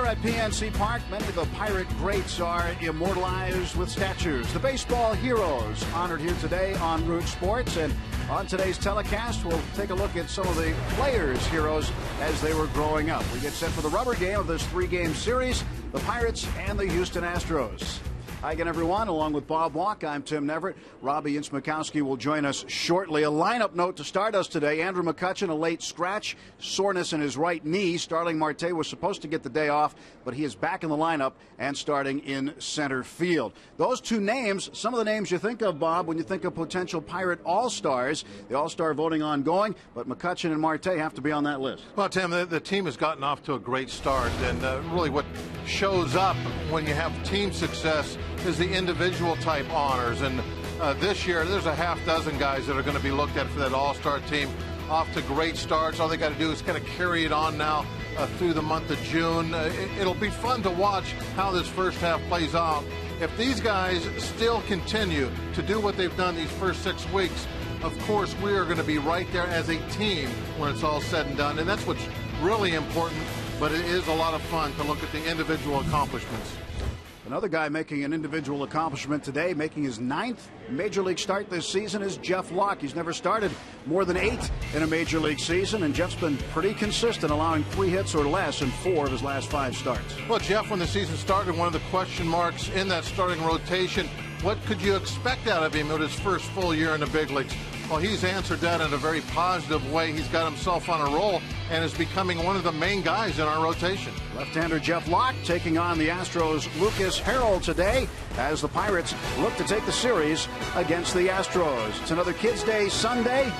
Here at PNC Park, many of the Pirate greats are immortalized with statues. The baseball heroes honored here today on Root Sports. And on today's telecast, we'll take a look at some of the players' heroes as they were growing up. We get set for the rubber game of this three-game series, the Pirates and the Houston Astros. Hi again, everyone. Along with Bob Walk, I'm Tim Neverett. Robbie Ince-Mikowski will join us shortly. A lineup note to start us today. Andrew McCutchen, a late scratch, soreness in his right knee. Starling Marte was supposed to get the day off, but he is back in the lineup and starting in center field. Those two names, some of the names you think of, Bob, when you think of potential Pirate All-Stars. The All-Star voting ongoing, but McCutchen and Marte have to be on that list. Well, Tim, the team has gotten off to a great start, and really what shows up when you have team success is the individual type honors. And this year there's a half dozen guys that are going to be looked at for that all-star team. Off to great starts. All they got to do is kind of carry it on now through the month of June. It'll be fun to watch how this first half plays out. If these guys still continue to do what they've done these first 6 weeks, of course we are going to be right there as a team when it's all said and done, and that's what's really important. But it is a lot of fun to look at the individual accomplishments. Another guy making an individual accomplishment today, making his 9th Major League start this season, is Jeff Locke. He's never started more than 8 in a Major League season, and Jeff's been pretty consistent, allowing 3 hits or less in 4 of his last 5 starts. Well, Jeff, when the season started, one of the question marks in that starting rotation, what could you expect out of him at his first full year in the big leagues? Well, he's answered that in a very positive way. He's got himself on a roll and is becoming one of the main guys in our rotation. Left-hander Jeff Locke taking on the Astros' Lucas Harrell today as the Pirates look to take the series against the Astros. It's another Kids Day Sunday.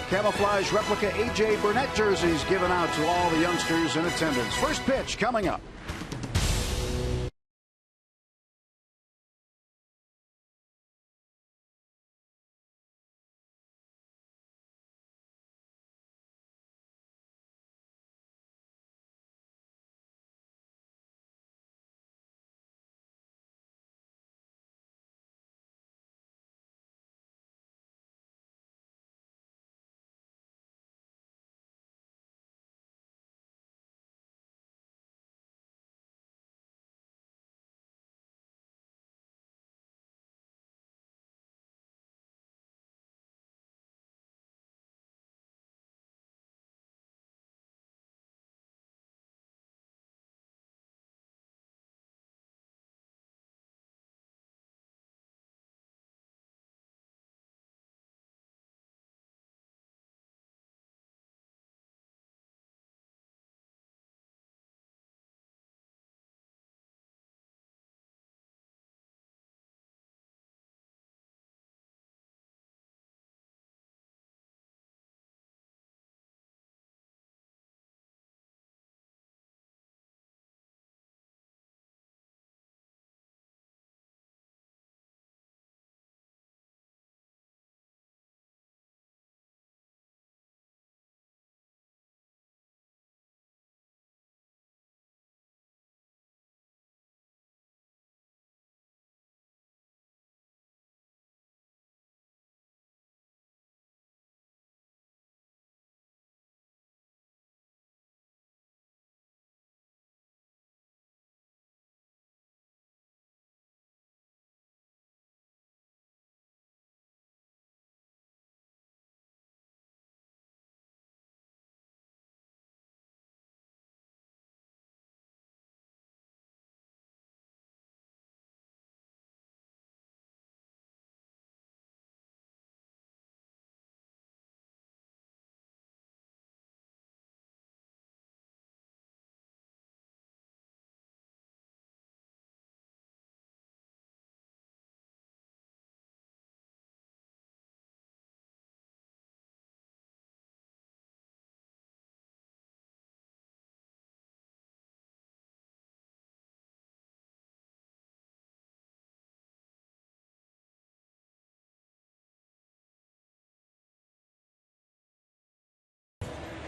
Camouflage replica A.J. Burnett jerseys given out to all the youngsters in attendance. First pitch coming up.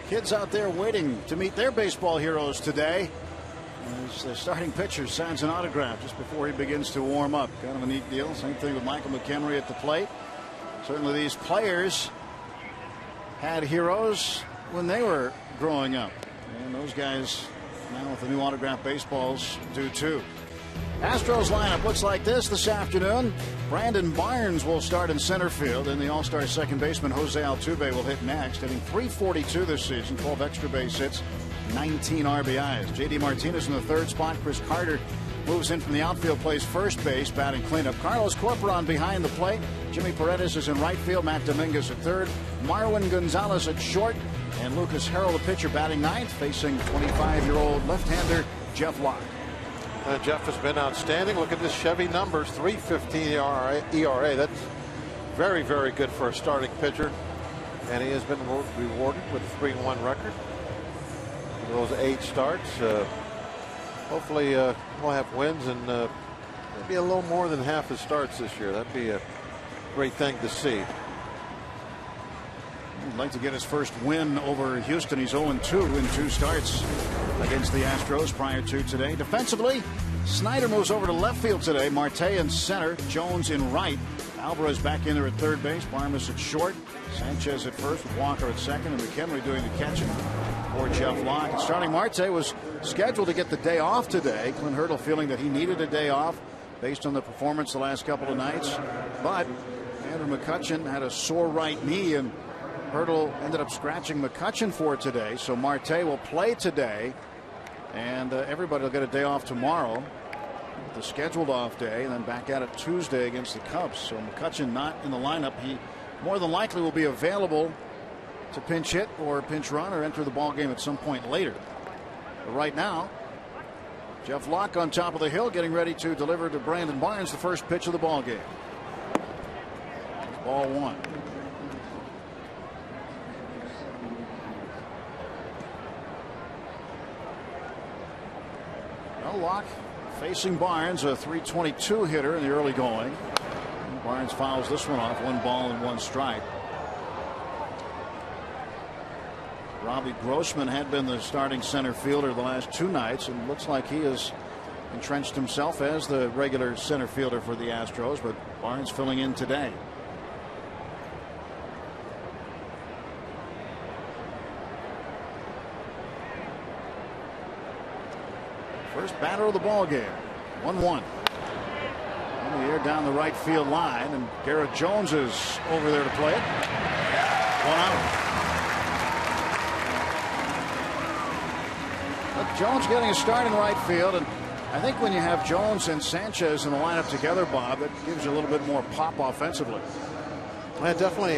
Kids out there waiting to meet their baseball heroes today. As the starting pitcher signs an autograph just before he begins to warm up. Kind of a neat deal. Same thing with Michael McHenry at the plate. Certainly these players had heroes when they were growing up. And those guys Now with the new autographed baseballs do too. Astros lineup looks like this afternoon. Brandon Barnes will start in center field, and the all-star second baseman Jose Altuve will hit next, hitting .342 this season, 12 extra base hits, 19 RBIs. J.D. Martinez in the third spot. Chris Carter moves in from the outfield, plays first base, batting cleanup. Carlos Corporon behind the plate. Jimmy Paredes is in right field. Matt Dominguez at third. Marwin Gonzalez at short. And Lucas Harrell, the pitcher, batting ninth, facing 25-year-old left-hander Jeff Locke. Jeff has been outstanding. Look at this Chevy numbers, 3.15 ERA. That's very, very good for a starting pitcher. And he has been rewarded with a 3-1 record. Those 8 starts. Hopefully we'll have wins and maybe a little more than half his starts this year. That'd be a great thing to see. He'd like to get his first win over Houston. He's 0-2 in 2 starts against the Astros prior to today. Defensively, Snyder moves over to left field today. Marte in center, Jones in right. Alvarez back in there at third base. Barmes at short. Sanchez at first with Walker at second, and McHenry doing the catching for Jeff Locke. And starting Marte was scheduled to get the day off today. Clint Hurdle feeling that he needed a day off based on the performance the last couple of nights. But Andrew McCutchen had a sore right knee, and Hurdle ended up scratching McCutchen for today. So Marte will play today, and everybody will get a day off tomorrow, the scheduled off day, and then back at it Tuesday against the Cubs. So McCutchen not in the lineup. He more than likely will be available to pinch hit or pinch run or enter the ball game at some point later. But right now, Jeff Locke on top of the hill, getting ready to deliver to Brandon Barnes the first pitch of the ball game. Ball 1. Locke facing Barnes, a .322 hitter in the early going. Barnes fouls this one off, 1 ball and 1 strike. Robbie Grossman had been the starting center fielder the last 2 nights, and looks like he has entrenched himself as the regular center fielder for the Astros, but Barnes filling in today. First batter of the ball game. 1-1. In the air down the right field line, and Garrett Jones is over there to play it. 1 out. But Jones getting a start in right field, and I think when you have Jones and Sanchez in the lineup together, Bob, it gives you a little bit more pop offensively. It definitely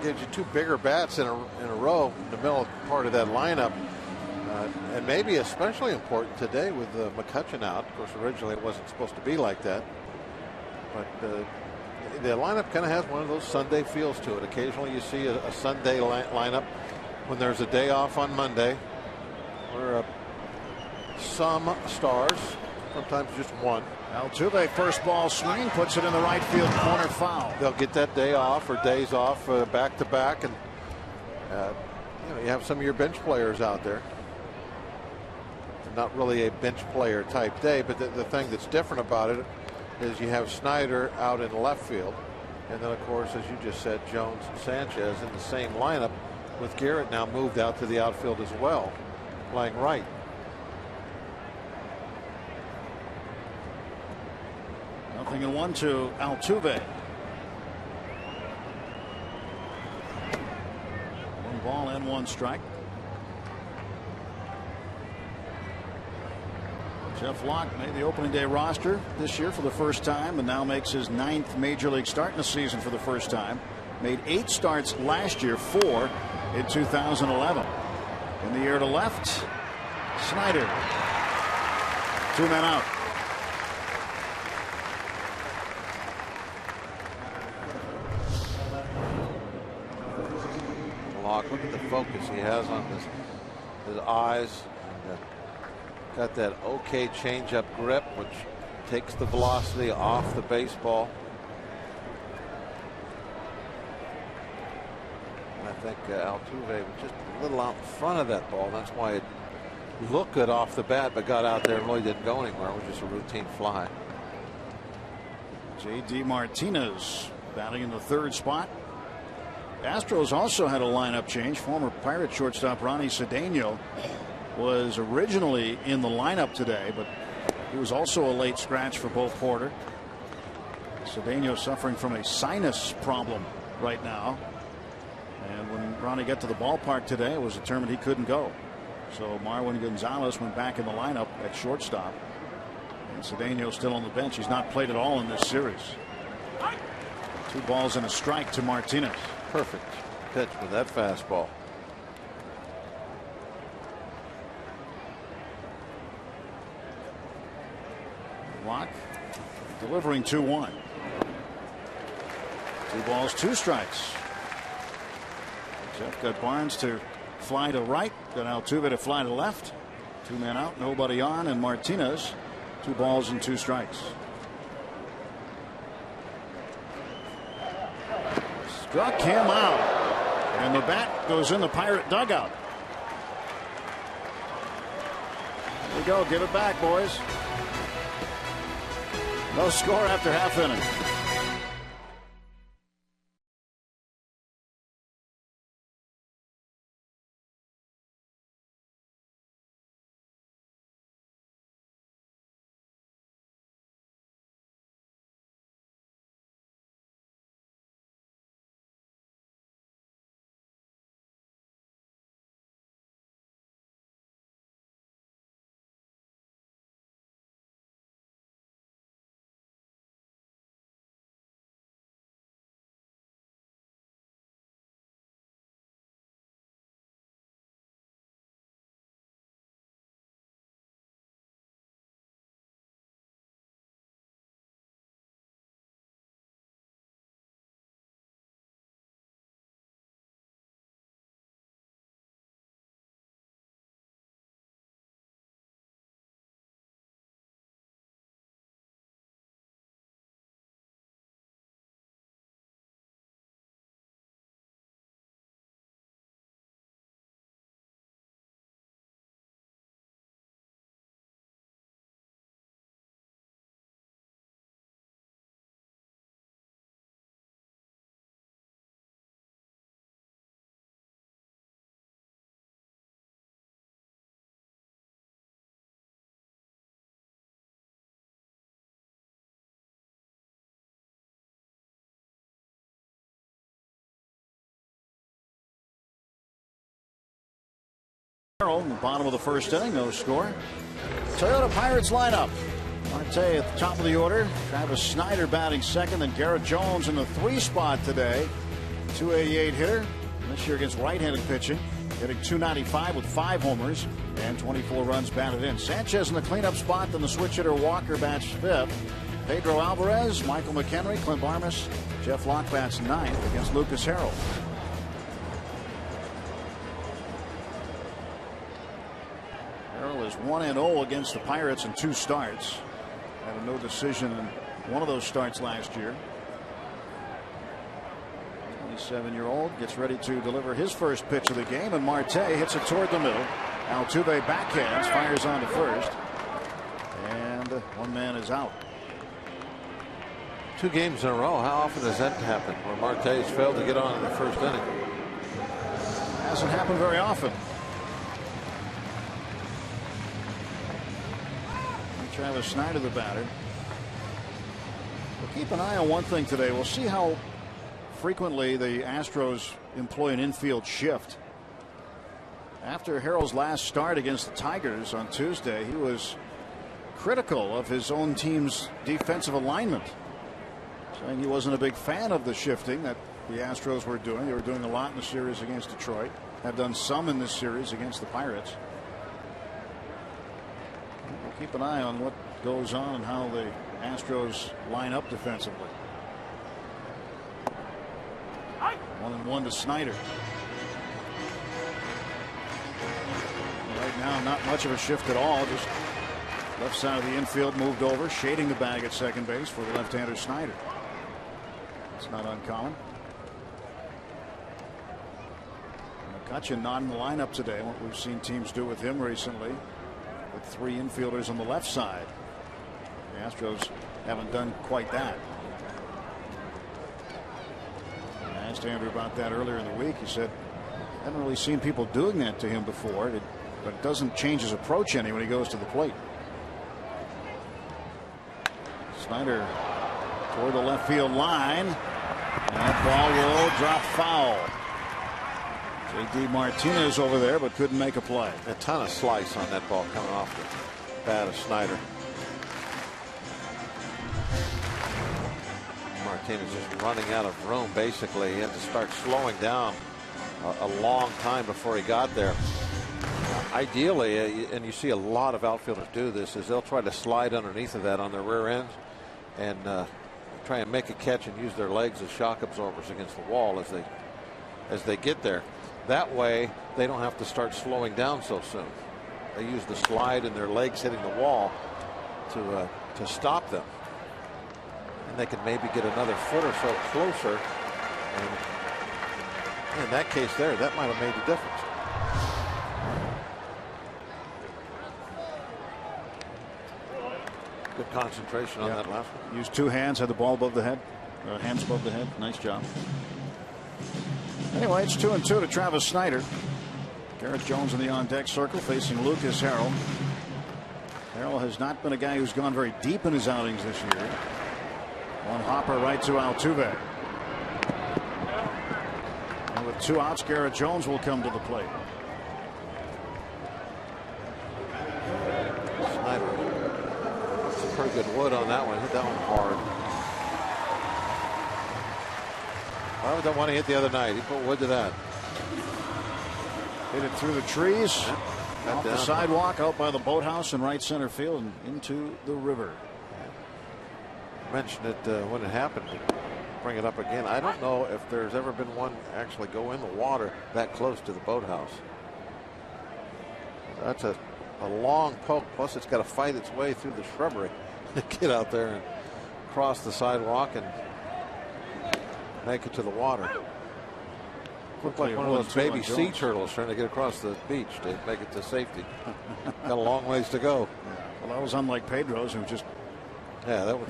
gives you 2 bigger bats in a row in the middle part of that lineup. And maybe especially important today with McCutchen out. Of course, originally it wasn't supposed to be like that. But the lineup kind of has one of those Sunday feels to it. Occasionally you see a Sunday lineup when there's a day off on Monday, where some stars, sometimes just one. Altuve first ball swing, puts it in the right field corner, foul. They'll get that day off or days off back to back, and you have some of your bench players out there. Not really a bench player type day, but the thing that's different about it is you have Snyder out in left field, and then of course, as you just said, Jones and Sanchez in the same lineup, with Garrett now moved out to the outfield as well, playing right. Nothing in 1 to Altuve. 1 ball and 1 strike. Jeff Locke made the opening day roster this year for the first time, and now makes his 9th major league start in the season for the first time. Made 8 starts last year, 4 in 2011. In the air to left, Snyder. 2 men out. Locke, look at the focus he has on his eyes. Got that okay changeup grip, which takes the velocity off the baseball. And I think Altuve was just a little out in front of that ball. That's why it looked good off the bat, but got out there and really didn't go anywhere. It was just a routine fly. J.D. Martinez batting in the third spot. Astros also had a lineup change. Former Pirate shortstop Ronnie Cedeno was originally in the lineup today, but he was also a late scratch for Bo Porter. Cedeno suffering from a sinus problem right now. And when Ronnie got to the ballpark today, it was determined he couldn't go. So Marwin Gonzalez went back in the lineup at shortstop. And Cedeno still on the bench. He's not played at all in this series. 2 balls and a strike to Martinez. Perfect pitch with that fastball. Locke delivering 2-1. 2 balls, 2 strikes. Jeff got Barnes to fly to right, got Altuve to fly to left. 2 men out, nobody on, and Martinez 2 balls and 2 strikes. Struck him out, and the bat goes in the Pirate dugout. There we go, give it back, boys. No score after half inning. In the bottom of the first inning, no score. Toyota Pirates lineup. Marte at the top of the order. Travis Snyder batting second, and Garrett Jones in the 3 spot today. 288 hitter. This year against right-handed pitching. Hitting .295 with 5 homers and 24 runs batted in. Sanchez in the cleanup spot, then the switch hitter Walker bats 5th. Pedro Alvarez, Michael McHenry, Clint Barmas, Jeff Locke bats 9th against Lucas Harrell. Is 1-0 against the Pirates in 2 starts. Had a no decision in one of those starts last year. 27-year-old gets ready to deliver his first pitch of the game, and Marte hits it toward the middle. Altuve backhands, fires on to first, and 1 man is out. 2 games in a row. How often does that happen where Marte has failed to get on in the first inning? Hasn't happened very often. Travis Snyder, the batter. We'll keep an eye on one thing today. We'll see how frequently the Astros employ an infield shift. After Harrell's last start against the Tigers on Tuesday, he was critical of his own team's defensive alignment, saying he wasn't a big fan of the shifting that the Astros were doing. They were doing a lot in the series against Detroit, have done some in this series against the Pirates. Keep an eye on what goes on and how the Astros line up defensively. 1-1 to Snyder. Right now, not much of a shift at all. Just left side of the infield moved over, shading the bag at second base for the left-hander Snyder. It's not uncommon. McCutchen not in the lineup today. What we've seen teams do with him recently, with 3 infielders on the left side. The Astros haven't done quite that. I asked Andrew about that earlier in the week. He said, haven't really seen people doing that to him before. Did but it doesn't change his approach any when he goes to the plate. Snyder toward the left field line, and that ball will drop foul. J.D. Martinez over there, but couldn't make a play. A ton of slice on that ball coming off the bat of Snyder. Martinez just running out of room. Basically, he had to start slowing down a long time before he got there. Ideally, and you see a lot of outfielders do this, is they'll try to slide underneath of that on their rear ends and try and make a catch and use their legs as shock absorbers against the wall as they get there. That way, they don't have to start slowing down so soon. They use the slide and their legs hitting the wall to stop them. And they can maybe get another foot or so closer. And in that case there, that might have made the difference. Good concentration on that last one. Used two hands, had the ball above the head. Hands above the head. Nice job. Anyway, it's 2-2 to Travis Snyder. Garrett Jones in the on-deck circle facing Lucas Harrell. Harrell has not been a guy who's gone very deep in his outings this year. One hopper right to Altuve. And with 2 outs, Garrett Jones will come to the plate. Snyder, some pretty good wood on that one. Hit that one hard. Why would that one he hit the other night? He put wood to that. Hit it through the trees, off the down. sidewalk, out by the boathouse in right center field, and into the river. I mentioned it when it happened. Bring it up again. I don't know if there's ever been one actually go in the water that close to the boathouse. That's a long poke. Plus, it's got to fight its way through the shrubbery to get out there and cross the sidewalk and make it to the water. Looked like one of those baby sea turtles trying to get across the beach to make it to safety. Got a long ways to go. Well, that was unlike Pedro's, who just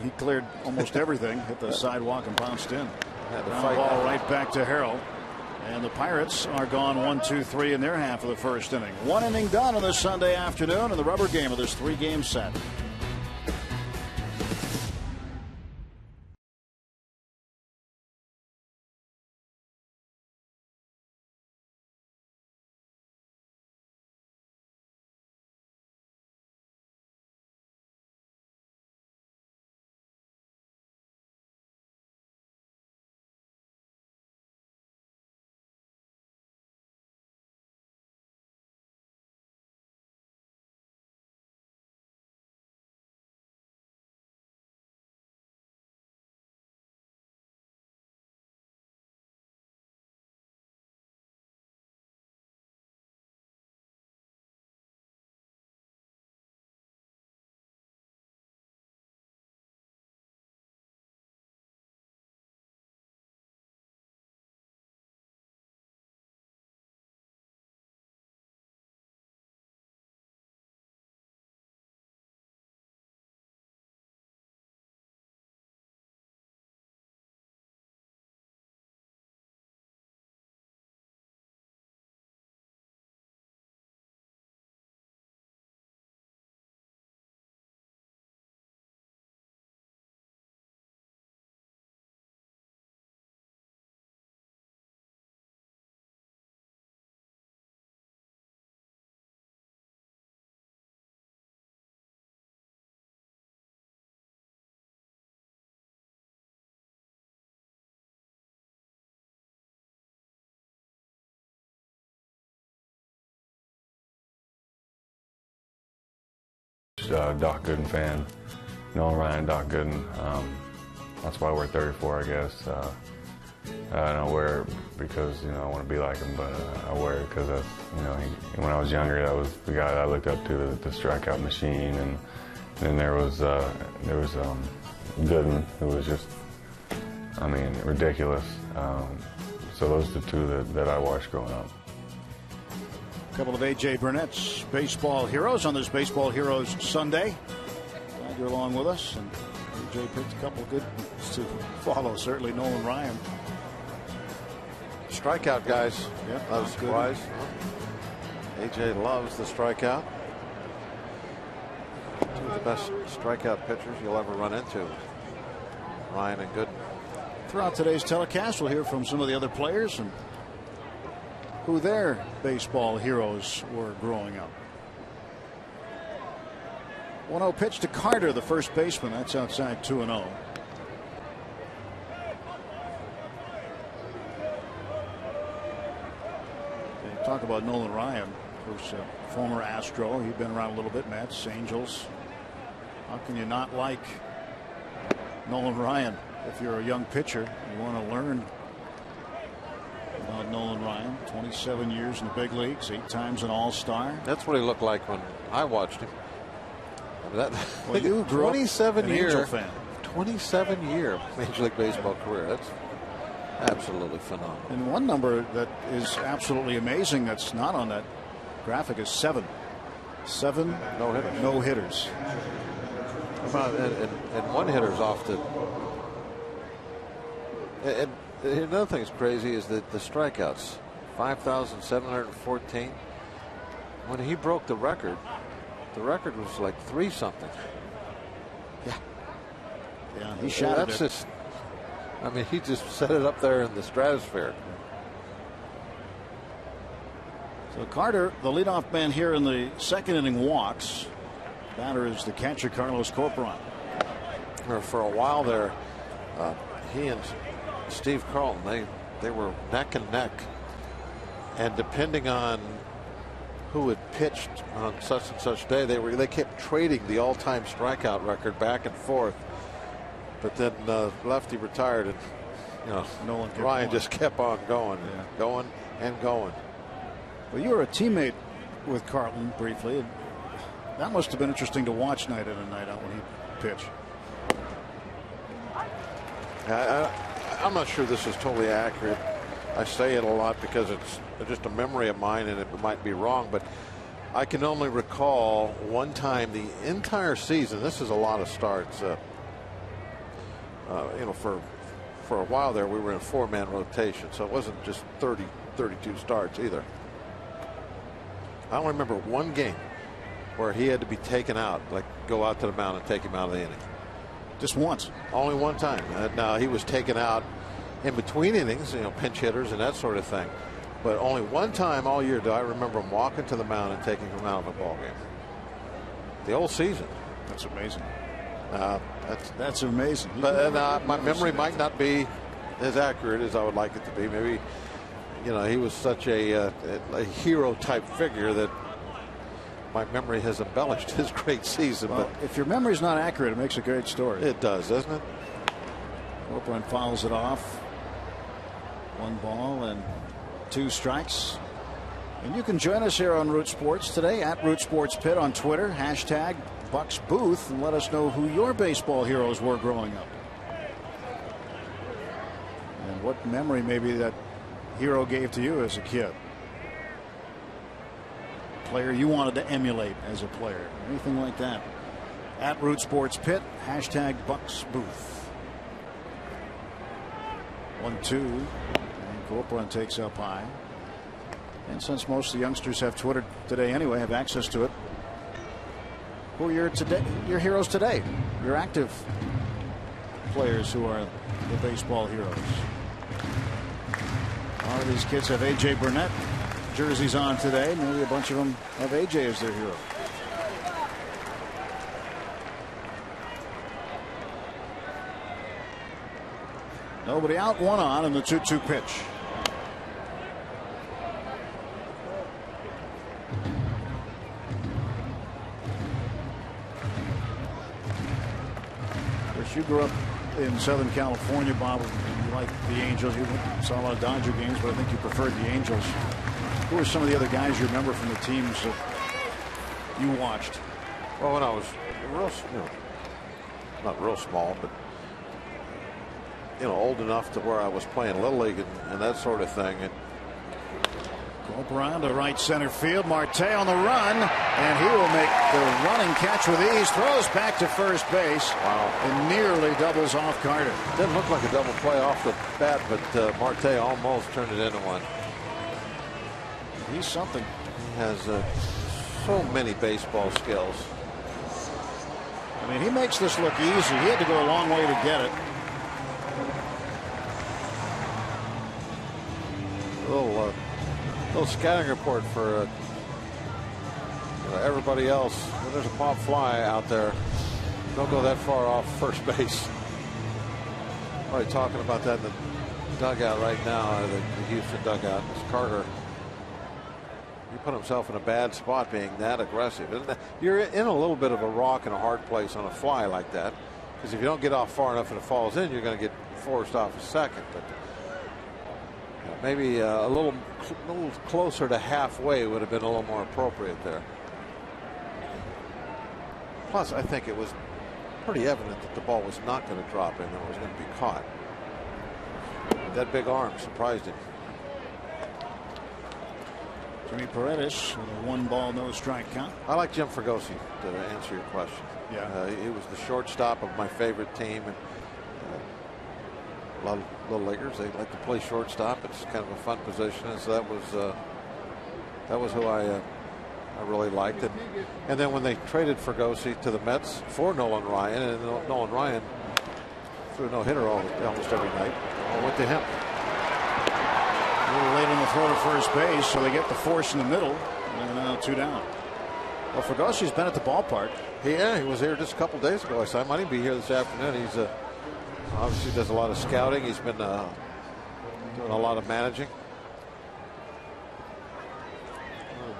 he cleared almost everything, hit the sidewalk and bounced in. Had to Ground fight ball that. right back to Harrell. And the Pirates are gone 1-2-3 in their half of the first inning. One inning done on this Sunday afternoon in the rubber game of this 3-game set. Doc Gooden fan, Nolan Ryan, Doc Gooden. That's why we're 34, I guess. I don't wear it because I want to be like him, but I wear it because that's when I was younger, that was the guy that I looked up to, the strikeout machine, and then there was Gooden, who was just, ridiculous. So those are the two that I watched growing up. A couple of A.J. Burnett's baseball heroes on this Baseball Heroes Sunday. Glad you're along with us. And A.J. picked a couple of good ones to follow. Certainly Nolan Ryan. Strikeout guys. Yep, I was surprised. AJ loves the strikeout. Two of the best strikeout pitchers you'll ever run into, Ryan and Gooden. Throughout today's telecast, we'll hear from some of the other players and who their baseball heroes were growing up. 1-0 pitch to Carter, the first baseman. That's outside 2-0. Talk about Nolan Ryan, who's a former Astro. He'd been around a little bit. Mets, Angels. How can you not like Nolan Ryan if you're a young pitcher? You want to learn about Nolan Ryan. 27 years in the big leagues, 8 times an All-Star. That's what he looked like when I watched him. That, well, you grew 27 up an Angel fan. 27-year Major League Baseball career. That's absolutely phenomenal. And one number that is absolutely amazing that's not on that graphic is 7. 7 no-hitters. No-hitters. About and one-hitters off the. And another thing that's crazy is that the strikeouts, 5,714. When he broke the record was like 3-something. Yeah, he shattered it. Just, I mean, he just set it up there in the stratosphere. So Carter, the leadoff man here in the second inning, walks. Batter is the catcher, Carlos Corporon. For a while there, he and Steve Carlton, they were neck and neck, and depending on who had pitched on such and such day, they kept trading the all-time strikeout record back and forth. But then Lefty retired, and Ryan just kept on going, going and going. Well, you were a teammate with Carlton briefly. And that must have been interesting to watch night in and night out when he pitched. I'm not sure this is totally accurate. I say it a lot because it's just a memory of mine, and it might be wrong, but I can only recall one time the entire season. This is a lot of starts. For a while there, we were in a 4-man rotation, so it wasn't just 32 starts either. I only remember one game where he had to be taken out, like go out to the mound and take him out of the inning. Just once. Only one time. Now he was taken out in between innings, pinch hitters and that sort of thing. But only one time all year do I remember him walking to the mound and taking him out of a ball game. The whole season. That's amazing. That's amazing. But my memory might not be as accurate as I would like it to be. Maybe, he was such a hero type figure that my memory has embellished his great season. Well, but if your memory's not accurate, it makes a great story. It does, doesn't it? Corporon fouls it off. 1 ball and 2 strikes. And you can join us here on Root Sports today at Root Sports Pit on Twitter, hashtag Bucks Booth, and let us know who your baseball heroes were growing up. And what memory maybe that hero gave to you as a kid. Player you wanted to emulate as a player. Anything like that. At Root Sports Pit, hashtag Bucks Booth. 1-2. And Corporon takes up high. And since most of the youngsters have Twitter today anyway, have access to it, who are your heroes today? Your active players who are the baseball heroes. All of these kids have A.J. Burnett jerseys on today. Maybe a bunch of them have A.J. as their hero. Nobody out, 1 on, and the 2-2 pitch. You grew up in Southern California, Bob. You like the Angels. You saw a lot of Dodger games, but I think you preferred the Angels. Who are some of the other guys you remember from the teams that you watched? Well, when I was not real small, but old enough to where I was playing Little League and that sort of thing. Corporon to right center field. Marte on the run, and he will make the running catch with ease. Throws back to first base. Wow. And nearly doubles off Carter. Didn't look like a double play off the bat, but Marte almost turned it into one. He's something. has so many baseball skills. I mean, he makes this look easy. He had to go a long way to get it. Little scouting report for everybody else. When there's a pop fly out there, don't go that far off first base. Probably talking about that in the dugout right now, the Houston dugout. It's Carter. He put himself in a bad spot being that aggressive. You're in a little bit of a rock and a hard place on a fly like that, because if you don't get off far enough and it falls in, you're going to get forced off a second. But maybe a little closer to halfway would have been a little more appropriate there. Plus, I think it was pretty evident that the ball was not going to drop in, it was going to be caught. That big arm surprised him. Jimmy Paredes with a 1-ball, no strike count. I like Jim Fregosi, to answer your question. Yeah. He was the shortstop of my favorite team, and a lot of little leaguers, they like to play shortstop. It's kind of a fun position, and so that was who I really liked it. And then when they traded Fregosi to the Mets for Nolan Ryan, and Nolan Ryan threw a no-hitter almost every night, I went to him. A little late on the throw to first base, so they get the force in the middle, and now 2 down. Well, Fregosi's been at the ballpark. Yeah, he was here just a couple days ago. I said I might even be here this afternoon. He's obviously does a lot of scouting. He's been doing a lot of managing.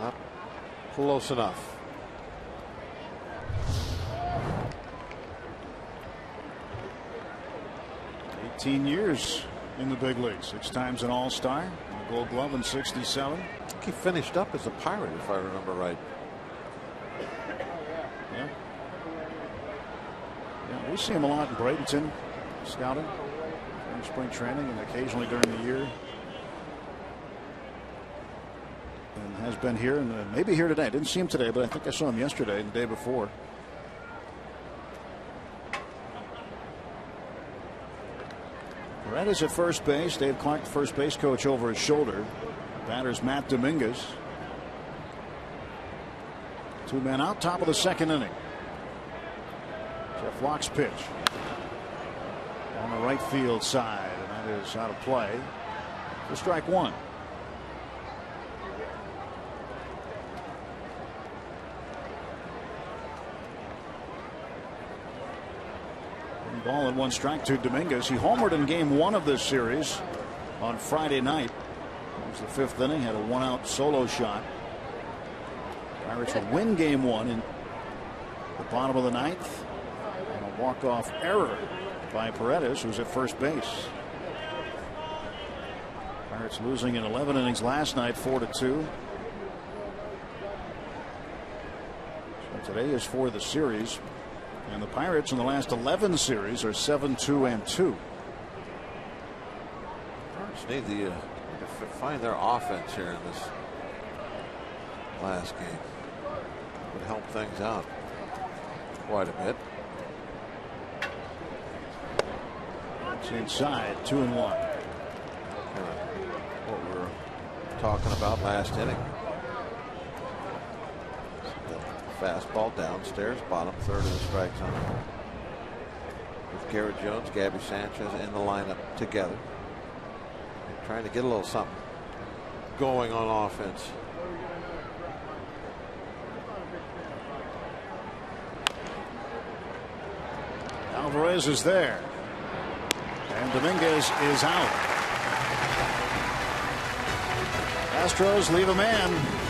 Not close enough. Years in the big leagues, 6 times an All-Star, a Gold Glove in '67. I think he finished up as a Pirate, if I remember right. Yeah. We see him a lot in Bradenton, scouting during spring training and occasionally during the year. And has been here and maybe here today. Didn't see him today, but I think I saw him yesterday and the day before. Paredes at first base. Dave Clark, the first base coach, over his shoulder. Batter's Matt Dominguez. 2 men out, top of the 2nd inning. Jeff Locke's pitch on the right field side, and that is out of play for strike 1. Ball and 1 strike to Dominguez. He homered in game 1 of this series on Friday night. It was the 5th inning, had a 1-out solo shot. Pirates would win game 1 in the bottom of the 9th on a walk-off error by Paredes, who's at first base. Pirates losing in 11 innings last night, 4-2. So today is for the series. And the Pirates in the last 11 series are 7-2-2. Pirates need to find their offense here in this last game. Would help things out quite a bit. It's inside, 2-1. What we were talking about last inning. Fastball downstairs, bottom 3rd of the strike zone. With Garrett Jones, Gabby Sanchez in the lineup together. They're trying to get a little something going on offense. Alvarez is there. And Dominguez is out. Astros leave a man.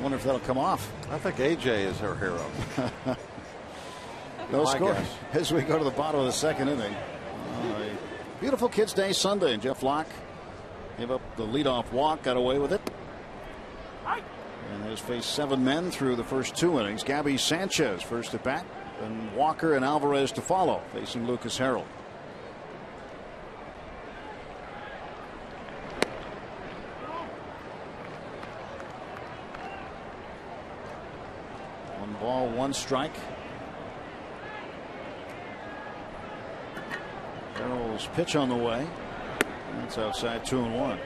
wonder if that'll come off. I think AJ is her hero. No My score guess. as we go to the bottom of the second inning. A beautiful Kids Day Sunday, and Jeff Locke gave up the leadoff walk, got away with it, and has faced 7 men through the first 2 innings. Gabby Sanchez first at bat, and Walker and Alvarez to follow, facing Lucas Harrell. One ball, 1 strike. Harrell's pitch on the way. That's outside, 2-1.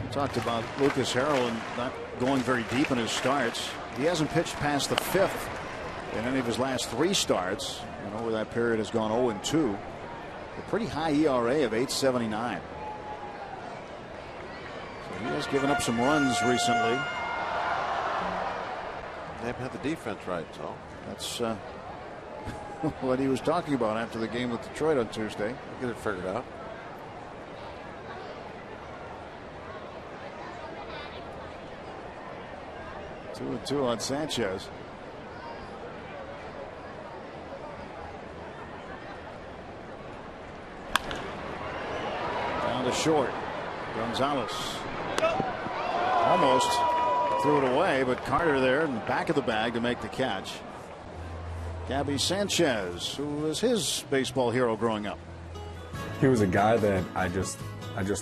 We talked about Lucas Harrell and not going very deep in his starts. He hasn't pitched past the 5th in any of his last 3 starts, and over that period has gone 0-2. A pretty high ERA of 8.79. So he has given up some runs recently. They haven't had the defense right, so that's what he was talking about after the game with Detroit on Tuesday. get it figured out. 2-2 on Sanchez. Down to short. Gonzalez almost threw it away, but Carter there in the back of the bag to make the catch. Gabby Sanchez, who was his baseball hero growing up. He was a guy that I just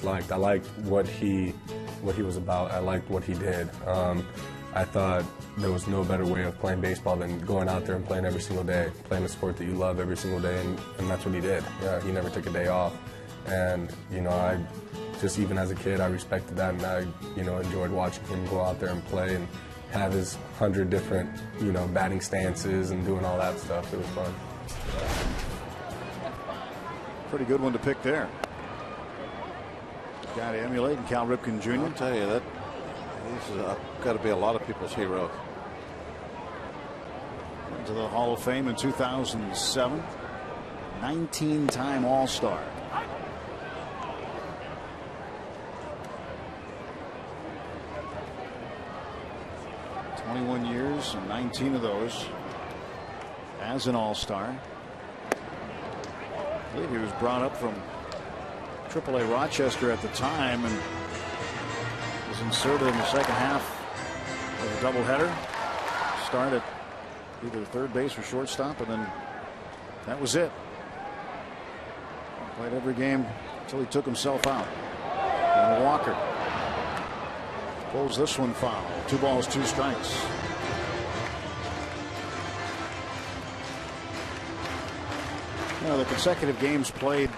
liked. I liked what he was about. I liked what he did. I thought there was no better way of playing baseball than going out there and playing every single day, playing a sport that you love every single day, and that's what he did. Yeah, he never took a day off. And, you know, I just, even as a kid, I respected that, and I, you know, enjoyed watching him go out there and play and have his 100 different, you know, batting stances and doing all that stuff. It was fun. Pretty good one to pick there. Got to emulate, and Cal Ripken Jr. I'll tell you that he's got to be a lot of people's hero. Went to the Hall of Fame in 2007. 19-time All-Star. Years and 19 of those as an All-Star. I believe he was brought up from AAA Rochester at the time and was inserted in the second half of a doubleheader. Started either third base or shortstop, and then that was it. Played every game until he took himself out. And Walker pulls this one foul. 2 balls, 2 strikes. You know, the consecutive games played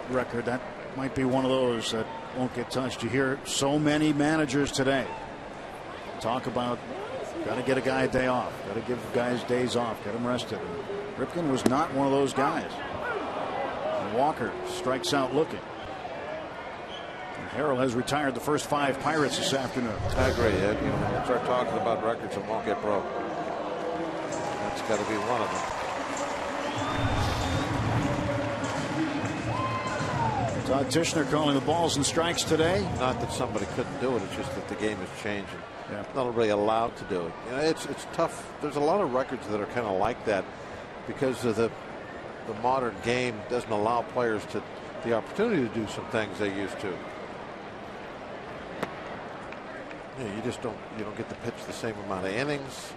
record, that might be one of those that won't get touched. You hear so many managers today talk about got to get a guy a day off, got to give guys days off, get them rested. And Ripken was not one of those guys. And Walker strikes out looking. And Harrell has retired the first 5 Pirates this afternoon. I agree, Ed. You know, when you start talking about records that won't get broke, that's got to be one of them. Todd Tishner calling the balls and strikes today. Not that somebody couldn't do it, it's just that the game is changing. Yeah. Not really allowed to do it. You know, it's tough. There's a lot of records that are kind of like that because of the modern game doesn't allow players to the opportunity to do some things they used to. Yeah, you just don't get to pitch the same amount of innings.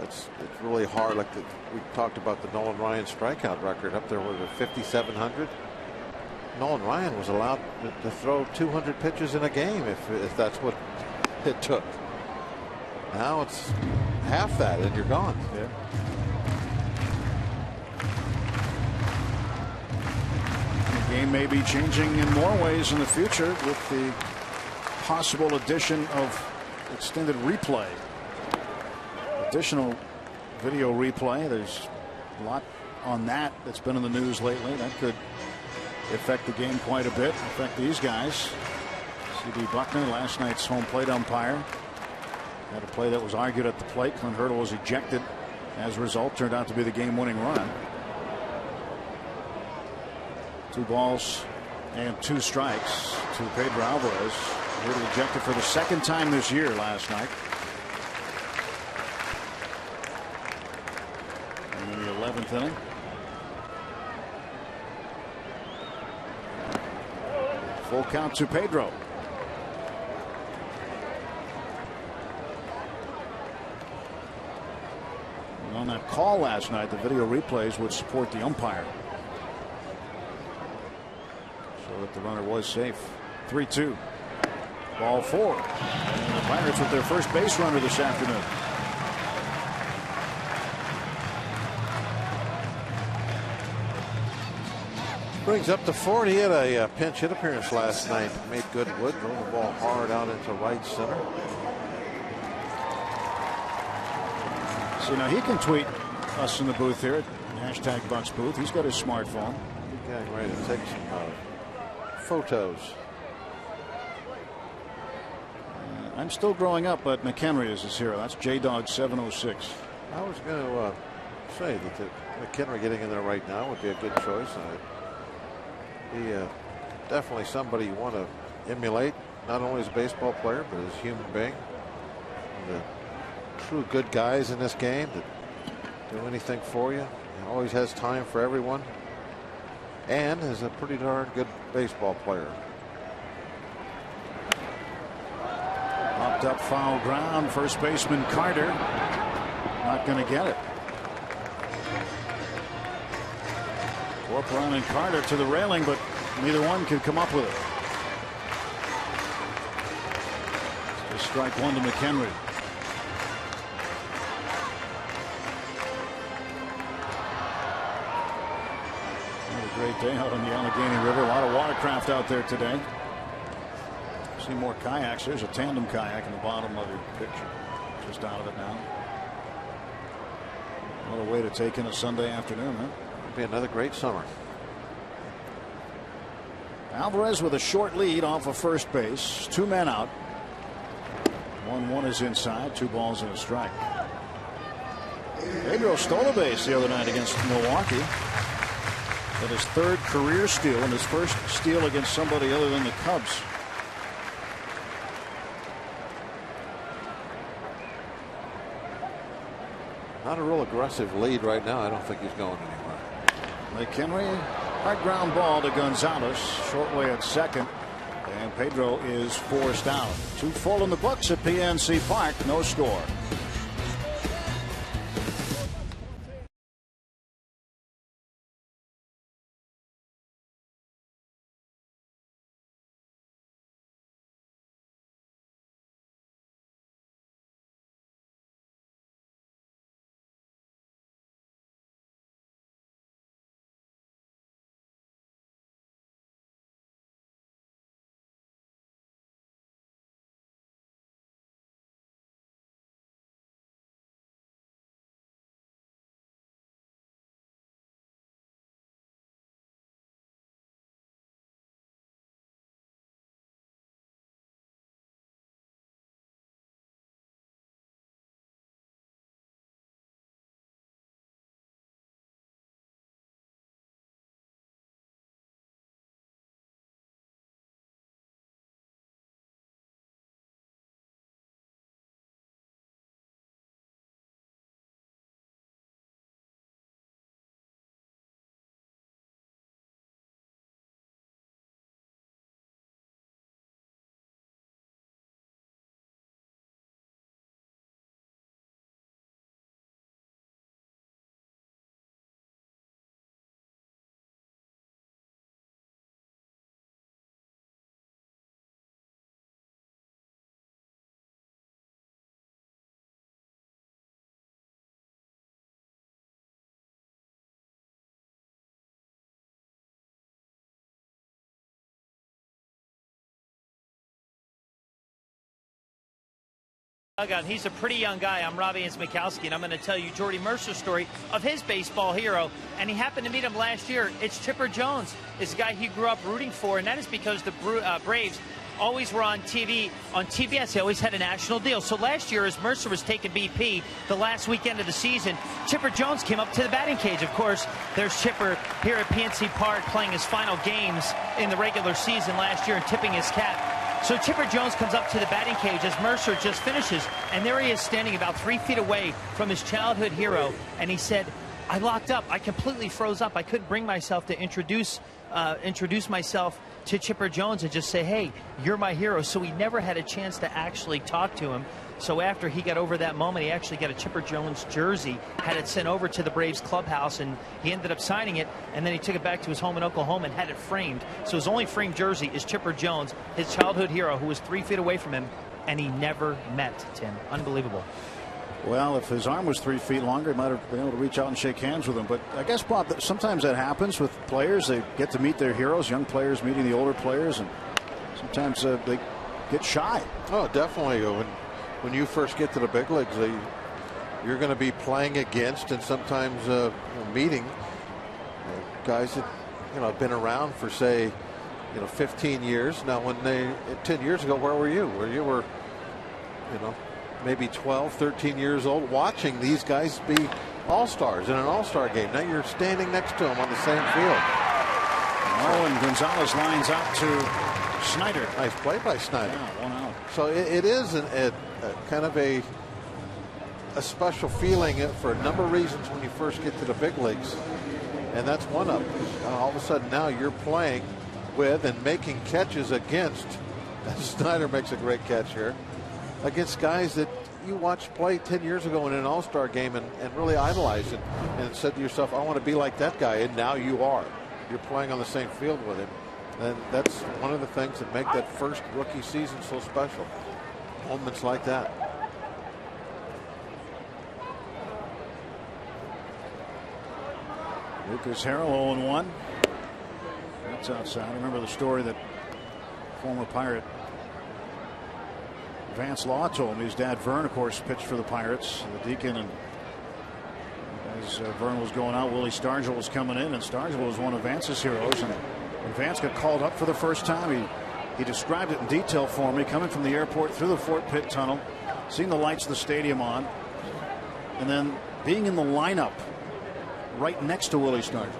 It's really hard. Like we talked about the Nolan Ryan strikeout record up there with 5,700. Nolan Ryan was allowed to throw 200 pitches in a game if that's what it took. Now it's half that and you're gone. Yeah. The game may be changing in more ways in the future with the possible addition of extended replay. Additional video replay. There's a lot on that's been in the news lately. That could affect the game quite a bit, affect these guys. C.B. Buckner, last night's home plate umpire, had a play that was argued at the plate. Clint Hurdle was ejected as a result. Turned out to be the game-winning run. 2 balls, And 2 strikes to Pedro Alvarez. He was ejected for the 2nd time this year last night. And in the 11th inning. Full count to Pedro. And on that call last night, the video replays would support the umpire. So that the runner was safe. 3-2. Ball 4. And the Pirates with their first base runner this afternoon. Brings up to 40. He had a pinch hit appearance last night. Made good wood. Drove the ball hard out into right center. So now he can tweet us in the booth here at #BucksBooth. He's got his smartphone. Getting ready to take some photos. I'm still growing up, but McHenry is his hero. That's JDog706. I was going to say that McHenry getting in there right now would be a good choice. He definitely somebody you want to emulate, not only as a baseball player, but as a human being. The true good guys in this game that do anything for you. He always has time for everyone, and is a pretty darn good baseball player. Popped up foul ground. First baseman Carter not going to get it. Corporon and Carter to the railing, but neither one can come up with it. Just strike 1 to McHenry. What a great day out on the Allegheny River. A lot of watercraft out there today. See more kayaks. There's a tandem kayak in the bottom of your picture. Just out of it now. What a way to take in a Sunday afternoon, huh? Be another great summer. Alvarez with a short lead off of first base. 2 men out. 1-1 is inside. 2 balls and a strike. Pedro stole a base the other night against Milwaukee. But his 3rd career steal and his first steal against somebody other than the Cubs. Not a real aggressive lead right now. I don't think he's going anywhere. McHenry, hard ground ball to Gonzalez, short way at second, and Pedro is forced out. 2 full in the books at PNC Park. No score. He's a pretty young guy. I'm Robbie Mikowski, and I'm going to tell you Jordy Mercer's story of his baseball hero, and he happened to meet him last year. It's Chipper Jones. It's a guy he grew up rooting for, and that is because the Braves always were on TV, on TBS. They always had a national deal. So last year, as Mercer was taking BP the last weekend of the season, Chipper Jones came up to the batting cage. Of course, there's Chipper here at PNC Park playing his final games in the regular season last year and tipping his cap. So Chipper Jones comes up to the batting cage as Mercer just finishes, and there he is standing about 3 feet away from his childhood hero, and he said, I locked up. I completely froze up. I couldn't bring myself to introduce myself to Chipper Jones and just say, hey, you're my hero. So he never had a chance to actually talk to him. So after he got over that moment, he actually got a Chipper Jones jersey, had it sent over to the Braves clubhouse, and he ended up signing it, and then he took it back to his home in Oklahoma and had it framed. So his only framed jersey is Chipper Jones, his childhood hero, who was 3 feet away from him, and he never met Tim. Unbelievable. Well, if his arm was 3 feet longer, he might have been able to reach out and shake hands with him. But I guess, Bob, sometimes that happens with players. They get to meet their heroes, young players meeting the older players, and sometimes they get shy. Oh, definitely. When you first get to the big leagues, you're going to be playing against and sometimes meeting guys that have been around for, say, 15 years. Now, 10 years ago, where were you? Where you were, maybe 12, 13 years old, watching these guys be all-stars in an all-star game. Now you're standing next to them on the same field. Oh, and Gonzalez lines out to Snyder. Nice play by Snyder. Yeah, 1 out. So it is a kind of a special feeling for a number of reasons when you first get to the big leagues. And that's one of them. All of a sudden now you're playing with and making catches against, Snyder makes a great catch here, against guys that you watched play 10 years ago in an all-star game and really idolized it and said to yourself, I want to be like that guy, and now you are. You're playing on the same field with him. And that's one of the things that make that first rookie season so special. Moments like that. Lucas Harrell 0-1. That's outside. I remember the story that former Pirate Vance Law told me. His dad Vern, of course, pitched for the Pirates, the Deacon, and as Vern was going out, Willie Stargell was coming in, and Stargell was one of Vance's heroes. And when Vance got called up for the first time, he described it in detail for me, coming from the airport through the Fort Pitt tunnel, seeing the lights of the stadium on, and then being in the lineup right next to Willie Stargell.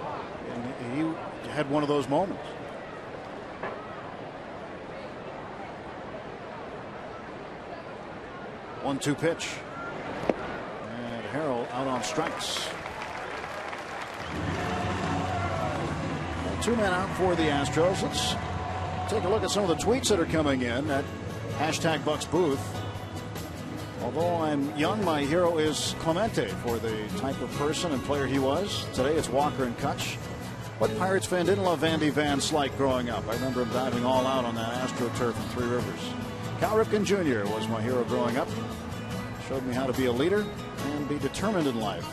And he had one of those moments. One-two pitch. And Harrell out on strikes. 2 men out for the Astros. Let's take a look at some of the tweets that are coming in at #BucksBooth. Although I'm young, my hero is Clemente for the type of person and player he was. Today it's Walker and Kutch. What Pirates fan didn't love Andy Van Slyke growing up? I remember him diving all out on that AstroTurf in Three Rivers. Cal Ripken Jr. was my hero growing up. Showed me how to be a leader and be determined in life.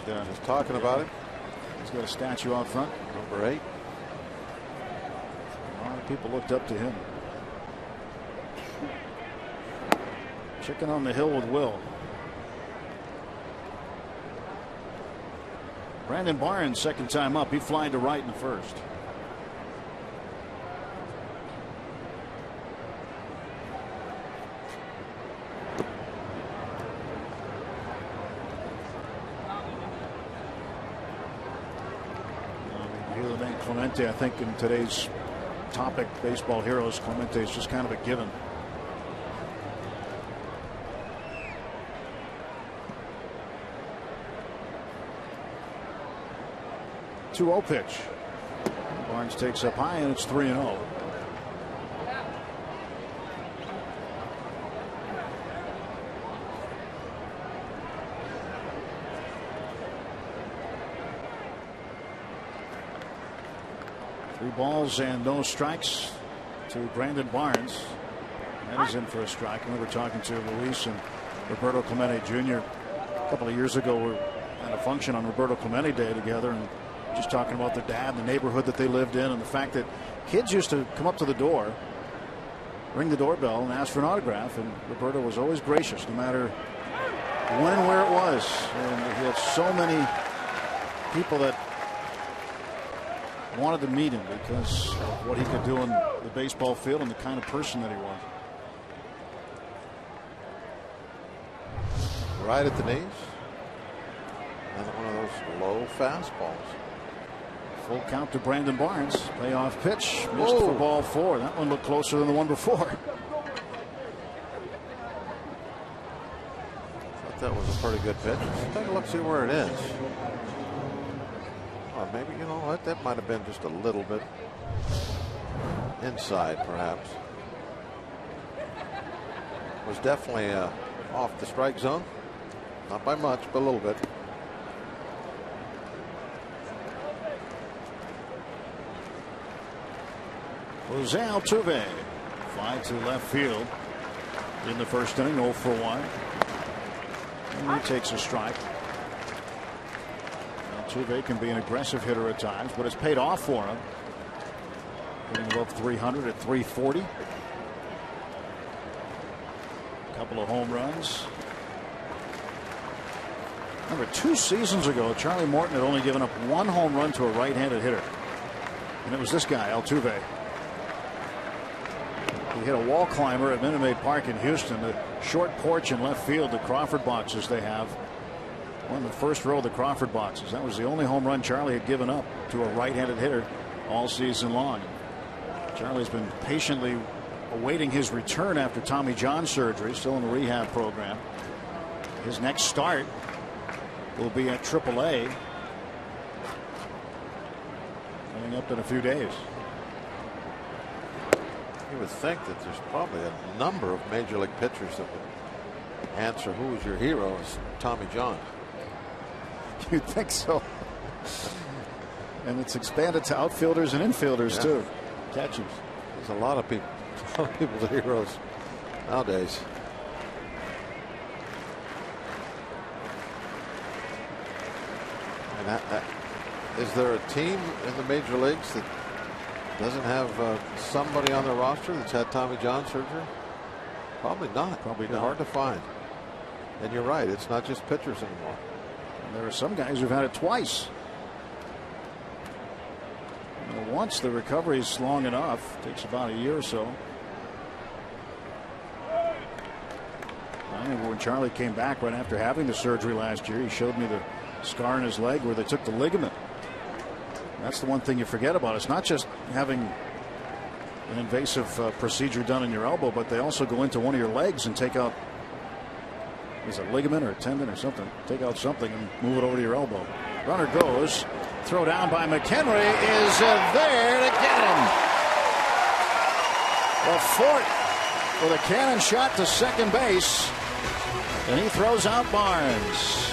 Just talking about it. He's got a statue out front. Number 8. A lot of people looked up to him. Chicken on the hill with Will. Brandon Barnes, second time up. He flied to right in the first. You hear the name Clemente. I think in today's topic, baseball heroes, Clemente is just kind of a given. 2-0 pitch. Barnes takes up high, and it's 3-0. Three balls and no strikes to Brandon Barnes. That is in for a strike. I remember talking to Luis and Roberto Clemente Jr. a couple of years ago. We had a function on Roberto Clemente Day together, and just talking about their dad, the neighborhood that they lived in, and the fact that kids used to come up to the door, ring the doorbell, and ask for an autograph. And Roberto was always gracious, no matter when and where it was. And he had so many people that wanted to meet him because of what he could do on the baseball field and the kind of person that he was. Right at the knees. Another one of those low fastballs. Full count to Brandon Barnes. Payoff pitch. Missed for ball 4. That one looked closer than the one before. Thought that was a pretty good pitch. Let's take a look, see where it is. Or maybe, you know what, that might have been just a little bit inside, perhaps. Was definitely off the strike zone. Not by much, but a little bit. Jose Altuve, fly to left field in the first inning, 0 for 1. And he takes a strike. Altuve can be an aggressive hitter at times, but it's paid off for him. Hitting above 300 at 340. A couple of home runs. Remember, 2 seasons ago, Charlie Morton had only given up 1 home run to a right-handed hitter. And it was this guy, Altuve. He hit a wall climber at Minute Maid Park in Houston. The short porch in left field, the Crawford boxes they have. On the first row of the Crawford boxes. That was the only home run Charlie had given up to a right-handed hitter all season long. Charlie's been patiently awaiting his return after Tommy John surgery, still in the rehab program. His next start will be at AAA coming up in a few days. You would think that there's probably a number of major league pitchers that would answer who is your hero as Tommy John. You'd think so. And it's expanded to outfielders and infielders too. Catchers. There's a lot of people's heroes nowadays. And is there a team in the major leagues that doesn't have somebody on their roster that's had Tommy John surgery? Probably not. Probably They're not. hard to find. And you're right. It's not just pitchers anymore. And there are some guys who've had it twice. Once the recovery is long enough, takes about a year or so. I remember when Charlie came back right after having the surgery last year, he showed me the scar in his leg where they took the ligament. That's the one thing you forget about. It's not just having an invasive procedure done in your elbow, but they also go into one of your legs and take out, is it a ligament or a tendon or something? Take out something and move it over to your elbow. Runner goes. Throw down by McHenry is there to get him. The Fort with a cannon shot to second base. And he throws out Barnes.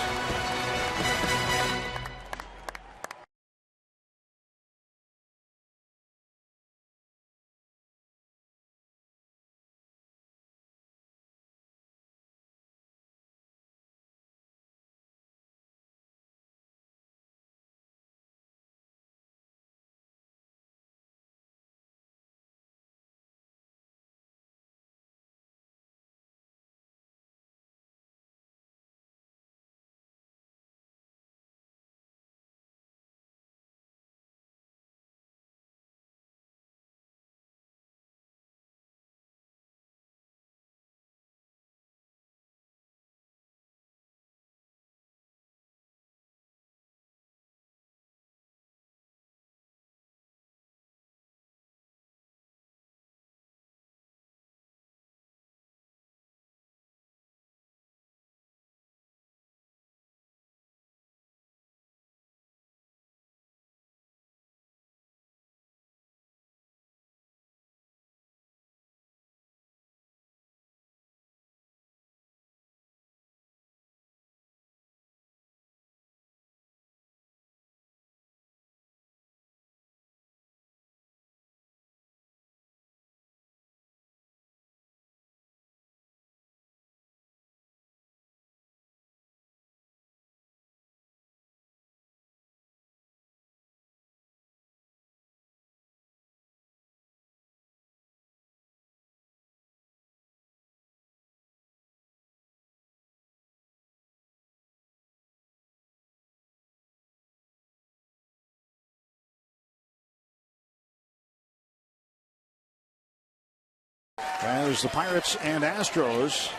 as the Pirates and Astros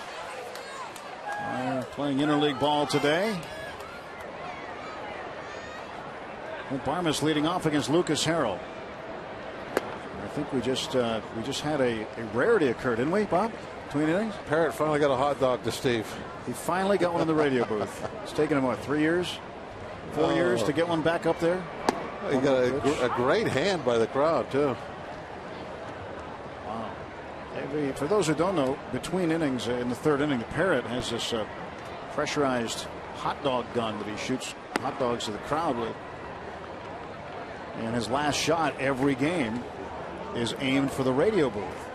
are playing interleague ball today. And Barmes leading off against Lucas Harrell. I think we just had a rarity occur, didn't we, Bob? Between innings? Parrott finally got a hot dog to Steve. He finally got one in the radio booth. It's taken him, what, 3 years? 4 years to get one back up there? He got a great hand by the crowd, too. Wow. For those who don't know, between innings in the third inning, the Parrot has this pressurized hot dog gun that he shoots hot dogs to the crowd with. And his last shot every game is aimed for the radio booth.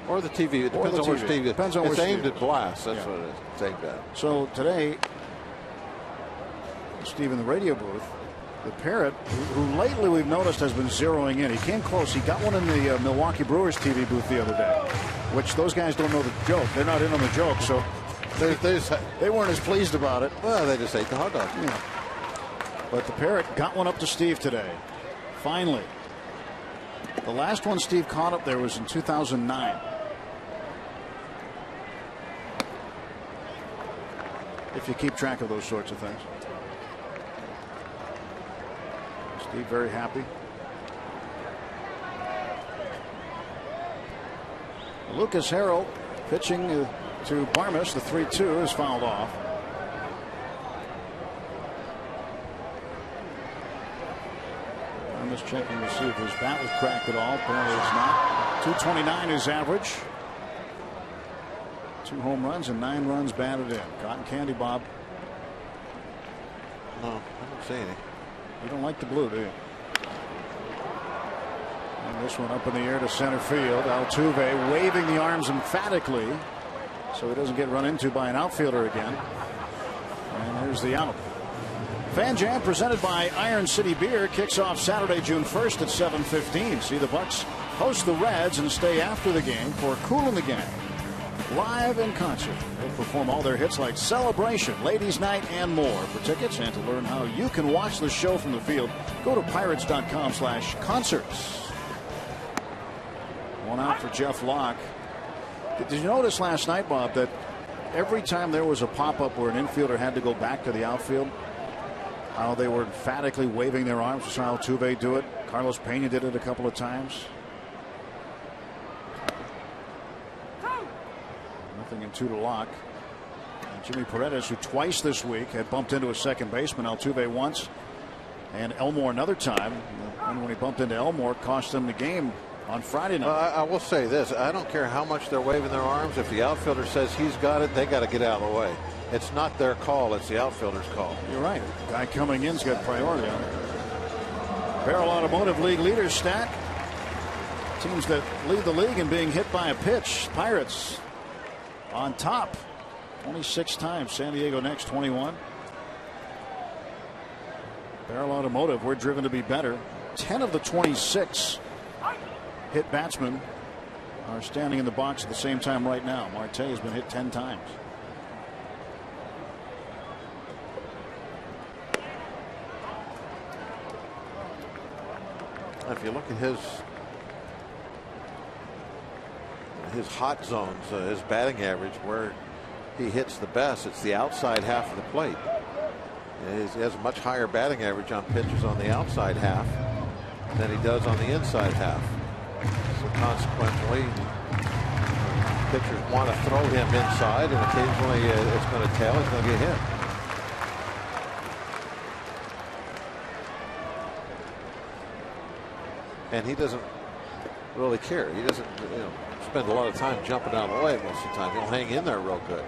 Or the TV. It depends on which TV. Depends on it's which aimed TV. at blast. That's what it is. It's aimed at. So today, Steve in the radio booth, the Parrot, who lately we've noticed has been zeroing in. He came close. He got one in the Milwaukee Brewers TV booth the other day, which those guys don't know the joke. They're not in on the joke, so they weren't as pleased about it. Well, they just ate the hot dog. Yeah. But the Parrot got one up to Steve today. Finally. The last one Steve caught up there was in 2009. If you keep track of those sorts of things. Steve very happy. Lucas Harrell pitching to Barmes. The 3-2 is fouled off. I'm just checking to see if his bat was cracked at all. Apparently it's not. 229 is average. 2 home runs and 9 runs batted in. Cotton candy, Bob. No, I don't see any. You don't like the blue, do you? And this one up in the air to center field. Altuve waving the arms emphatically so he doesn't get run into by an outfielder again. And here's the out. Fan Jam presented by Iron City Beer kicks off Saturday, June 1st at 7:15. See the Bucks host the Reds and stay after the game for Kool and the Gang. Live in concert. They'll perform all their hits like Celebration, Ladies Night, and more. For tickets and to learn how you can watch the show from the field, go to pirates.com/concerts. One out for Jeff Locke. Did you notice last night, Bob, that every time there was a pop-up where an infielder had to go back to the outfield, how they were emphatically waving their arms? We saw Altuve do it. Carlos Pena did it a couple of times. Nothing in 2 to Locke. And Jimmy Paredes, who twice this week had bumped into a second baseman, Altuve once, and Elmore another time. And when he bumped into Elmore, cost them the game on Friday night. I will say this. I don't care how much they're waving their arms. If the outfielder says he's got it, they got to get out of the way. It's not their call. It's the outfielder's call. You're right. Guy coming in's got priority on it. Barrel Automotive League leaders stat. Teams that lead the league in being hit by a pitch. Pirates on top 26 times. San Diego next, 21. Barrel Automotive, we're driven to be better. 10 of the 26 hit batsmen are standing in the box at the same time right now. Marte has been hit 10 times. If you look at his hot zones, his batting average, where he hits the best, it's the outside half of the plate. He has a much higher batting average on pitches on the outside half than he does on the inside half. So consequently, pitchers want to throw him inside, and occasionally it's going to tail. He's going to get hit. And he doesn't really care. He doesn't, spend a lot of time jumping out of the way most of the time. He'll hang in there real good.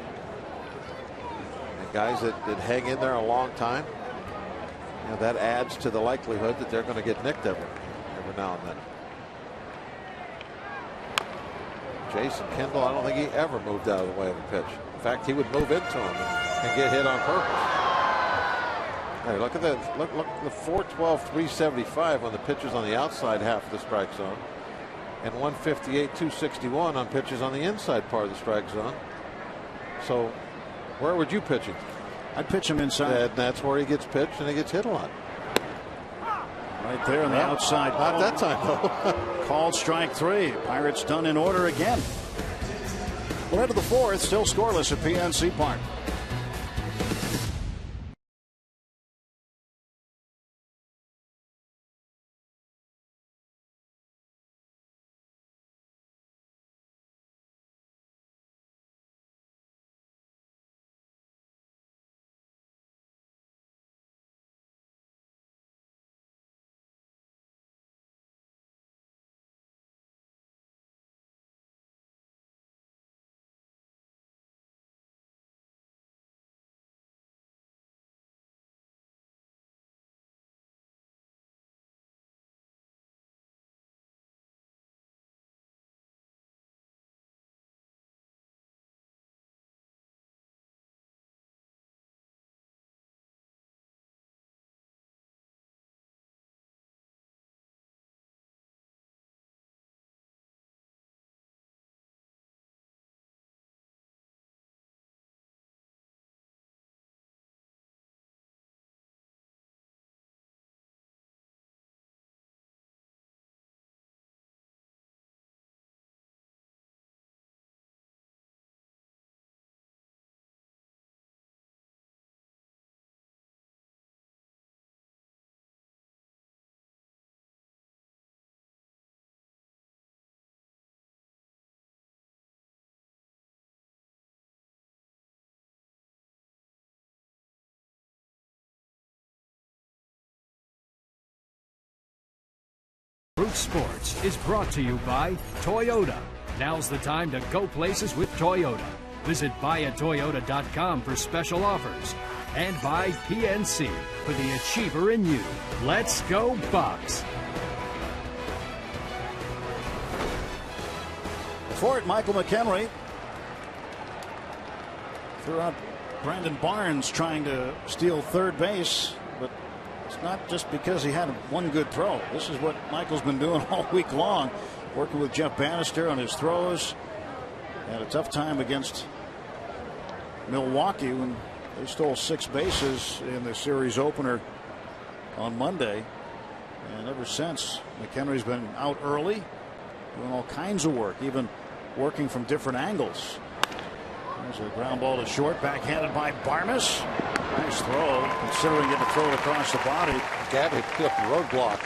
And guys that hang in there a long time, that adds to the likelihood that they're going to get nicked every now and then. Jason Kendall, I don't think he ever moved out of the way of a pitch. In fact, he would move into him and get hit on purpose. Hey, look at that. Look the 412, 375 on the pitches on the outside half of the strike zone, and 158, 261 on pitches on the inside part of the strike zone. So where would you pitch him? I'd pitch him inside. And that's where he gets pitched and he gets hit a lot. Right there on the outside. Not that time, though. Called strike 3. Pirates done in order again. We're into the 4th, still scoreless at PNC Park. Root Sports is brought to you by Toyota. Now's the time to go places with Toyota. Visit buyatoyota.com for special offers. And by PNC for the achiever in you. Let's go Bucks. For it, Michael McHenry threw out Brandon Barnes trying to steal third base, but it's not just because he had one good throw. This is what Michael's been doing all week long, working with Jeff Bannister on his throws. Had a tough time against Milwaukee when they stole 6 bases in the series opener on Monday. And ever since, McHenry's been out early, doing all kinds of work, even working from different angles. There's a ground ball to short, backhanded by Barnes. Nice throw, considering getting to throw it across the body. Gabby flipped the roadblock.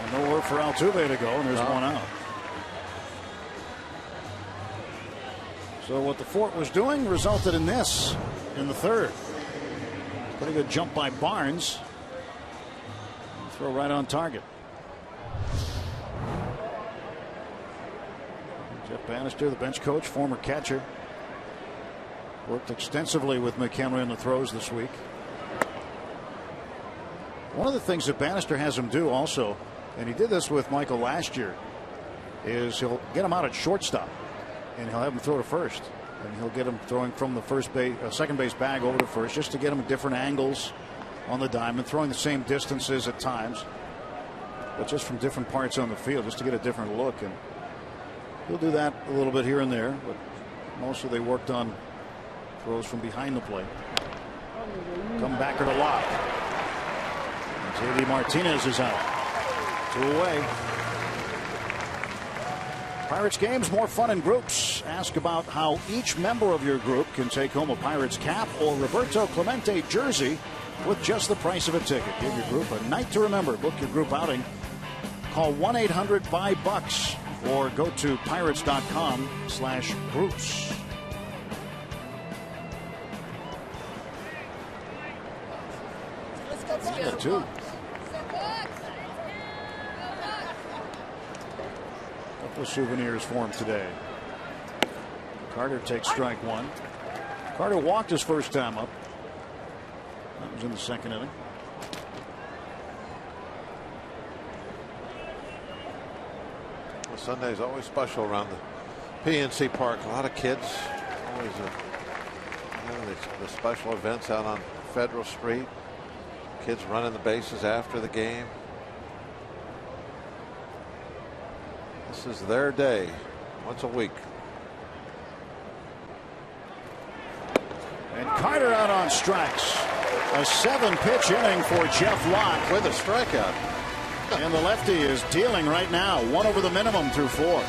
And nowhere for Altuve to go, and there's one out. So what the Fort was doing resulted in this in the 3rd. Pretty good jump by Barnes. Throw right on target. Jeff Bannister, the bench coach, former catcher, worked extensively with McHenry in the throws this week. One of the things that Bannister has him do also, and he did this with Michael last year, is he'll get him out at shortstop and he'll have him throw to first, and he'll get him throwing from the second base bag over to first, just to get him at different angles on the diamond, throwing the same distances at times, but just from different parts on the field, just to get a different look. And he'll do that a little bit here and there, but mostly they worked on throws from behind the plate. Come back to lock. JD Martinez is out. 2 away. Pirates games, more fun in groups. Ask about how each member of your group can take home a Pirates cap or Roberto Clemente jersey with just the price of a ticket. Give your group a night to remember. Book your group outing. Call 1-800-BUY-BUCKS or go to pirates.com/groups. Two. Couple of souvenirs for him today. Carter takes strike 1. Carter walked his first time up. That was in the 2nd inning. Well, Sunday's always special around the PNC Park. A lot of kids. Always the special events out on Federal Street. Kids running the bases after the game. This is their day, once a week. And Carter out on strikes. A 7-pitch inning for Jeff Locke with a strikeout. And the lefty is dealing right now. 1 over the minimum through 4.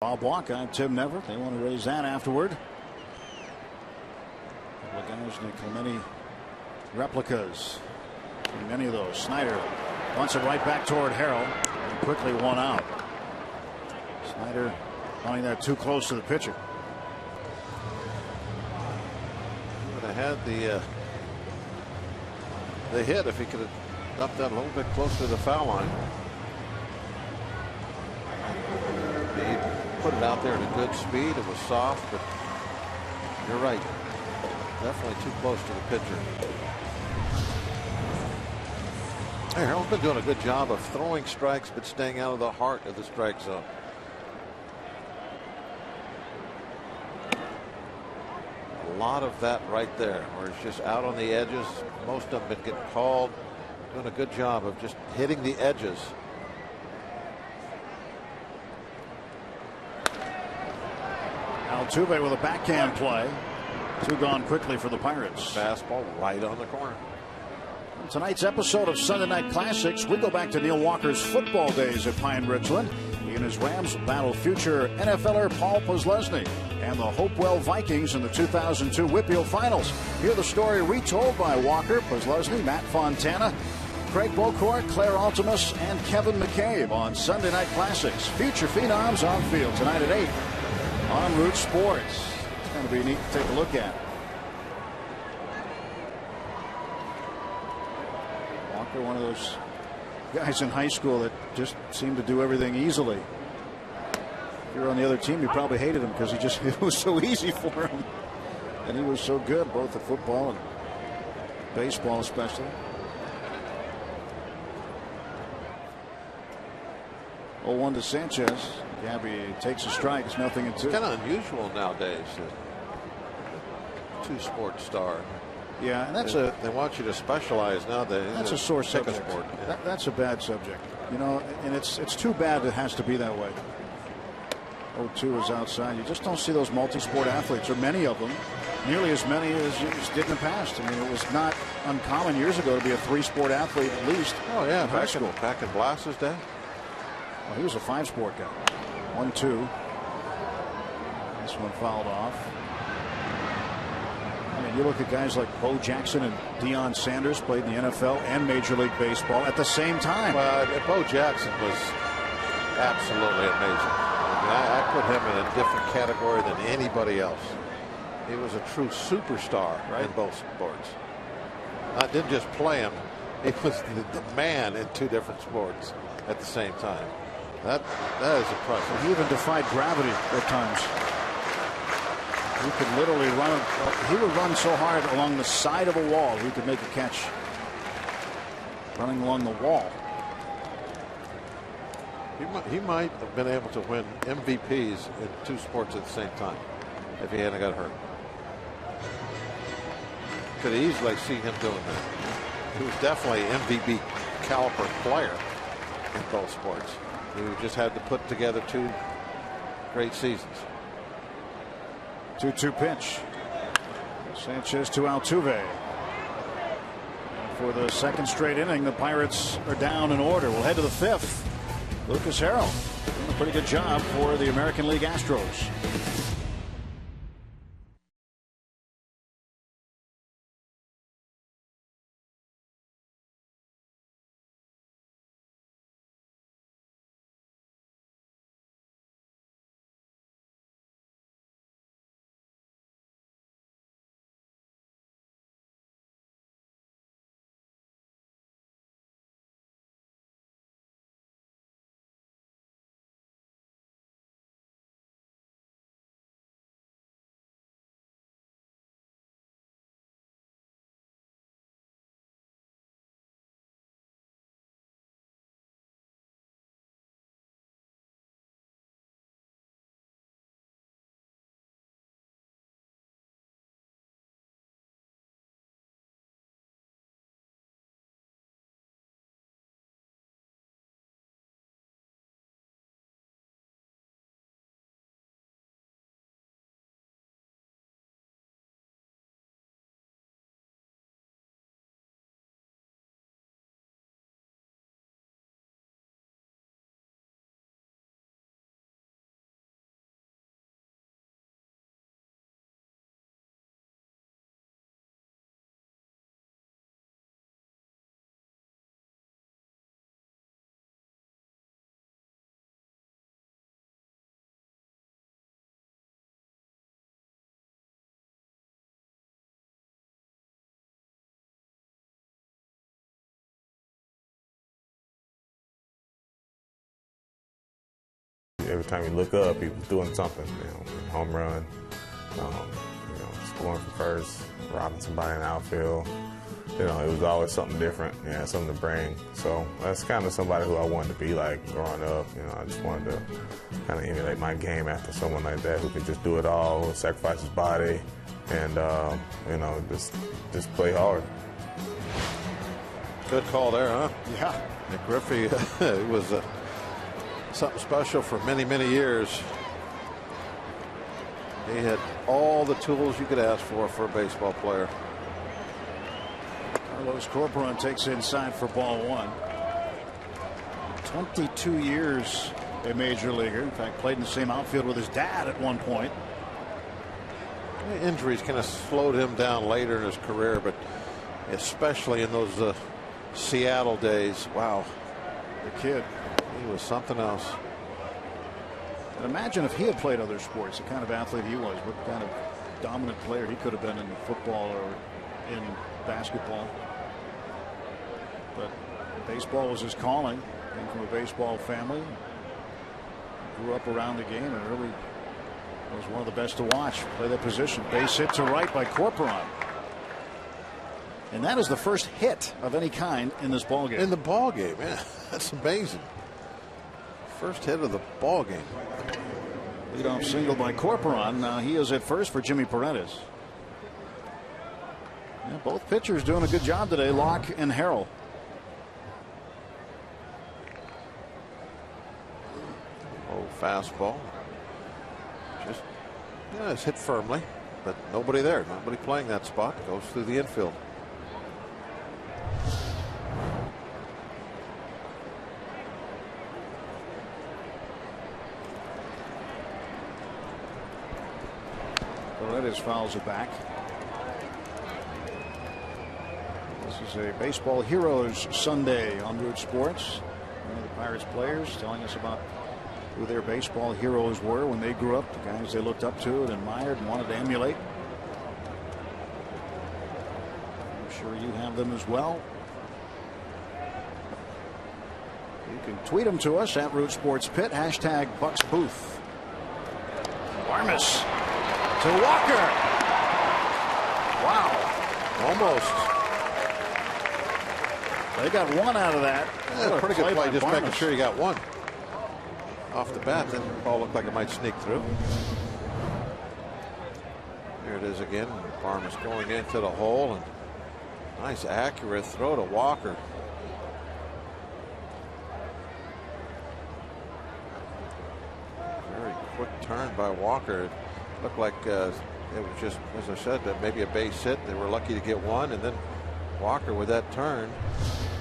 Bob Walker and Tim Never. They want to raise that afterward. A couple of guys, Nick Clementi replicas. Many of those. Snyder wants it right back toward Harrell. And quickly 1 out. Snyder finding that too close to the pitcher. He would have had the hit if he could have dumped that a little bit closer to the foul line. He put it out there at a good speed. It was soft, but you're right. Definitely too close to the pitcher. Hey, Harold's been doing a good job of throwing strikes, but staying out of the heart of the strike zone. A lot of that right there, where it's just out on the edges. Most of them been getting called. Doing a good job of just hitting the edges. Altuve with a backhand play. 2 gone quickly for the Pirates. Fastball right on the corner. On tonight's episode of Sunday Night Classics, we go back to Neil Walker's football days at Pine Ridgeland. He and his Rams will battle future NFLer Paul Posluszny and the Hopewell Vikings in the 2002 Whitfield Finals. Hear the story retold by Walker, Posluszny, Matt Fontana, Craig Bocourt, Claire Altimus, and Kevin McCabe on Sunday Night Classics. Future phenoms on field tonight at 8 on Root Sports. It's going to be neat to take a look at. Walker, one of those guys in high school that just seemed to do everything easily. If you're on the other team, you probably hated him because it was so easy for him. And he was so good, both at football and baseball especially. 0-1 to Sanchez. Gabby takes a strike. It's 0-2. It's kind of unusual nowadays. Two-sport star. Yeah, and they want you to specialize nowadays. That's a sore subject. Sport. Yeah. That's a bad subject. You know, and it's too bad it has to be that way. 0-2 is outside. You just don't see those multi-sport athletes, or many of them, nearly as many as you did in the past. I mean, it was not uncommon years ago to be a 3-sport athlete at least. Oh yeah, in high school. Back in Blass's day. Well, he was a 5-sport guy. 1-2. This one fouled off. I mean, you look at guys like Bo Jackson and Deion Sanders played in the NFL and Major League Baseball at the same time. Well, Bo Jackson was absolutely amazing. I put him in a different category than anybody else. He was a true superstar in both sports. I didn't just play him. He was the man in 2 different sports at the same time. That is impressive. He even defied gravity at times. He could literally run. He would run so hard along the side of a wall, he could make a catch running along the wall. He might have been able to win MVPs in 2 sports at the same time if he hadn't got hurt. Could easily see him doing that. He was definitely an MVP caliber player in both sports. He just had to put together 2 great seasons. 2-2 pitch. Sanchez to Altuve. And for the second straight inning, the Pirates are down in order. We'll head to the 5th. Lucas Harrell doing a pretty good job for the American League Astros. Every time you look up, he was doing something. Home run, scoring from first, robbing somebody in the outfield. It was always something different. Something to bring. So that's kind of somebody who I wanted to be like growing up. I just wanted to kind of emulate my game after someone like that who could just do it all, sacrifice his body, and just play hard. Good call there, huh? Yeah. Nick Griffey was something special for many, many years. He had all the tools you could ask for a baseball player. Carlos Corporon takes inside for ball 1. 22 years a major leaguer. In fact, played in the same outfield with his dad at one point. Injuries kind of slowed him down later in his career, but especially in those Seattle days. Wow. The kid. He was something else. And imagine if he had played other sports, the kind of athlete he was, what kind of dominant player he could have been in football or in basketball. But baseball was his calling. Came from a baseball family. Grew up around the game and really was one of the best to watch play that position. Base hit to right by Corporon. And that is the first hit of any kind in this ball game. In the ball game, yeah. That's amazing. First hit of the ball game. Leadoff single by Corporon. Now he is at first for Jimmy Paredes. Yeah, both pitchers doing a good job today, Locke and Harrell. Oh, fastball. Just, it's hit firmly, but nobody there. Nobody playing that spot. Goes through the infield. Paredes fouls it back. This is a Baseball Heroes Sunday on Root Sports. One of the Pirates players telling us about who their baseball heroes were when they grew up, the guys they looked up to and admired and wanted to emulate. I'm sure you have them as well. You can tweet them to us at Root Sports Pit, #BucksBooth. Armas to Walker. Wow. Almost. They got one out of that. Yeah, pretty good play, just Barnes. making sure you got one. Off the bat, then the ball looked like it might sneak through. Here it is again. Barnes going into the hole, and nice accurate throw to Walker. Very quick turn by Walker. It looked like it was just, as I said, maybe a base hit. They were lucky to get one, and then Walker with that turn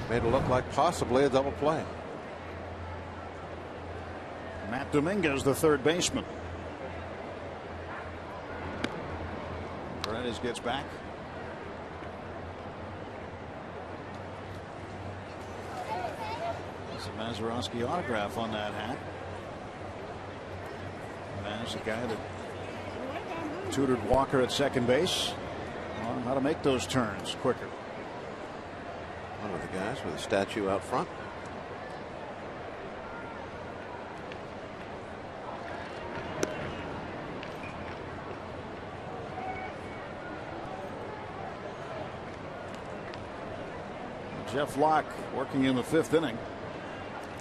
made it look like possibly a double play. Matt Dominguez, the third baseman. Paredes gets back. There's a Mazeroski autograph on that hat. Maz, the guy that tutored Walker at second base on how to make those turns quicker. One of the guys with a statue out front. Jeff Locke working in the fifth inning.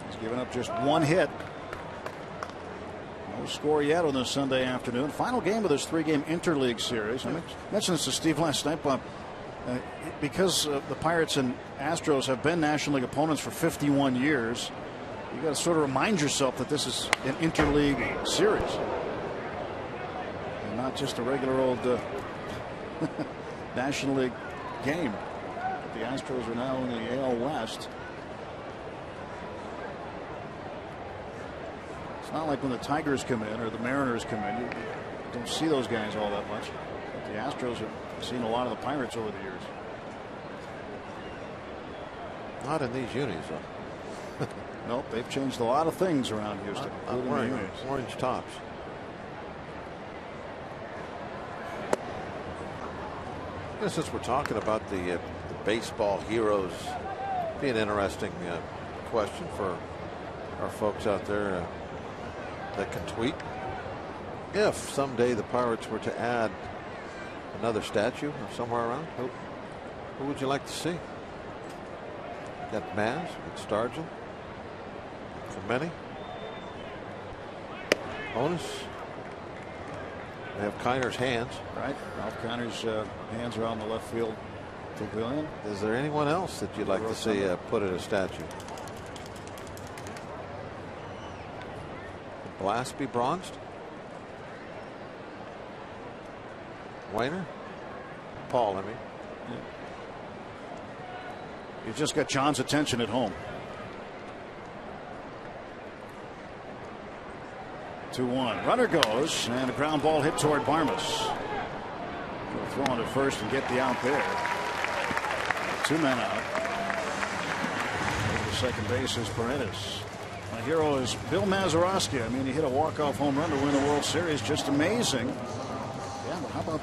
He's given up just one hit. No score yet on this Sunday afternoon. Final game of this three-game interleague series. I mentioned this to Steve last night, Bob. Because the Pirates and Astros have been National League opponents for 51 years, you got to sort of remind yourself that this is an interleague series and not just a regular old National League game. The Astros are now in the AL West. It's not like when the Tigers come in or the Mariners come in. You don't see those guys all that much. But the Astros have seen a lot of the Pirates over the years. Not in these unis, though. Nope, they've changed a lot of things around Houston. I'm wearing orange tops. Since we're talking about the baseball heroes, be an interesting question for our folks out there that can tweet. If someday the Pirates were to add another statue or somewhere around, who would you like to see? Got Maz, got Stargell, Clemente, Honus. They have Kiner's hands. Right. Ralph Kiner's hands are on the left field pavilion. Is there anyone else that you'd like to see put in a statue? Blast be bronzed? Wainer? Paul, I mean. Yeah. You've just got John's attention at home. 2-1. Runner goes, and a ground ball hit toward Barmes. Throw on to first and get the out there. 2 men out. The second base is Paredes. My hero is Bill Mazeroski. I mean, he hit a walk-off home run to win the World Series. Just amazing. Yeah, but how about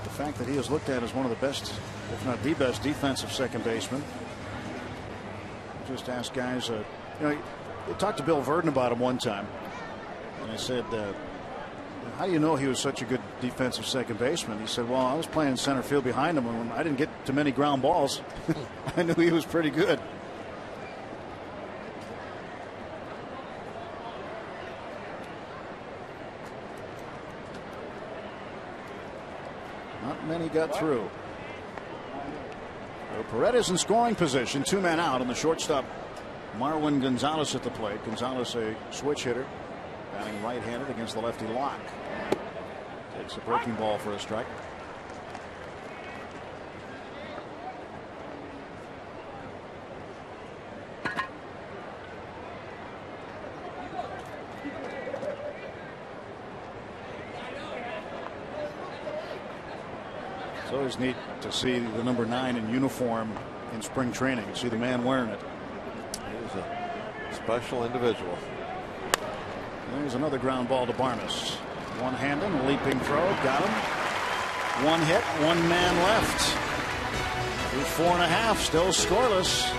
the fact that he is looked at as one of the best, if not the best, defensive second baseman? Just ask guys. You know, I talked to Bill Verdon about him one time, and I said, how do you know he was such a good defensive second baseman? He said, well, I was playing center field behind him, and when I didn't get too many ground balls, I knew he was pretty good. Not many got through. So Paredes in scoring position, 2 men out, and the shortstop Marwin Gonzalez at the plate. Gonzalez, a switch hitter, batting right-handed against the lefty Locke. Takes a breaking ball for a strike. It's always neat to see the number 9 in uniform in spring training. You see the man wearing it. He's a special individual. There's another ground ball to Barmes. One-handed, leaping throw, got him. 1 hit, 1 man left. Through 4.5, still scoreless.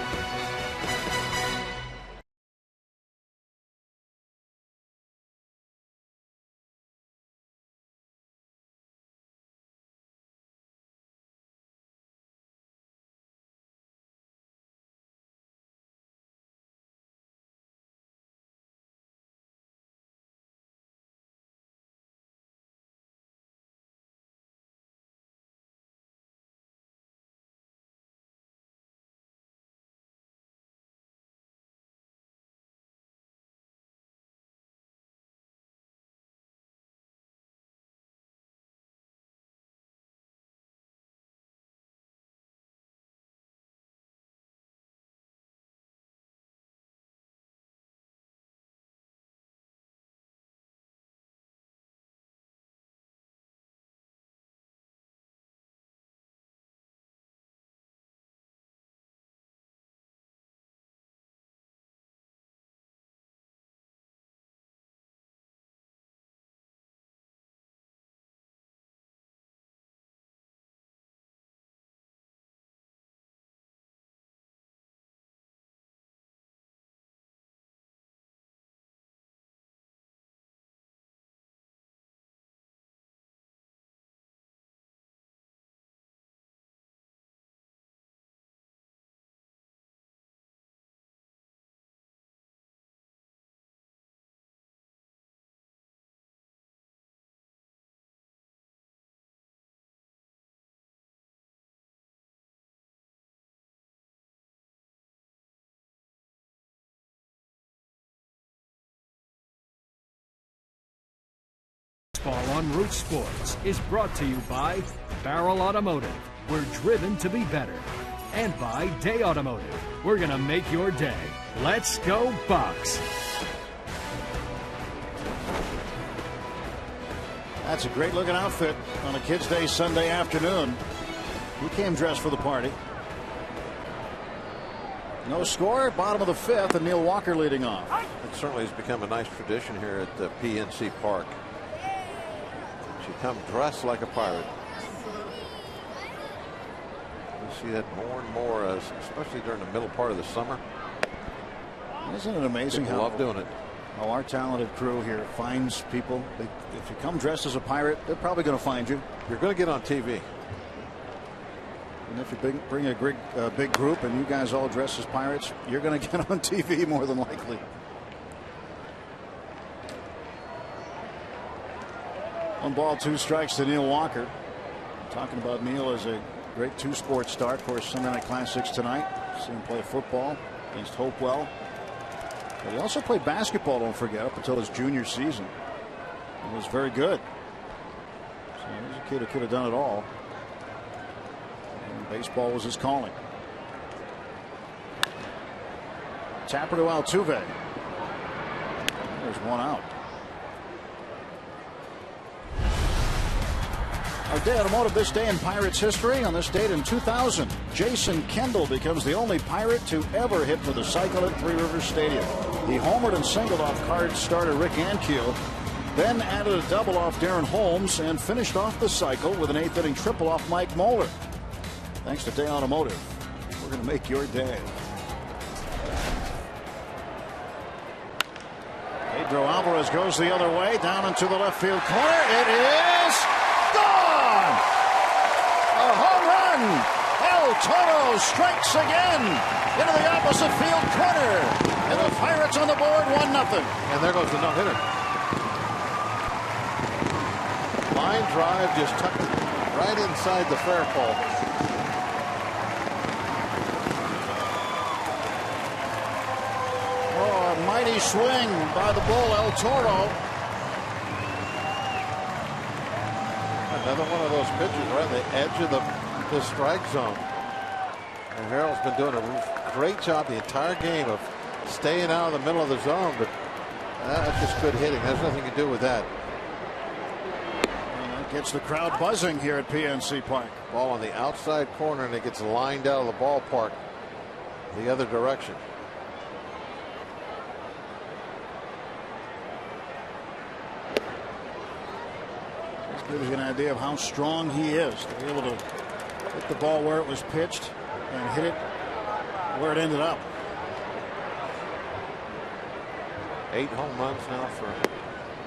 on Root Sports is brought to you by Barrel Automotive. We're driven to be better. And by Day Automotive. We're going to make your day. Let's go Bucks. That's a great looking outfit on a Kids Day Sunday afternoon. He came dressed for the party. No score, bottom of the 5th, and Neil Walker leading off. It certainly has become a nice tradition here at the PNC Park. You come dressed like a pirate. You see that more and more, especially during the middle part of the summer. Isn't it amazing People how love doing it? How our talented crew here finds people. If you come dressed as a pirate, they're probably going to find you. You're going to get on TV. And if you bring a big group and you guys all dress as pirates, you're going to get on TV more than likely. One ball, 2 strikes to Neil Walker. Talking about Neil as a great 2-sport start. Of course, Sunday Night Classics tonight. See him play football against Hopewell. But he also played basketball, don't forget, up until his junior season. He was very good. So he was a kid who could have done it all. And baseball was his calling. Tapper to Altuve. There's one out. Our Day Automotive this day in Pirates history. On this date in 2000, Jason Kendall becomes the only Pirate to ever hit for the cycle at Three Rivers Stadium. He homered and singled off Cards starter Rick Ankiel, then added a double off Darren Holmes and finished off the cycle with an 8th inning triple off Mike Moeller. Thanks to Day Automotive. We're going to make your day. Pedro Alvarez goes the other way, down into the left field corner. It is gone! A home run! El Toro strikes again into the opposite field corner. And the Pirates on the board, 1-0. And there goes the no-hitter. Line drive just tucked right inside the fair pole. Oh, a mighty swing by the bull, El Toro. Another one of those pitches right on the edge of the strike zone. And Harold's been doing a great job the entire game of staying out of the middle of the zone, but that's just good hitting. Has nothing to do with that. And that gets the crowd buzzing here at PNC Park. Ball on the outside corner, and it gets lined out of the ballpark the other direction. This gives you an idea of how strong he is to be able to hit the ball where it was pitched and hit it where it ended up. 8 home runs now for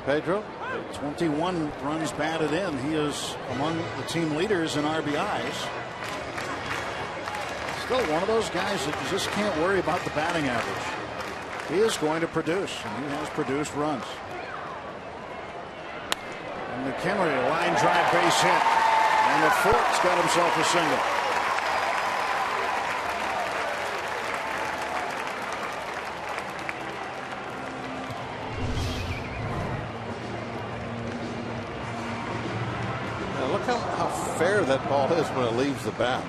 Pedro. 21 runs batted in. He is among the team leaders in RBIs. Still one of those guys that you just can't worry about the batting average. He is going to produce, and he has produced runs. And McHenry, a line drive base hit. And the Fort's got himself a single. That ball is when it leaves the bat.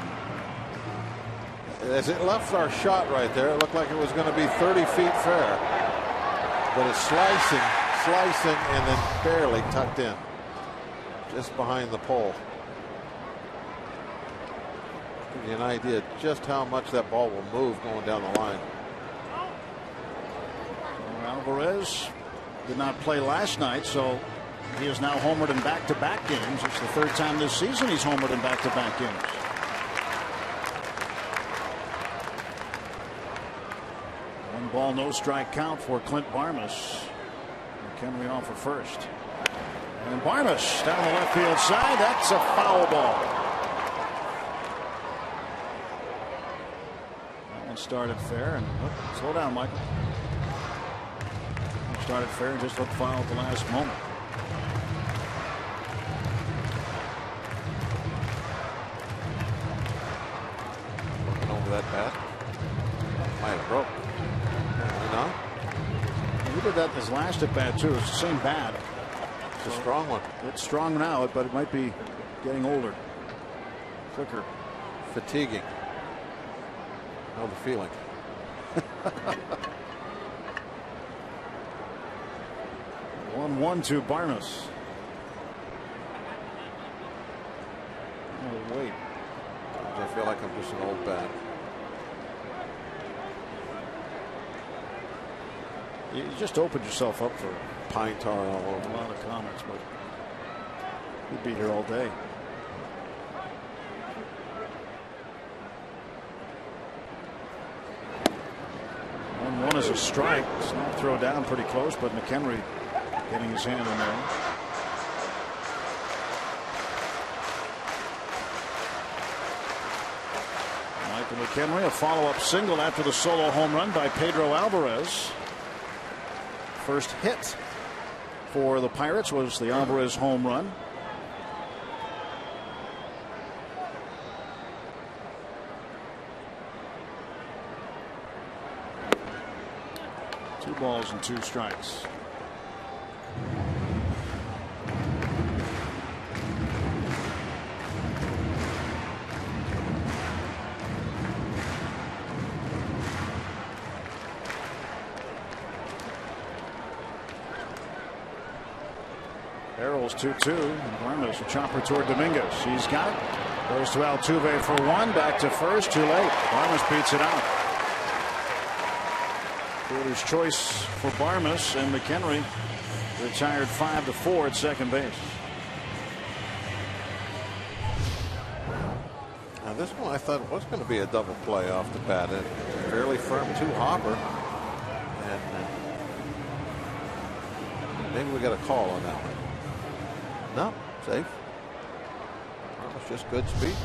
As it left our shot right there, it looked like it was going to be 30 feet fair, but it's slicing, and then barely tucked in, just behind the pole. Give you an idea just how much that ball will move going down the line. Alvarez did not play last night, so he is now homered in back-to-back games. It's the 3rd time this season he's homered in back-to-back games. One ball, no strike count for Clint Barmas. McHenry off for first. And Barmas down the left field side. That's a foul ball. That one started fair. And slow down, Michael. Started fair and just looked foul at the last moment. That bat might have broke. Apparently not. He did that his last at bat too. It's the same bat. It's a strong one. It's strong now, but it might be getting older, quicker, fatiguing. Know the feeling. 1-1 to Barnes. Oh, wait. I feel like I'm just an old bat. You just opened yourself up for pine tar all over. A lot of comments, but we'd be here all day. One is a strike. Snap throw down pretty close, but McHenry getting his hand in there. Michael McHenry, a follow-up single after the solo home run by Pedro Alvarez. First hit for the Pirates was the Alvarez home run. Two balls and two strikes. Barrels 2-2. Barnes a chopper toward Dominguez. He's got it. Goes to Altuve for one. Back to first. Too late. Barnes beats it out. Fielder's choice for Barmes, and McHenry retired 5-4 at second base. Now this one I thought was going to be a double play off the bat. A fairly firm two-hopper, and maybe we got a call on that one. No, safe. That was just good speed.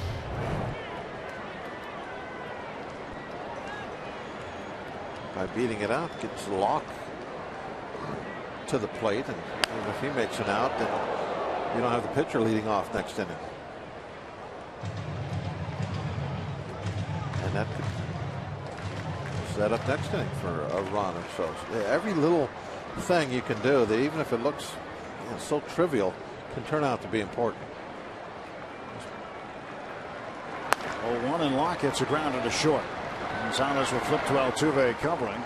By beating it out, gets the lock to the plate, and if he makes an out, then you don't have the pitcher leading off next inning. And that could set up next inning for a run or so. Every little thing you can do, that even if it looks so trivial, can turn out to be important. 0-1, and Locke hits a grounder to short. Gonzalez will flip to Altuve covering.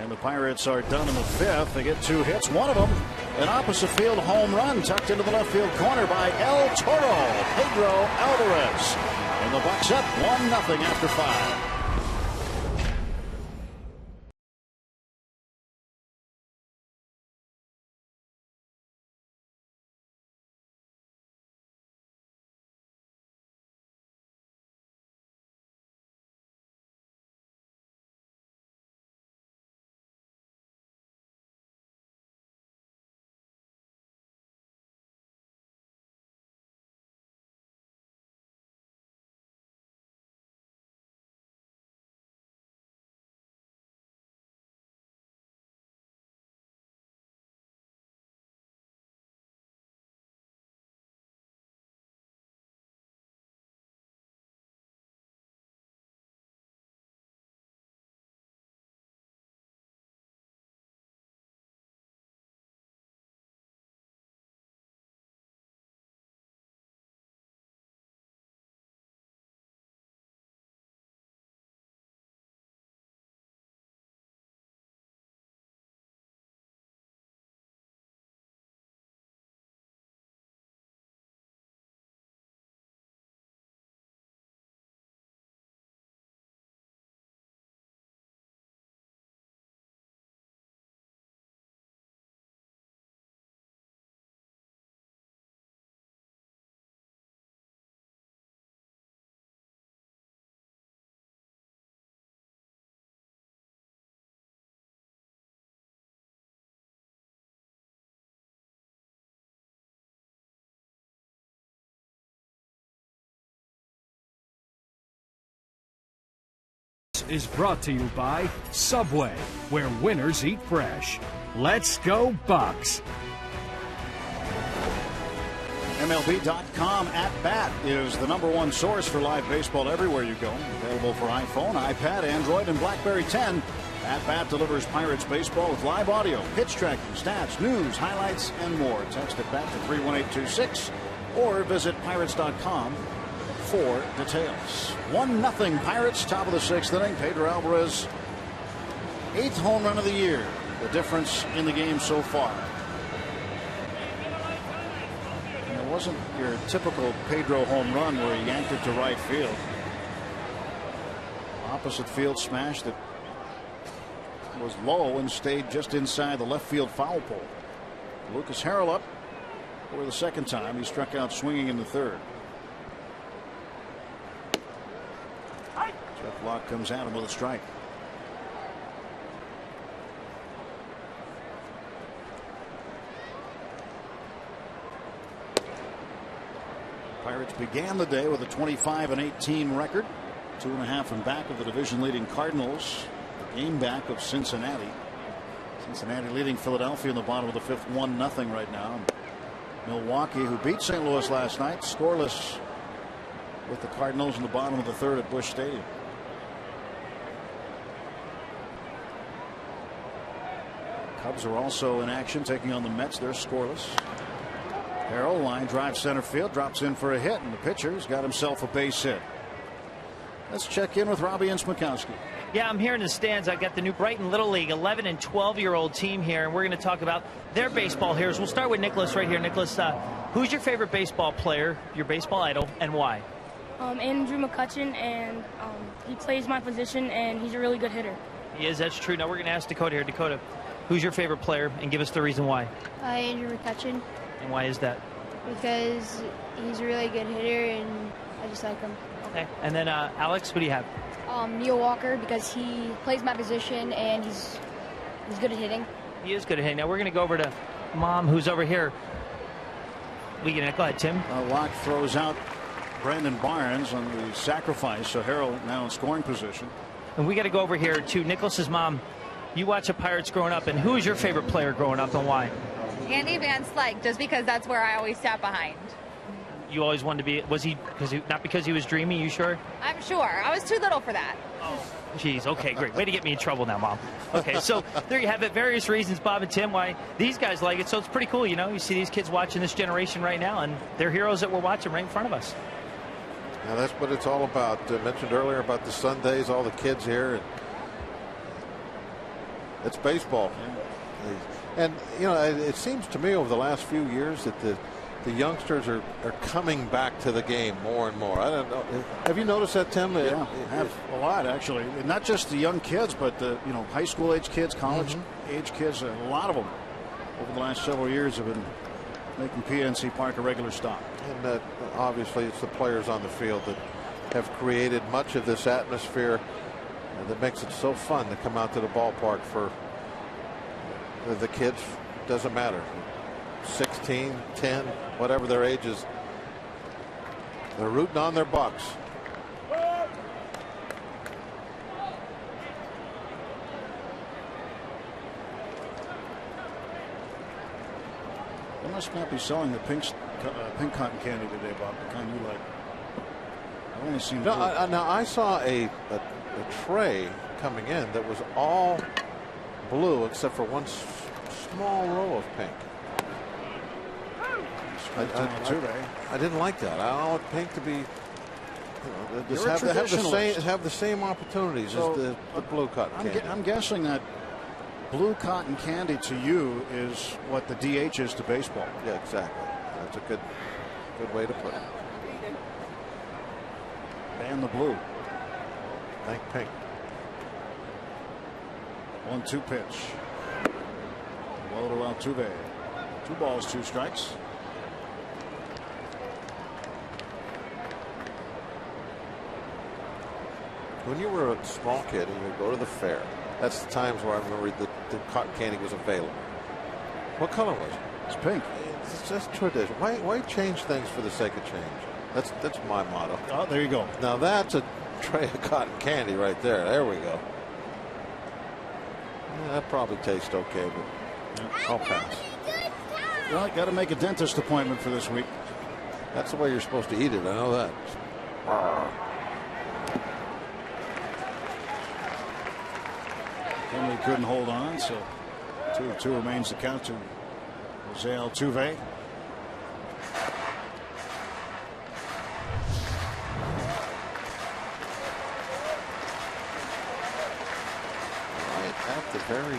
And the Pirates are done in the fifth. They get two hits. One of them, an opposite field home run tucked into the left field corner by El Toro, Pedro Alvarez. And the Bucs up 1-0 after 5. Is brought to you by Subway, where winners eat fresh. Let's go Bucks. MLB.com at bat is the #1 source for live baseball everywhere you go. Available for iPhone, iPad, Android, and BlackBerry 10. At Bat delivers Pirates baseball with live audio, pitch tracking, stats, news, highlights, and more. Text at Bat to 31826 or visit Pirates.com for details. 1-0 Pirates, top of the 6th inning. Pedro Alvarez, 8th home run of the year. The difference in the game so far. And it wasn't your typical Pedro home run where he yanked it to right field. Opposite field smash that was low and stayed just inside the left field foul pole. Lucas Harrell up for the second time. He struck out swinging in the third. Jeff Locke comes at him with a strike. Pirates began the day with a 25-18 record, 2.5 in back of the division leading Cardinals, a game back of Cincinnati. Cincinnati leading Philadelphia in the bottom of the 5th, 1-0 right now. Milwaukee, who beat St. Louis last night, scoreless with the Cardinals in the bottom of the 3rd at Busch Stadium. Cubs are also in action, taking on the Mets. They're scoreless. Harrell, line drive center field, drops in for a hit, and the pitcher's got himself a base hit. Let's check in with Robbie Inchmakowski. Yeah, I'm here in the stands. I got the new Brighton Little League 11 and 12-year-old team here, and we're going to talk about their baseball heroes. We'll start with Nicholas right here. Nicholas, who's your favorite baseball player, your baseball idol, and why? Andrew McCutchen, and he plays my position, and he's a really good hitter. He is, that's true. Now we're going to ask Dakota here. Dakota, who's your favorite player, and give us the reason why. Andrew McCutchen. And why is that? Because he's a really good hitter, and I just like him. Okay. And then, Alex, who do you have? Neil Walker, because he plays my position, and he's good at hitting. He is good at hitting. Now we're going to go over to Mom, who's over here. Go ahead, Tim. Locke throws out Brandon Barnes on the sacrifice, so Harrell now in scoring position. And we got to go over here to Nicholas's mom. You watch the Pirates growing up, and who is your favorite player growing up, and why? Andy Van Slyke, just because that's where I always sat behind. You always wanted to be, not because he was dreamy, you sure? I'm sure. I was too little for that. Oh, geez, okay, great. Way to get me in trouble now, Mom. Okay, so there you have it. Various reasons, Bob and Tim, why these guys like it. So it's pretty cool, you know. You see these kids watching this generation right now, and they're heroes that we're watching right in front of us. Now that's what it's all about. I mentioned earlier about the Sundays, all the kids here. And it's baseball. And, you know, it seems to me over the last few years that the youngsters are coming back to the game more and more. I don't know. Have you noticed that, Tim? Yeah, I have a lot, actually. Not just the young kids, but the high school age kids, college age kids. A lot of them over the last several years have been making PNC Park a regular stop. And obviously it's the players on the field that have created much of this atmosphere that makes it so fun to come out to the ballpark for the kids. Doesn't matter. 16, 10, whatever their age is. They're rooting on their Bucks. They must not be selling the pink cotton candy today, Bob, the kind you like. I've only seen now I saw a tray coming in that was all blue except for one small row of pink. I didn't like that. I don't want pink to be, just have the same opportunities as the blue cotton candy. I'm guessing that blue cotton candy to you is what the DH is to baseball. Yeah, exactly. That's a good way to put it. Ban the blue. Thank pink. 1-2 pitch. Low to Altuve. 2 balls, 2 strikes. When you were a small kid and you would go to the fair, that's the times where I remember the cotton candy was available. What color was it? It's pink. It's just tradition. Why change things for the sake of change? That's my motto. Oh, there you go. Now that's a tray of cotton candy right there. There we go. Yeah, that probably tastes okay, but I'll pass. Well, got to make a dentist appointment for this week. That's the way you're supposed to eat it. I know that. Henry couldn't hold on, so 2-2 remains the count to Jose Altuve. Right at the very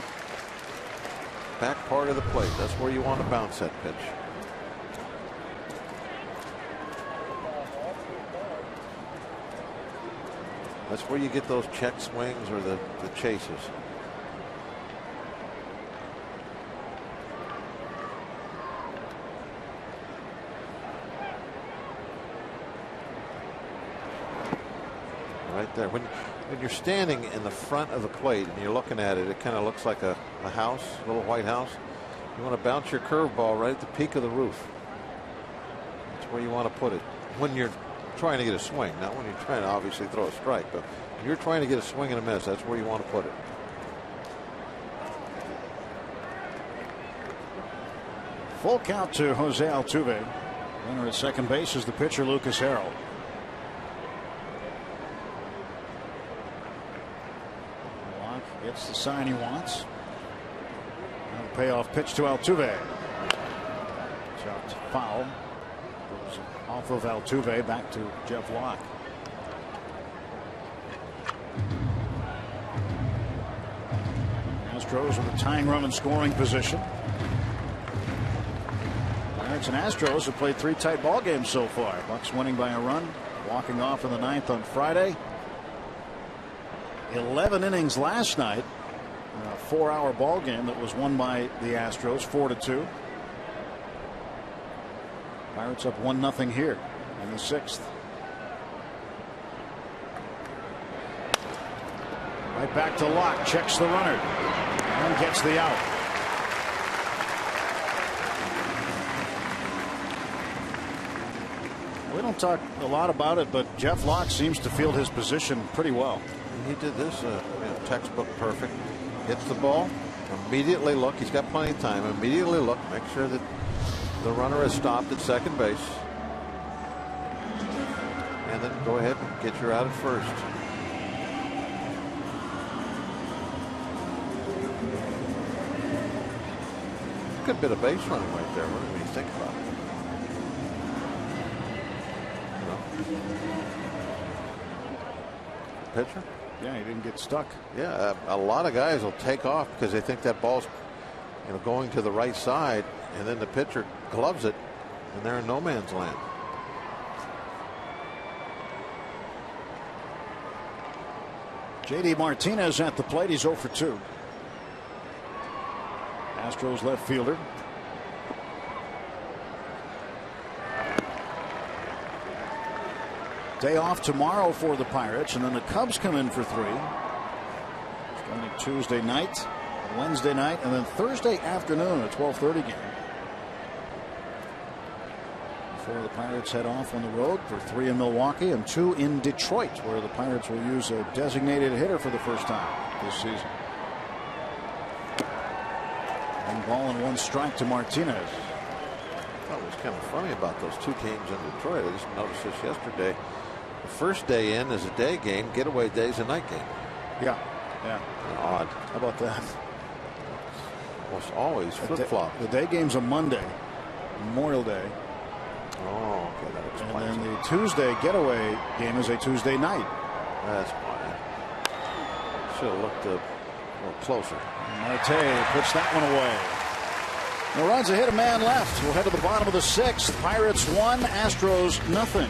back part of the plate. That's where you want to bounce that pitch. That's where you get those check swings or the chases. Right there. When you're standing in the front of the plate and you're looking at it, it kind of looks like a house, a little white house. You want to bounce your curveball right at the peak of the roof. That's where you want to put it. When you're trying to get a swing, not when you're trying to obviously throw a strike, but when you're trying to get a swing and a miss, that's where you want to put it. Full count to Jose Altuve. Runner at second base is the pitcher Lucas Harrell. Locke gets the sign he wants. Now the payoff pitch to Altuve. Chopped foul. Goes off of Altuve back to Jeff Locke. Astros with a tying run in scoring position. Pirates and Astros have played 3 tight ball games so far. Bucks winning by a run, walking off in the 9th on Friday. 11 innings last night. A 4-hour ball game that was won by the Astros 4-2. Pirates up 1-0 here in the 6th. Right back to Locke, checks the runner and gets the out. We don't talk a lot about it, but Jeff Locke seems to field his position pretty well. He did this textbook perfect. Hits the ball, immediately look. He's got plenty of time. Immediately look, make sure that the runner is stopped at second base, and then go ahead and get your out at first. Good bit of base running right there. What do you think about it? Pitcher? Yeah, he didn't get stuck. Yeah, a lot of guys will take off because they think that ball's going to the right side, and then the pitcher gloves it, and they're in no man's land. JD Martinez at the plate. He's 0 for 2. Astros left fielder. Day off tomorrow for the Pirates, and then the Cubs come in for 3. Starting Tuesday night, Wednesday night, and then Thursday afternoon, a 12:30 game. Before the Pirates head off on the road for 3 in Milwaukee and 2 in Detroit, where the Pirates will use a designated hitter for the first time this season. 1 ball and 1 strike to Martinez. I thought it was kind of funny about those 2 games in Detroit. I just noticed this yesterday. The first day in is a day game. Getaway day is a night game. Yeah. Odd. How about that? Almost always flip-flop. The day game's a Monday, Memorial Day. Oh, okay, that explains And then it. the Tuesday getaway game is a Tuesday night. That's fine. Should have looked a little closer. Marte puts that one away. No runs, a hit, a man left. We'll head to the bottom of the 6th. Pirates 1, Astros 0.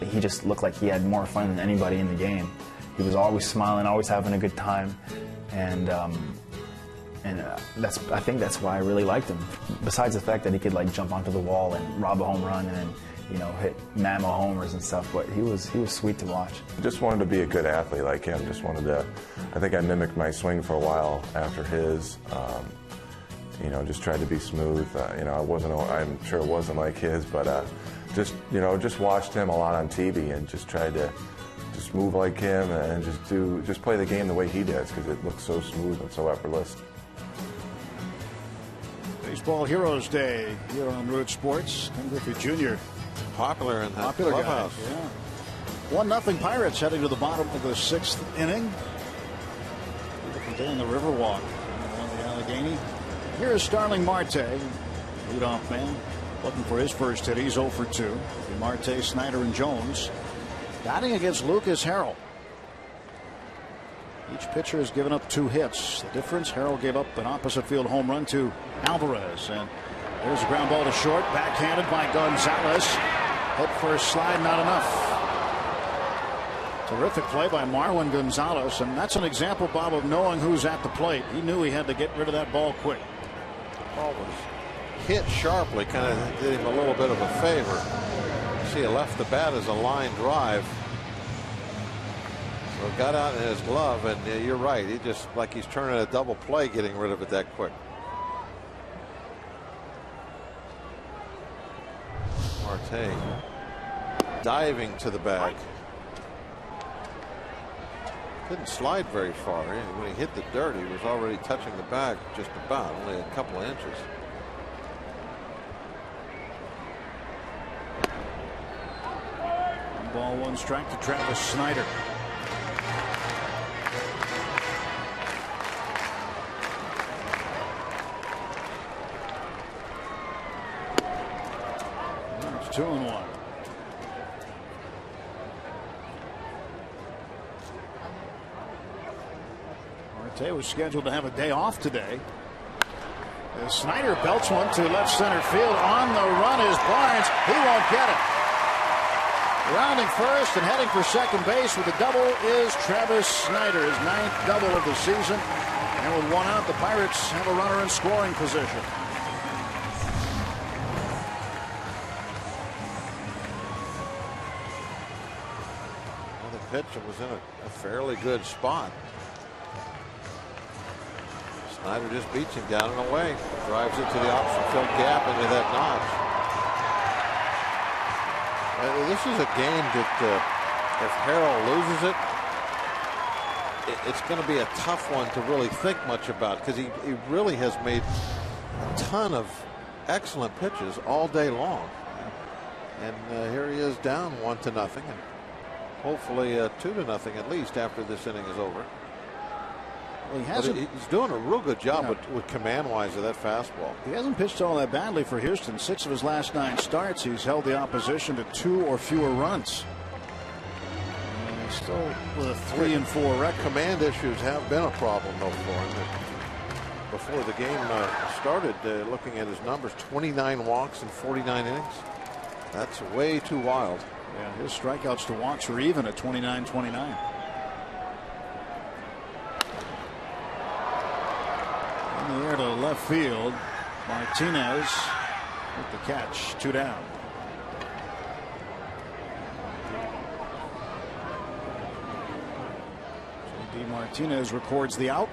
He just looked like he had more fun than anybody in the game. He was always smiling, always having a good time, and I think that's why I really liked him. Besides the fact that he could like jump onto the wall and rob a home run and then, you know, hit mammo homers and stuff, but he was sweet to watch. I just wanted to be a good athlete like him. Just wanted to. I think I mimicked my swing for a while after his. You know, just tried to be smooth. You know, I'm sure it wasn't like his, but just, you know, just watched him a lot on TV and just tried to just move like him and just play the game the way he does, because it looks so smooth and so effortless. Baseball Heroes Day here on Root Sports. Ken Griffey Jr. Popular in that Popular clubhouse. Guy. Yeah. 1-0 Pirates heading to the bottom of the 6th inning. Beautiful day in the Riverwalk on the Allegheny. Here is Starling Marte, leadoff man, looking for his first hit. He's 0 for 2. Marte, Snyder, and Jones batting against Lucas Harrell. Each pitcher has given up 2 hits. The difference, Harrell gave up an opposite field home run to Alvarez. And there's a ground ball to short, backhanded by Gonzalez. Hit for a slide, not enough. Terrific play by Marwin Gonzalez, and that's an example, Bob, of knowing who's at the plate. He knew he had to get rid of that ball quick. Ball was hit sharply, kind of did him a little bit of a favor. See, he left the bat as a line drive. So it got out in his glove, and you're right. He just, like he's turning a double play, getting rid of it that quick. Marte diving to the bag. Didn't slide very far. When he hit the dirt, he was already touching the bag just about, only a couple of inches. Ball 1 strike to Travis Snyder. It's 2-1. Marte was scheduled to have a day off today. As Snyder belts one to left center field. On the run is Barnes. He won't get it. Rounding first and heading for second base with a double is Travis Snyder, his 9th double of the season. And with 1 out, the Pirates have a runner in scoring position. Well, the pitcher was in a fairly good spot. Snyder just beats him down and away. Drives it to the opposite field gap into that notch. This is a game that if Harrell loses it, it's going to be a tough one to really think much about, because he really has made a ton of excellent pitches all day long. And here he is down 1-0, and hopefully 2-0 at least after this inning is over. Well, he's doing a real good job with command-wise of that fastball. He hasn't pitched all that badly for Houston. 6 of his last 9 starts, he's held the opposition to 2 or fewer runs. And he's still with a 3-4 record. Command issues have been a problem, though, for him. Before the game started, looking at his numbers, 29 walks in 49 innings. That's way too wild. Yeah, his strikeouts to walks are even at 29-29. In the air to left field. Martinez with the catch. 2 down. J.D. Martinez records the out.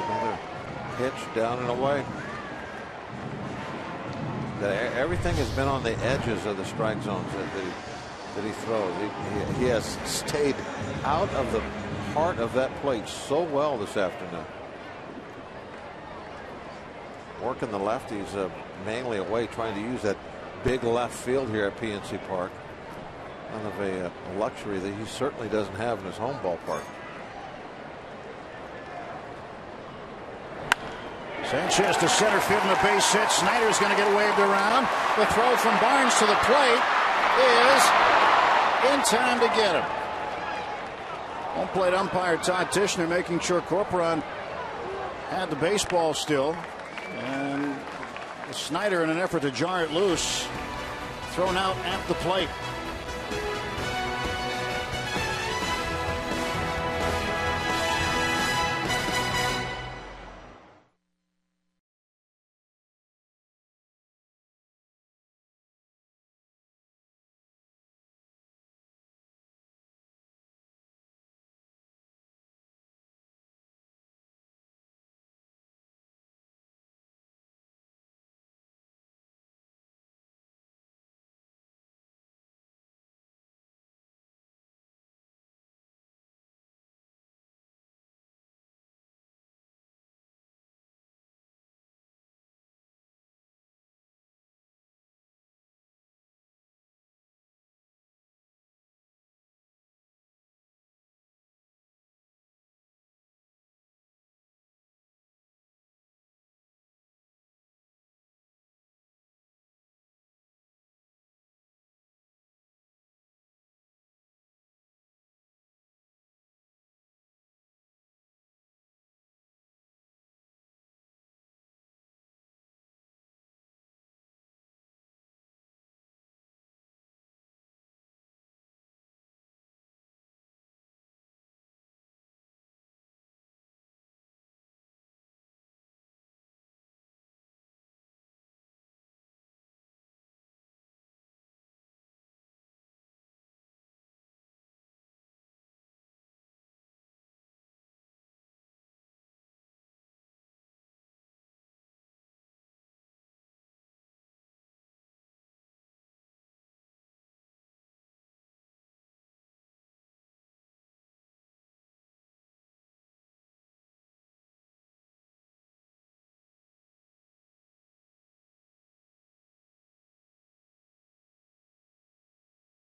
Another pitch down and away. Everything has been on the edges of the strike zones that he throws. He has stayed out of the heart of that plate so well this afternoon. Working the lefties mainly away, trying to use that big left field here at PNC Park. Kind of a luxury that he certainly doesn't have in his home ballpark. Sanchez to center field and a base hit. Snyder's going to get waved around. The throw from Barnes to the plate is in time to get him. Home plate umpire Todd Tishner making sure Corporon had the baseball still. And Snyder, in an effort to jar it loose, thrown out at the plate.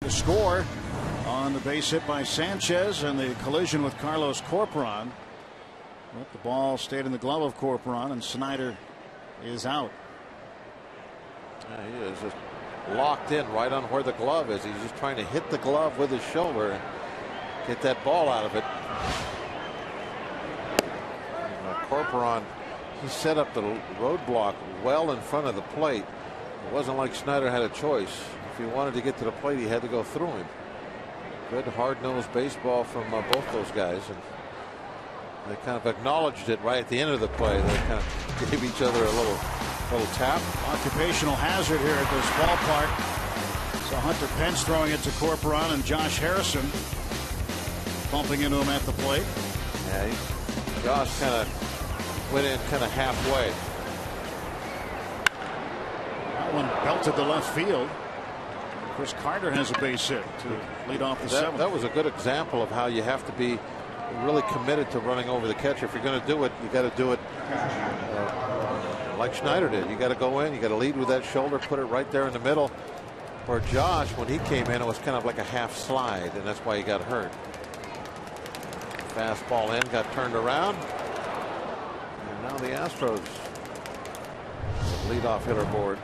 The score on the base hit by Sanchez and the collision with Carlos Corporon. But the ball stayed in the glove of Corporon, and Snyder is out. Yeah, he is just locked in right on where the glove is. He's just trying to hit the glove with his shoulder and get that ball out of it. Corporon, he set up the roadblock well in front of the plate. It wasn't like Snyder had a choice. If he wanted to get to the plate, he had to go through him. Good hard-nosed baseball from both those guys, and they kind of acknowledged it right at the end of the play. They kind of gave each other a little tap. Occupational hazard here at this ballpark. So Hunter Pence throwing it to Corporon, and Josh Harrison bumping into him at the plate. Yeah, Josh kind of went in kind of halfway. That one belted the left field. Chris Carter has a base hit to lead off the seventh. That was a good example of how you have to be really committed to running over the catcher. If you're going to do it, you got to do it like Schneider did. You got to go in, you got to lead with that shoulder, put it right there in the middle. Where Josh, when he came in, it was kind of like a half slide, and that's why he got hurt. Fastball in, got turned around, and now the Astros leadoff hitter board.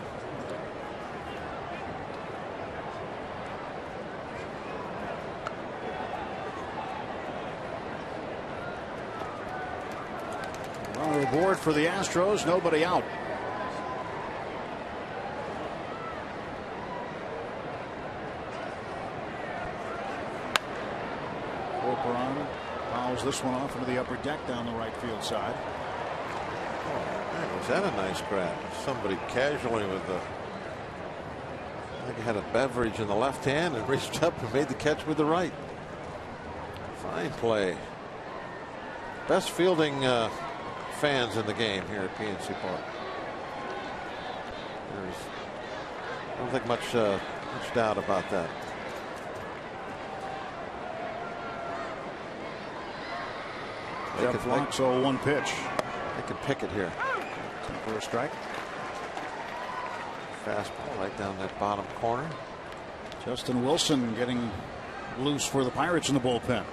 Runner aboard for the Astros, nobody out. Corporon fouls this one off into the upper deck down the right field side. Oh, man, was that a nice grab? Somebody casually with the, I think he had a beverage in the left hand and reached up and made the catch with the right. Fine play. Best fielding fans in the game here at PNC Park. I don't think much doubt about that. Jeff Locke's 0-1 pitch. They can pick it here. For a strike. Fastball right down that bottom corner. Justin Wilson getting loose for the Pirates in the bullpen.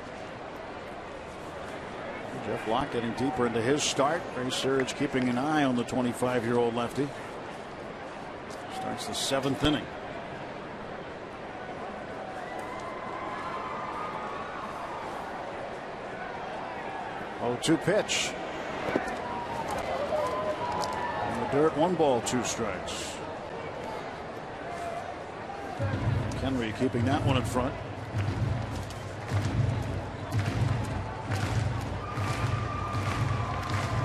Jeff Locke getting deeper into his start. Ray Surge keeping an eye on the 25-year-old lefty. Starts the seventh inning. 0-2 pitch. And the dirt, 1 ball, 2 strikes. Henry keeping that one in front.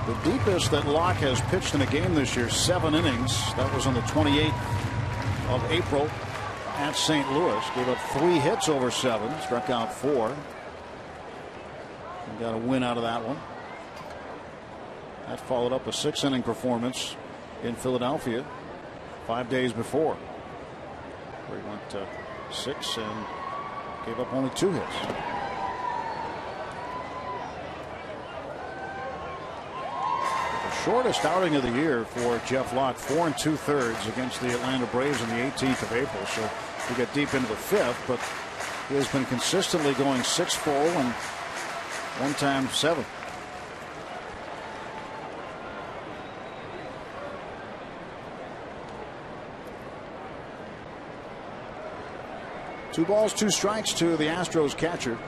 The deepest that Locke has pitched in a game this year, 7 innings. That was on the 28th of April at St. Louis. Gave up 3 hits over 7, struck out 4. And got a win out of that one. That followed up a 6-inning performance in Philadelphia 5 days before, where he went 6 and gave up only 2 hits. Shortest outing of the year for Jeff Locke, 4 2/3 against the Atlanta Braves on the 18th of April. So we get deep into the 5th, but he has been consistently going 6 full and 1 time 7. Two balls, 2 strikes to the Astros catcher.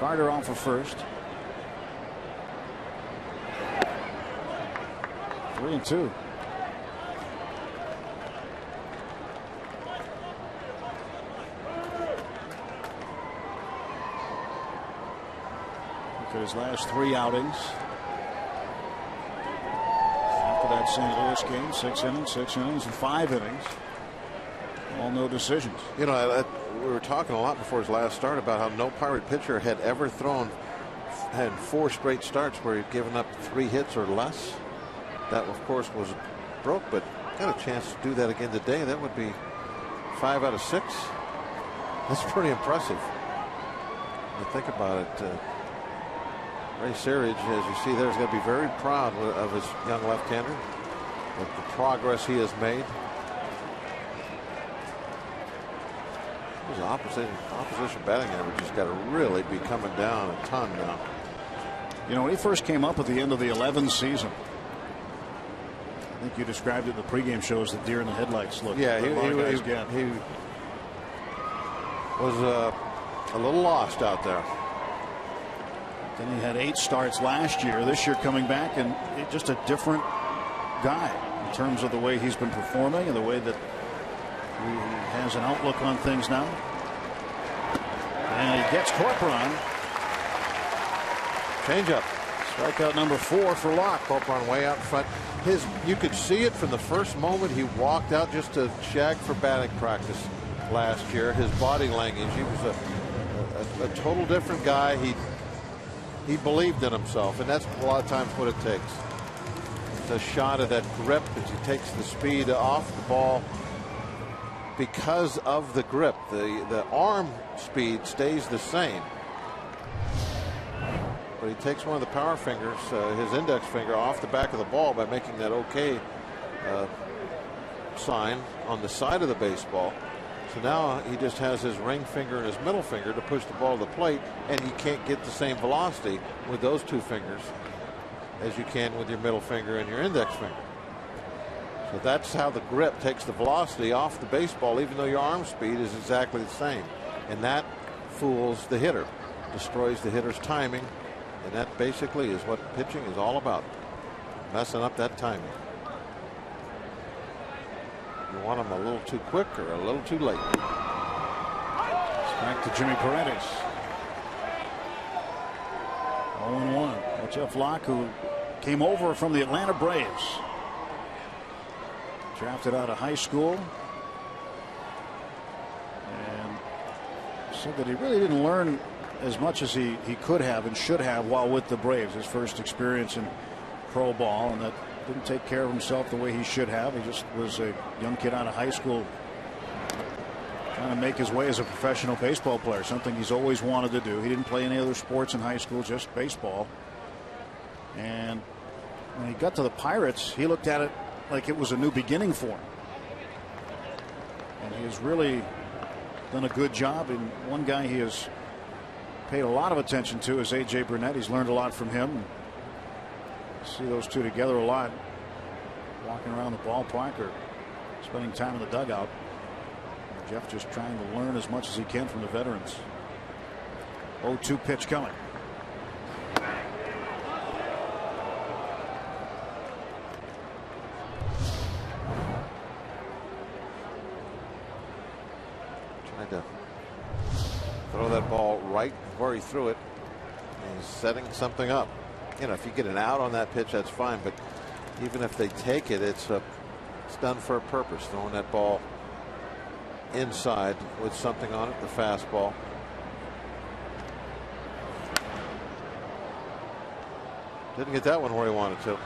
Carter off of first. 3-2. Look at his last 3 outings. After that St. Louis game, 6 innings, and 5 innings. All no decisions. You know, we were talking a lot before his last start about how no Pirate pitcher had ever had 4 straight starts where he'd given up 3 hits or less. That, of course, was broke, but got a chance to do that again today. That would be 5 out of 6. That's pretty impressive. When you think about it, Ray Searage, as you see there, is going to be very proud of his young left-hander, with the progress he has made. His opposition batting average has got to really be coming down a ton now. You know, when he first came up at the end of the 11th season, I think you described it in the pregame show as the deer in the headlights look. Yeah, he was a little lost out there. Then he had 8 starts last year. This year coming back and just a different guy in terms of the way he's been performing and the way that he has an outlook on things now. And he gets Corcoran. Changeup. Strikeout number 4 for Locke. Corcoran way out in front. You could see it from the first moment he walked out just to shag for batting practice last year. His body language. He was a total different guy. He believed in himself, and that's a lot of times what it takes. It's a shot of that grip as he takes the speed off the ball because of the grip. The arm speed stays the same. But he takes one of the power fingers, his index finger, off the back of the ball by making that OK sign on the side of the baseball. So now he just has his ring finger and his middle finger to push the ball to the plate, and you can't get the same velocity with those 2 fingers as you can with your middle finger and your index finger. So that's how the grip takes the velocity off the baseball, even though your arm speed is exactly the same. And that fools the hitter, destroys the hitter's timing. And that basically is what pitching is all about, messing up that timing. You want them a little too quick or a little too late. Back to Jimmy Paredes. 0-1. Jeff Locke, who came over from the Atlanta Braves. Drafted out of high school. And said that he really didn't learn as much as he could have and should have while with the Braves. His first experience in pro ball, and that didn't take care of himself the way he should have. He just was a young kid out of high school trying to make his way as a professional baseball player, something he's always wanted to do. He didn't play any other sports in high school, just baseball. And when he got to the Pirates, he looked at it like it was a new beginning for him. And he has really done a good job. And one guy he has paid a lot of attention to is A.J. Burnett. He's learned a lot from him. See those two together a lot, walking around the ballpark or spending time in the dugout. Jeff just trying to learn as much as he can from the veterans. 0-2 pitch coming. throw that ball right where he threw it. He's setting something up. You know, if you get an out on that pitch, that's fine. But even if they take it, it's done for a purpose. Throwing that ball inside with something on it, the fastball. Didn't get that one where he wanted to.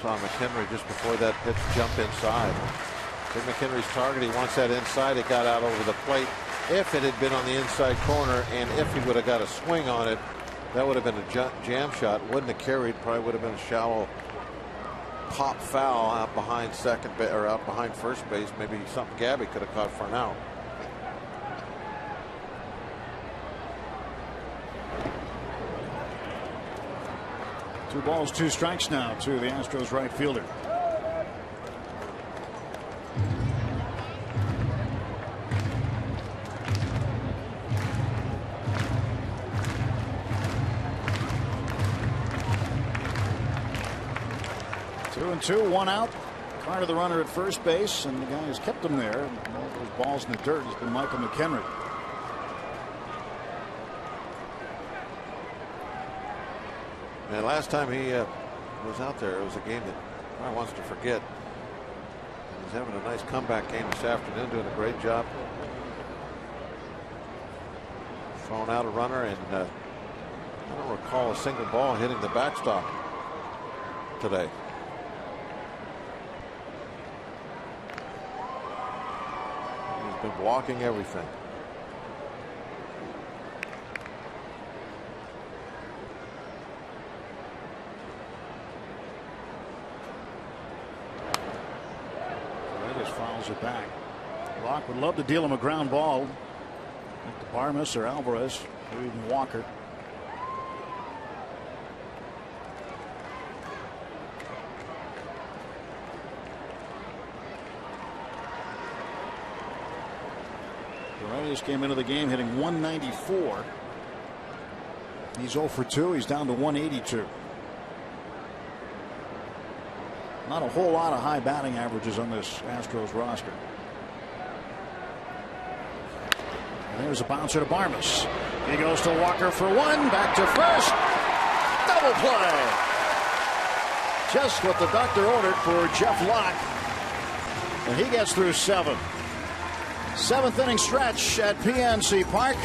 Saw McHenry just before that pitch jump inside. Big McHenry's target, he wants that inside. It got out over the plate. If it had been on the inside corner and if he would have got a swing on it, that would have been a jam shot. Wouldn't have carried, probably would have been a shallow pop foul out behind second or out behind first base. Maybe something Gabby could have caught for an out. Two balls, two strikes now to the Astros right fielder. Two and two, one out. Carter the runner at first base, and the guy who's kept him there. All those balls in the dirt has been Michael McHenry. And last time he was out there, it was a game that Brian wants to forget. He's having a nice comeback game this afternoon, doing a great job. Throwing out a runner, and I don't recall a single ball hitting the backstop today. He's been blocking everything. Fouls it back. Locke would love to deal him a ground ball. To Barmes or Alvarez or even Walker. Paredes came into the game hitting 194. He's 0 for 2. He's down to 182. Not a whole lot of high batting averages on this Astros roster. And there's a bouncer to Barmes. He goes to Walker for one. Back to first. Double play. Just what the doctor ordered for Jeff Locke. And he gets through 7. 7th inning stretch at PNC Park.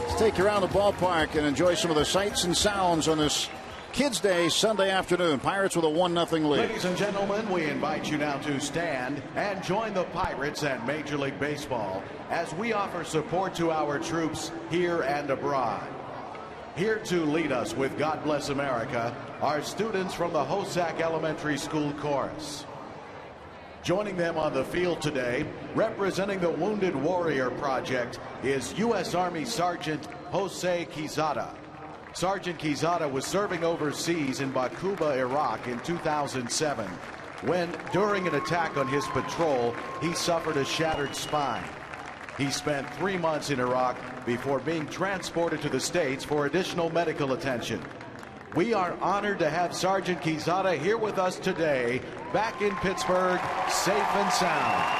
Let's take you around the ballpark and enjoy some of the sights and sounds on this Kids Day Sunday afternoon. Pirates with a 1-0 lead. Ladies and gentlemen, we invite you now to stand and join the Pirates at Major League Baseball as we offer support to our troops here and abroad. Here to lead us with God Bless America are students from the Hossack Elementary School Chorus. Joining them on the field today, representing the Wounded Warrior Project, is U.S. Army Sergeant Jose Quezada. Sergeant Quezada was serving overseas in Bakuba, Iraq in 2007 when, during an attack on his patrol, he suffered a shattered spine. He spent 3 months in Iraq before being transported to the States for additional medical attention. We are honored to have Sergeant Quezada here with us today, back in Pittsburgh, safe and sound.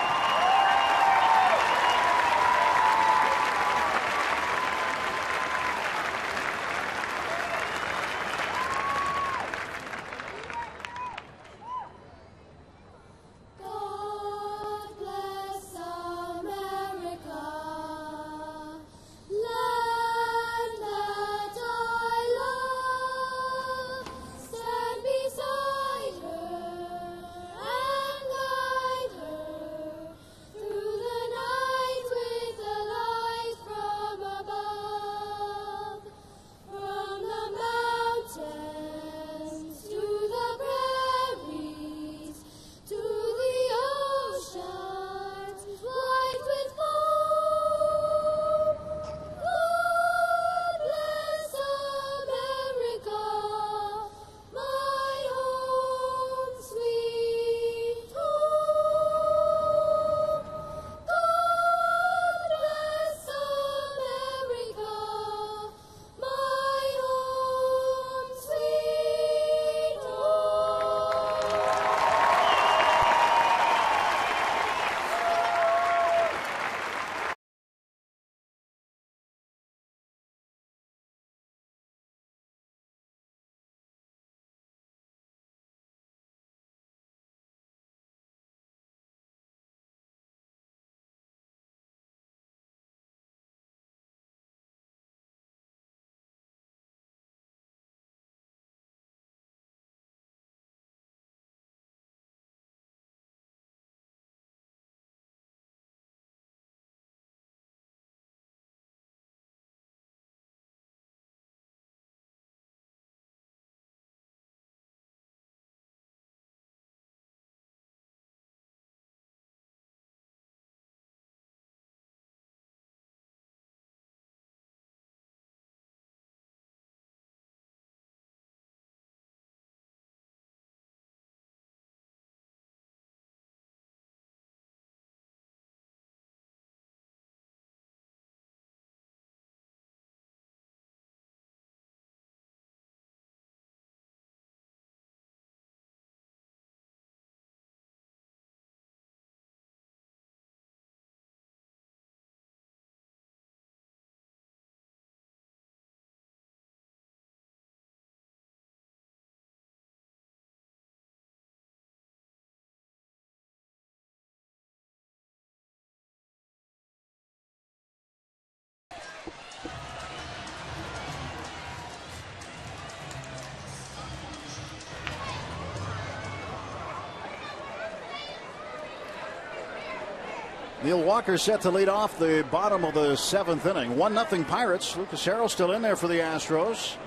Neil Walker set to lead off the bottom of the 7th inning. 1-0 Pirates. Lucas Harrell still in there for the Astros.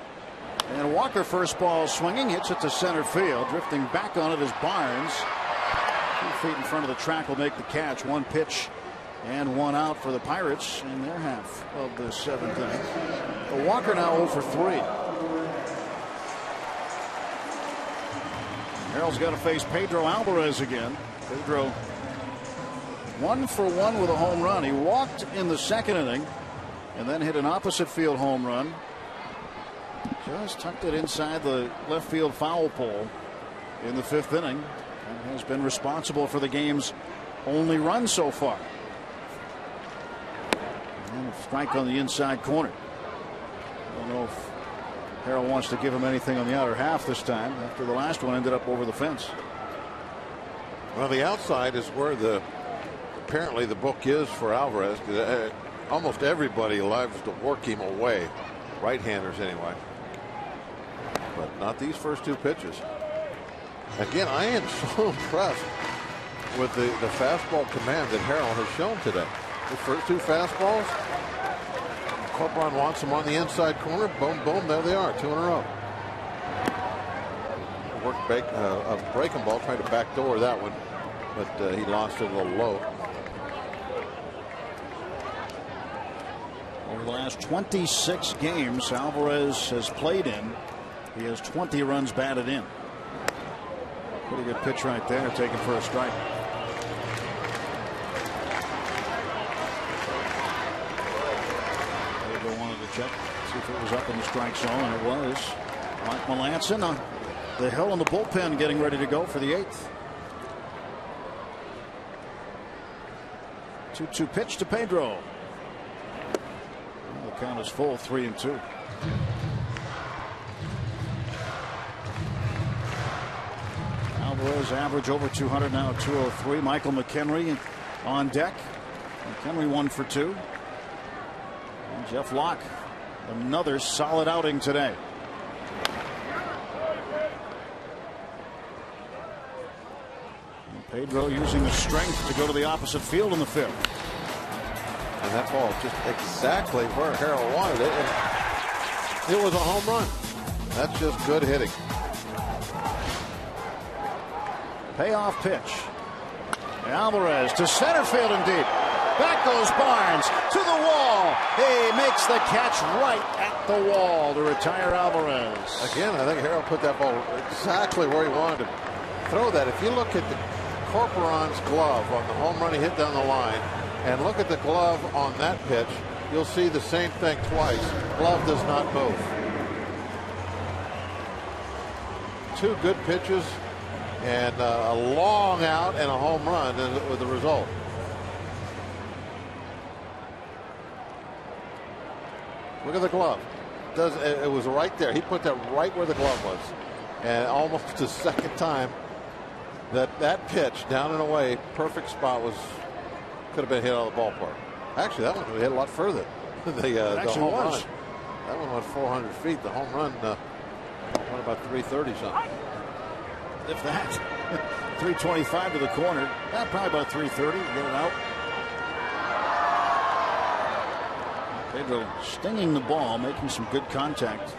And Walker, first ball swinging, hits it to center field. Drifting back on it is Barnes. 2 feet in front of the track will make the catch. 1 pitch and 1 out for the Pirates in their half of the 7th inning. But Walker now 0 for 3. Harrell's got to face Pedro Alvarez again. Pedro 1 for 1 with a home run. He walked in the 2nd inning and then hit an opposite field home run. Just tucked it inside the left field foul pole in the 5th inning and has been responsible for the game's only run so far. And a strike on the inside corner. I don't know if Harrell wants to give him anything on the outer half this time after the last one ended up over the fence. Well, the outside is where apparently the book is for Alvarez. Almost everybody loves to work him away, right-handers anyway, but not these first 2 pitches. Again, I am so impressed with the fastball command that Harrell has shown today. The first 2 fastballs, Corcoran wants them on the inside corner. Boom, boom, there they are, 2 in a row. Worked a breaking ball, trying to backdoor that one, but he lost it a little low. Over the last 26 games Alvarez has played in, he has 20 runs batted in. Pretty good pitch right there, taken for a strike. Pedro wanted to check, see if it was up in the strike zone, and it was. Mike Melanson on the hill in the bullpen getting ready to go for the 8th. 2-2 pitch to Pedro. The count is full, 3-2. Alvarez average over 200 now, 203. Michael McHenry on deck. McHenry 1 for 2. And Jeff Locke, another solid outing today. And Pedro using the strength to go to the opposite field in the 5th. And that ball just exactly where Harrell wanted it. And it was a home run. That's just good hitting. Payoff pitch. Alvarez to center field and deep. Back goes Barnes to the wall. He makes the catch right at the wall to retire Alvarez. Again, I think Harrell put that ball exactly where he wanted to throw that. If you look at the Corcoran's glove on the home run he hit down the line, and look at the glove on that pitch, you'll see the same thing twice. Glove does not move. 2 good pitches and a long out and a home run with the result. Look at the glove. It was right there. He put that right where the glove was. And almost the second time that pitch down and away, perfect spot, could have been hit out of the ballpark. Actually, that one would have hit a lot further. The home run. That one went 400 feet. The home run went about 330 something. If that. 325 to the corner. Probably about 330. Get it out. Pedro stinging the ball, making some good contact.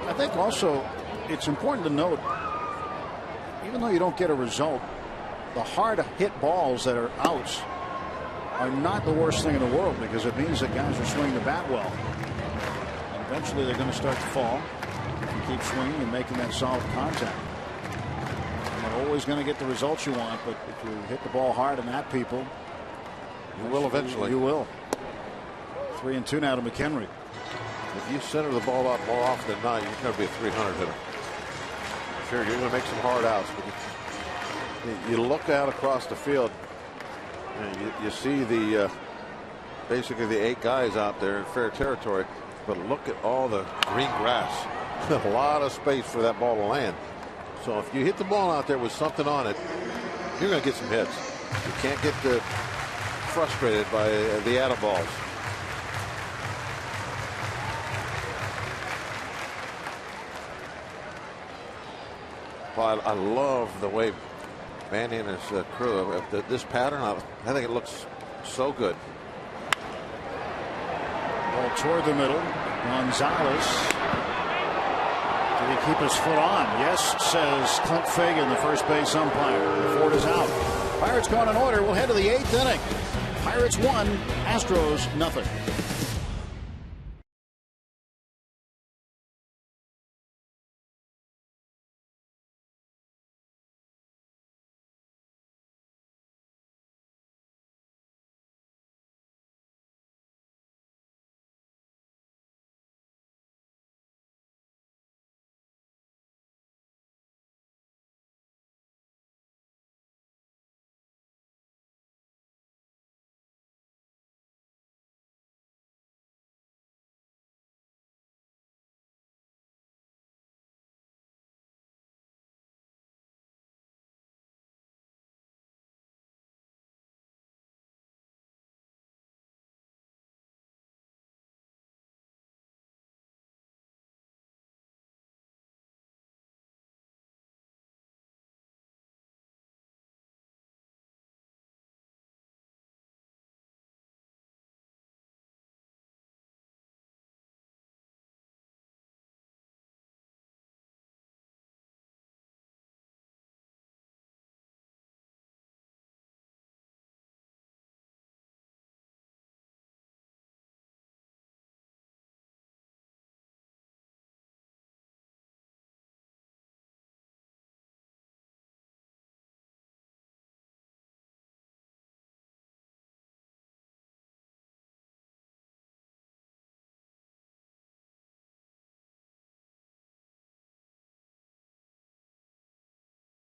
I think also it's important to note, even though you don't get a result, the hard hit balls that are outs are not the worst thing in the world, because it means that guys are swinging the bat well. And eventually they're going to start to fall if you keep swinging and making that solid contact. You're not always going to get the results you want, but if you hit the ball hard and at people, you will eventually. You will. 3-2 now to McHenry. If you center the ball out more often than not, you're going to be a 300 hitter. Sure, you're going to make some hard outs, but you look out across the field and you see basically the 8 guys out there in fair territory, but look at all the green grass. A lot of space for that ball to land. So if you hit the ball out there with something on it, you're going to get some hits. You can't get frustrated by the attaballs. Well, I love the way Manny and his crew, this pattern, I think it looks so good. Ball toward the middle. Gonzalez. Did he keep his foot on? Yes, says Clint Fagan, the first base umpire. Ford is out. Pirates going in order. We'll head to the 8th inning. Pirates 1, Astros nothing.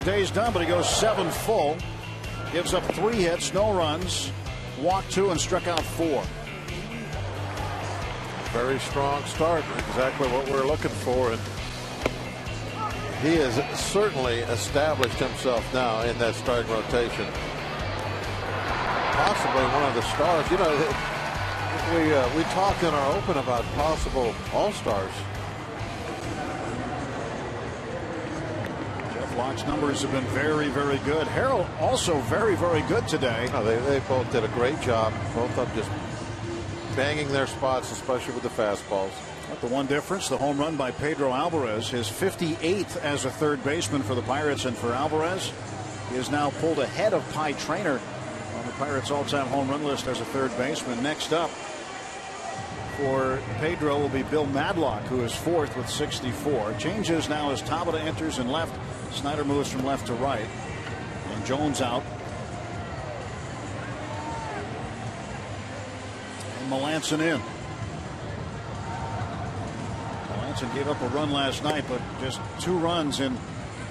Day's done, but he goes 7 full. Gives up 3 hits, no runs, walked 2 and struck out 4. Very strong start, exactly what we're looking for, and he has certainly established himself now in that starting rotation. Possibly one of the stars. You know, we talked in our open about possible all-stars. Locke's numbers have been very, very good. Harrell also very, very good today. Oh, they both did a great job. Both of them just banging their spots, especially with the fastballs. But the one difference, the home run by Pedro Alvarez, his 58th as a third baseman for the Pirates, and for Alvarez, he is now pulled ahead of Pie Traynor on the Pirates' all-time home run list as a third baseman. Next up for Pedro will be Bill Madlock, who is 4th with 64. Changes now as Tabata enters in left. Snyder moves from left to right. And Jones out. And Melanson in. Melanson gave up a run last night, but just 2 runs in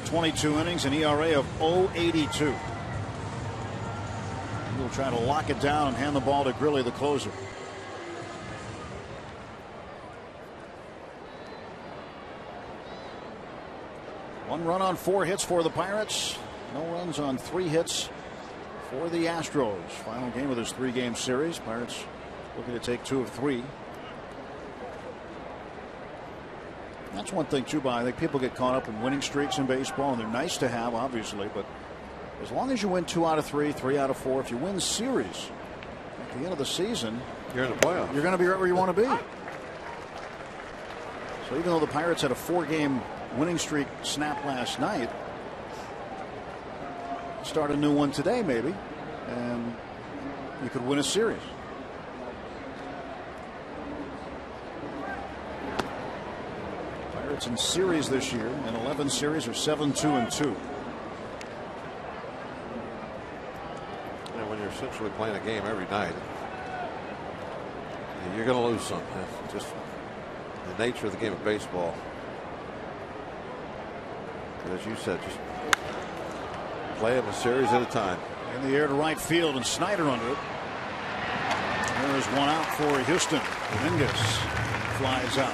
22 innings, an ERA of 0.82. He'll try to lock it down and hand the ball to Grilli, the closer. One run on 4 hits for the Pirates. No runs on 3 hits for the Astros. Final game of this 3-game series. Pirates looking to take 2 of 3. That's one thing too, Bob. I think people get caught up in winning streaks in baseball, and they're nice to have, obviously, but as long as you win 2 out of 3, 3 out of 4, if you win series at the end of the season, you're in the playoffs. You're going to be right where you want to be. So even though the Pirates had a 4-game winning streak snap last night, start a new one today maybe, and you could win a series. Pirates in series this year in 11 series are 7-2-2. And when you're essentially playing a game every night, you're going to lose some. Just the nature of the game of baseball. As you said, just play them a series at a time. In the air to right field, and Snyder under it. There is one out for Houston. Dominguez flies out.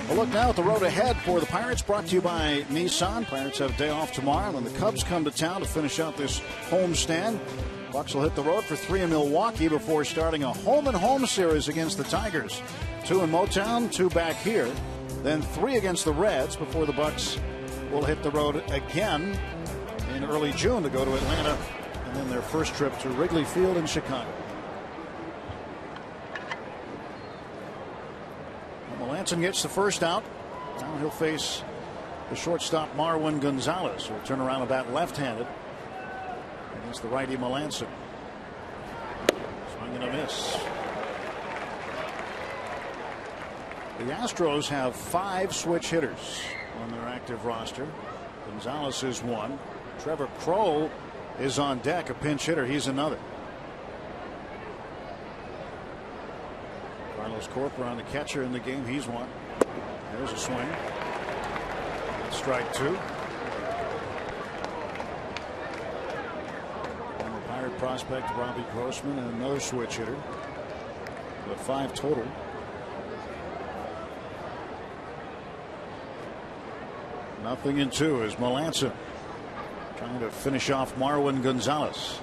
A look now at the road ahead for the Pirates, brought to you by Nissan. Pirates have a day off tomorrow, and the Cubs come to town to finish out this homestand. Bucks will hit the road for 3 in Milwaukee before starting a home-and-home series against the Tigers. 2 in Motown, 2 back here. Then 3 against the Reds before the Bucks will hit the road again in early June to go to Atlanta, and then their first trip to Wrigley Field in Chicago. Melanson gets the first out. Now he'll face the shortstop Marwin Gonzalez, who'll turn around and bat left-handed against the righty Melanson. Swing and a miss. The Astros have 5 switch hitters on their active roster. Gonzalez is one. Trevor Crow is on deck, a pinch hitter. He's another. Carlos Corpora on the catcher in the game. He's one. There's a swing. Strike 2. Former Pirate prospect Robbie Grossman and another switch hitter. With 5 total. Nothing in 2 is Melanson trying to finish off Marwin Gonzalez.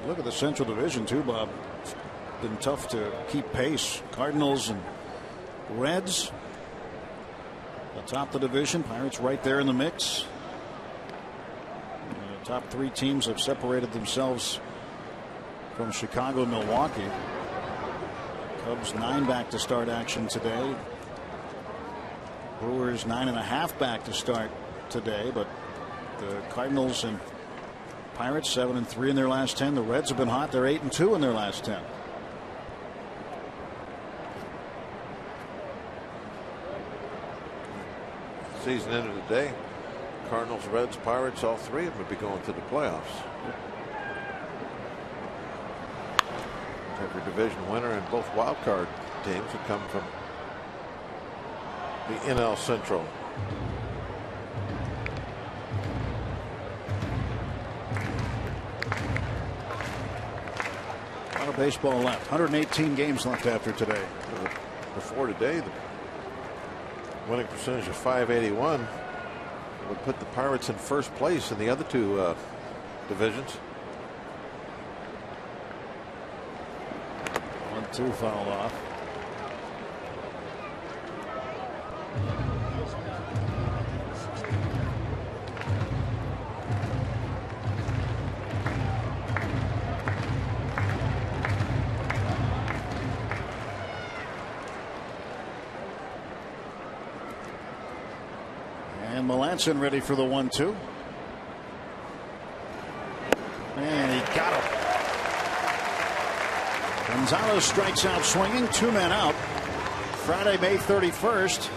Look at the Central Division too, Bob. It's been tough to keep pace. Cardinals and Reds atop the division. Pirates right there in the mix. The top 3 teams have separated themselves from Chicago and Milwaukee. Cubs 9 back to start action today. Brewers 9.5 back to start today, but the Cardinals and Pirates 7-3 in their last 10. The Reds have been hot. They're 8-2 in their last 10. Season ended today. Cardinals, Reds, Pirates, all 3 of them would be going to the playoffs. Every division winner and both wild card teams would come from the NL Central. A lot of baseball left. 118 games left after today. Before today, the winning percentage of .581 would put the Pirates in first place in the other 2 divisions. 1-2 fouled off. And Melanson ready for the 1-2. And he got him. Gonzalez strikes out swinging. 2 men out. Friday, May 31st.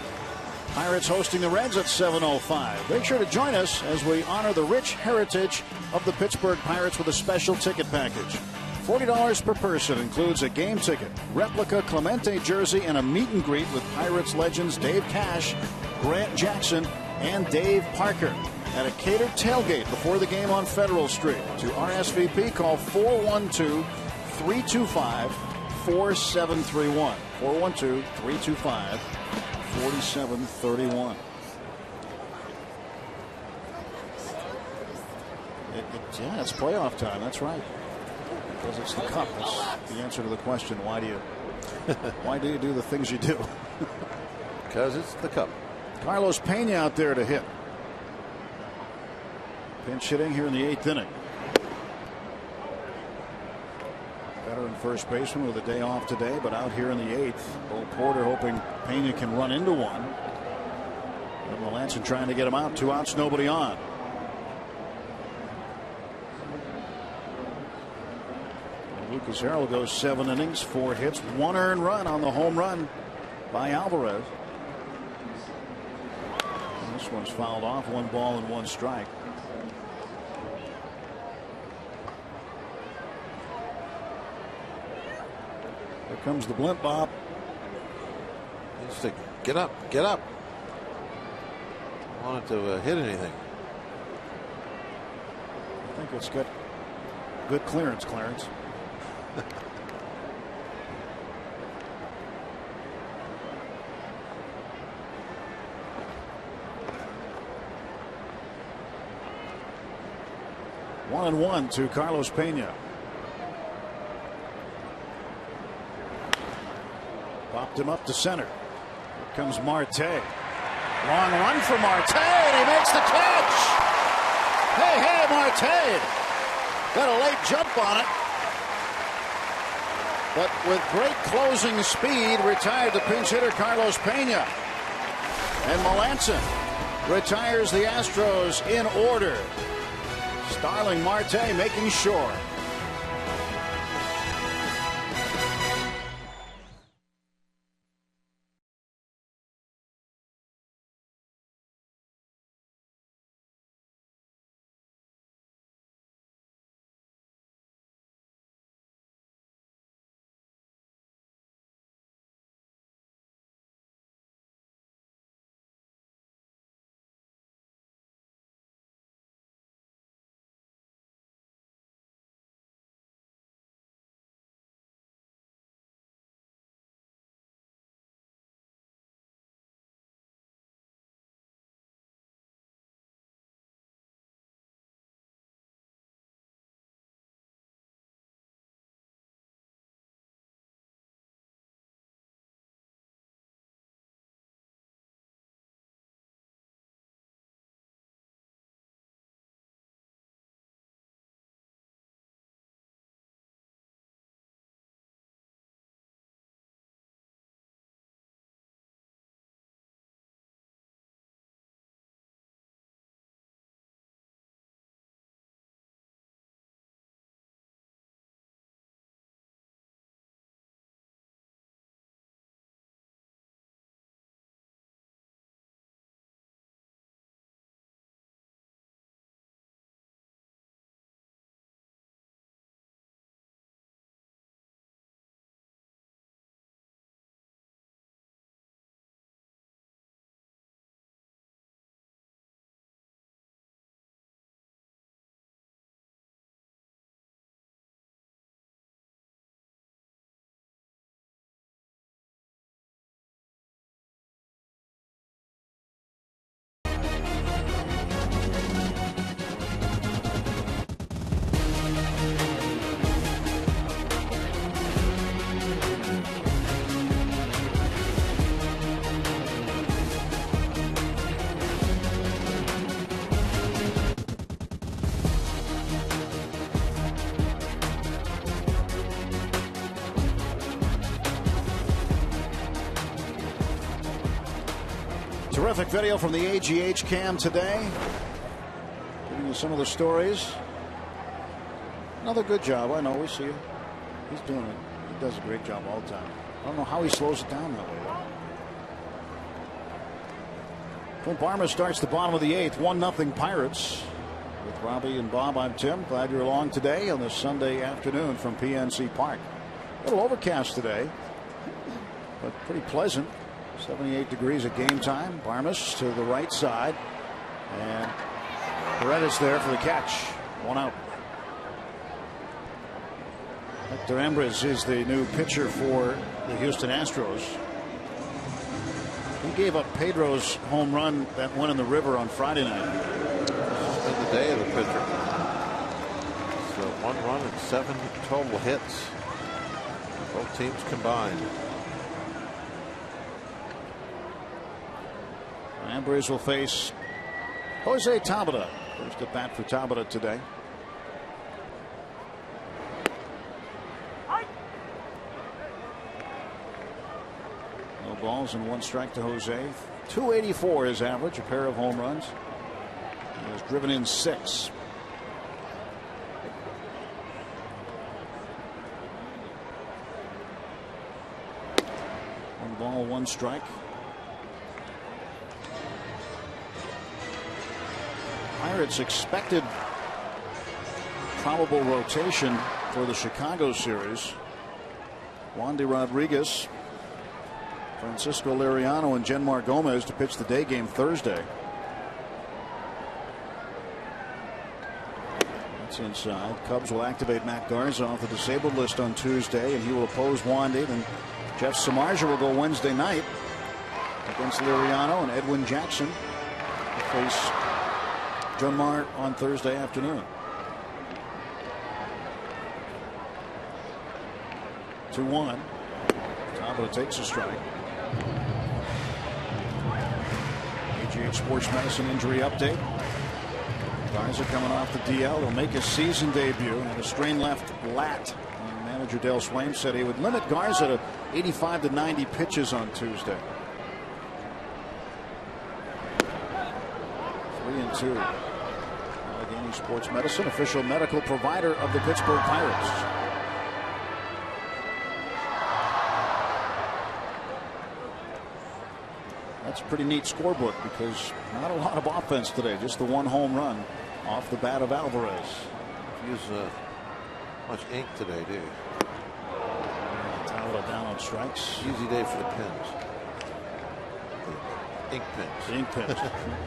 Pirates hosting the Reds at 7:05. Make sure to join us as we honor the rich heritage of the Pittsburgh Pirates with a special ticket package. $40 per person includes a game ticket, replica Clemente jersey, and a meet and greet with Pirates legends Dave Cash, Grant Jackson, and Dave Parker at a catered tailgate before the game on Federal Street. To RSVP, call 412-325-4731. 412-325-4731. Yeah, it's playoff time. That's right. Because it's the Cup. That's the answer to the question. Why do you do the things you do? Because it's the Cup. Carlos Pena out there to hit. Pinch hitting here in the 8th inning. Veteran first baseman with a day off today, but out here in the 8th. Bo Porter hoping Pena can run into one. And Melanson trying to get him out. 2 outs, nobody on. And Lucas Harrell goes 7 innings, 4 hits, 1 earned run on the home run by Alvarez. And this one's fouled off. 1 ball and 1 strike. Here comes the blimp, Bob. Needs to get up, get up. I want it to hit anything. I think it's got good clearance, Clarence. 1-1 to Carlos Pena. Popped him up to center. Here comes Marte. Long run for Marte. He makes the catch. Hey, Marte. Got a late jump on it. But with great closing speed, retired the pinch hitter Carlos Pena. And Melanson retires the Astros in order. Starling Marte making sure. Terrific video from the AGH cam today. Giving you some of the stories. Another good job. I know. We see it. He's doing it. He does a great job all the time. I don't know how he slows it down that way, though. Clint Barmer starts the bottom of the 8th. 1-0 Pirates. With Robbie and Bob, I'm Tim. Glad you're along today on this Sunday afternoon from PNC Park. A little overcast today, but pretty pleasant. 78 degrees at game time. Barmes to the right side. And Paredes there for the catch. 1 out. Hector Ambrose is the new pitcher for the Houston Astros. He gave up Pedro's home run that went in the river on Friday night. It's been the day of the pitcher. So 1 run and 7 total hits. Both teams combined. Ambrose will face Jose Tabata. First at bat for Tabata today. No balls and 1 strike to Jose. 284 his average, a pair of home runs. He has driven in 6. One ball, 1 strike. Pirates expected probable rotation for the Chicago series. Wandy Rodriguez, Francisco Liriano, and Genmar Gomez to pitch the day game Thursday. That's inside. Cubs will activate Matt Garza off the disabled list on Tuesday, and he will oppose Wandy. Then Jeff Samardzija will go Wednesday night against Liriano, and Edwin Jackson will face Genmar on Thursday afternoon. 2-1. Tabata takes a strike. HOU Sports Medicine injury update. Garza coming off the DL. He'll make his season debut and a strained left lat. And manager Dale Swaim said he would limit Garza to 85 to 90 pitches on Tuesday. 3-2. Allegheny Sports Medicine, official medical provider of the Pittsburgh Pirates. That's a pretty neat scorebook because not a lot of offense today. Just the one home run off the bat of Alvarez. Use much ink today, do you? Tabata down on strikes. Easy day for the pins. The ink pins. The ink pins.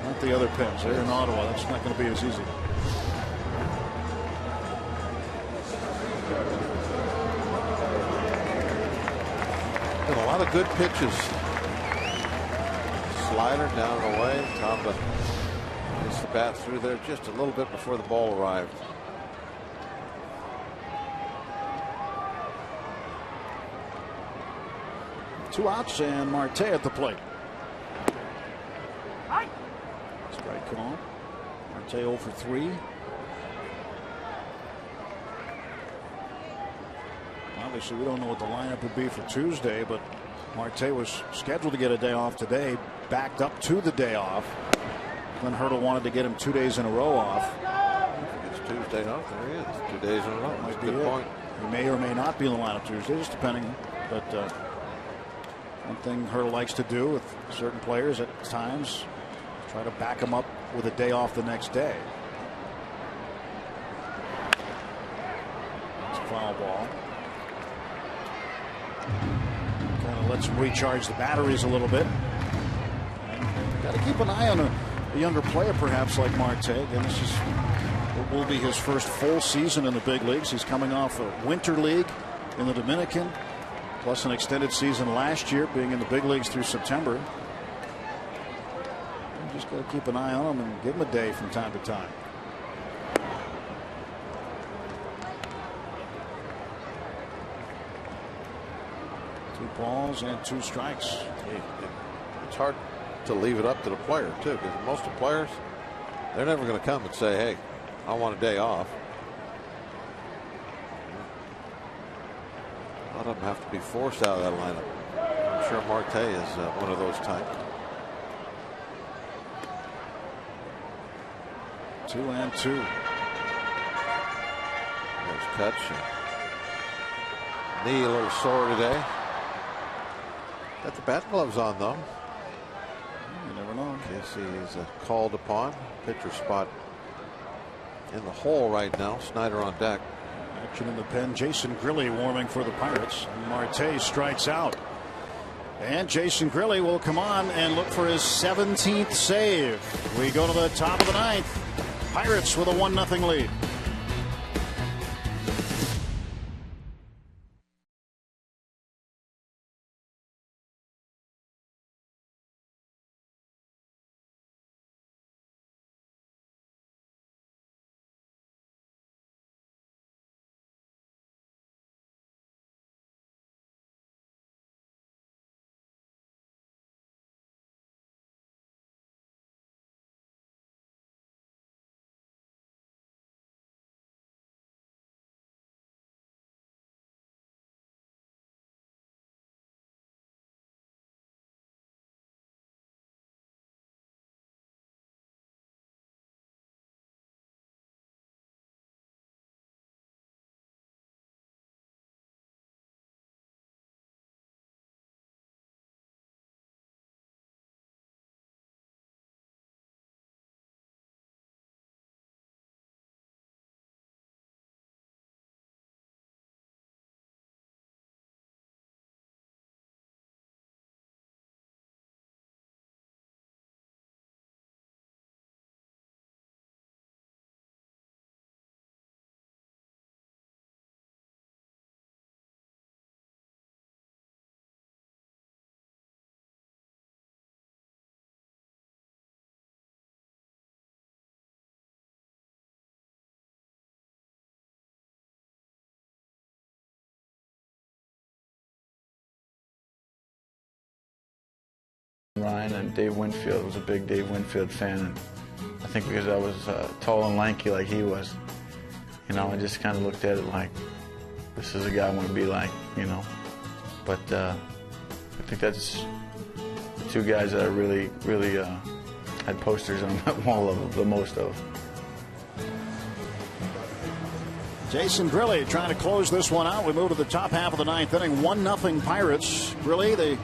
Not the other pins. They're in Ottawa. That's not going to be as easy. Been a lot of good pitches. Slider down and away. Tabata gets the bat through there just a little bit before the ball arrived. Two outs and Marte at the plate. Strike call. Marte 0 for 3. Obviously, we don't know what the lineup would be for Tuesday, but Marte was scheduled to get a day off today, backed up to the day off. Glenn Hurdle wanted to get him 2 days in a row off. It's Tuesday off. There he is. 2 days in a row. That's a good point. He may or may not be in the lineup Tuesday, just depending. But one thing Hurdle likes to do with certain players at times, try to back them up with a day off the next day. It's a foul ball. Kind of lets him recharge the batteries a little bit. Got to keep an eye on a younger player, perhaps like Marte. Again, this is what will be his first full season in the big leagues. He's coming off a winter league in the Dominican, plus an extended season last year, being in the big leagues through September. You just got to keep an eye on him and give him a day from time to time. Two balls and 2 strikes. It's hard to leave it up to the player, too, because most of the players, they're never going to come and say, hey, I want a day off. A lot of them have to be forced out of that lineup. I'm sure Marte is one of those types. 2-2. There's Kutch. Knee a little sore today. Got the bat gloves on, though. You never know. In case he's called upon. Pitcher spot in the hole right now. Snyder on deck. Action in the pen. Jason Grilli warming for the Pirates. Marte strikes out. And Jason Grilli will come on and look for his 17th save. We go to the top of the 9th. Pirates with a 1-0 lead. Ryan and Dave Winfield. Was a big Dave Winfield fan, and I think because I was tall and lanky like he was, you know, I just kind of looked at it like, this is a guy I want to be like, you know. But I think that's the two guys that I really had posters on that wall of the most of. Jason Grilli trying to close this one out. We move to the top half of the ninth inning. 1-0 Pirates. Grilli, the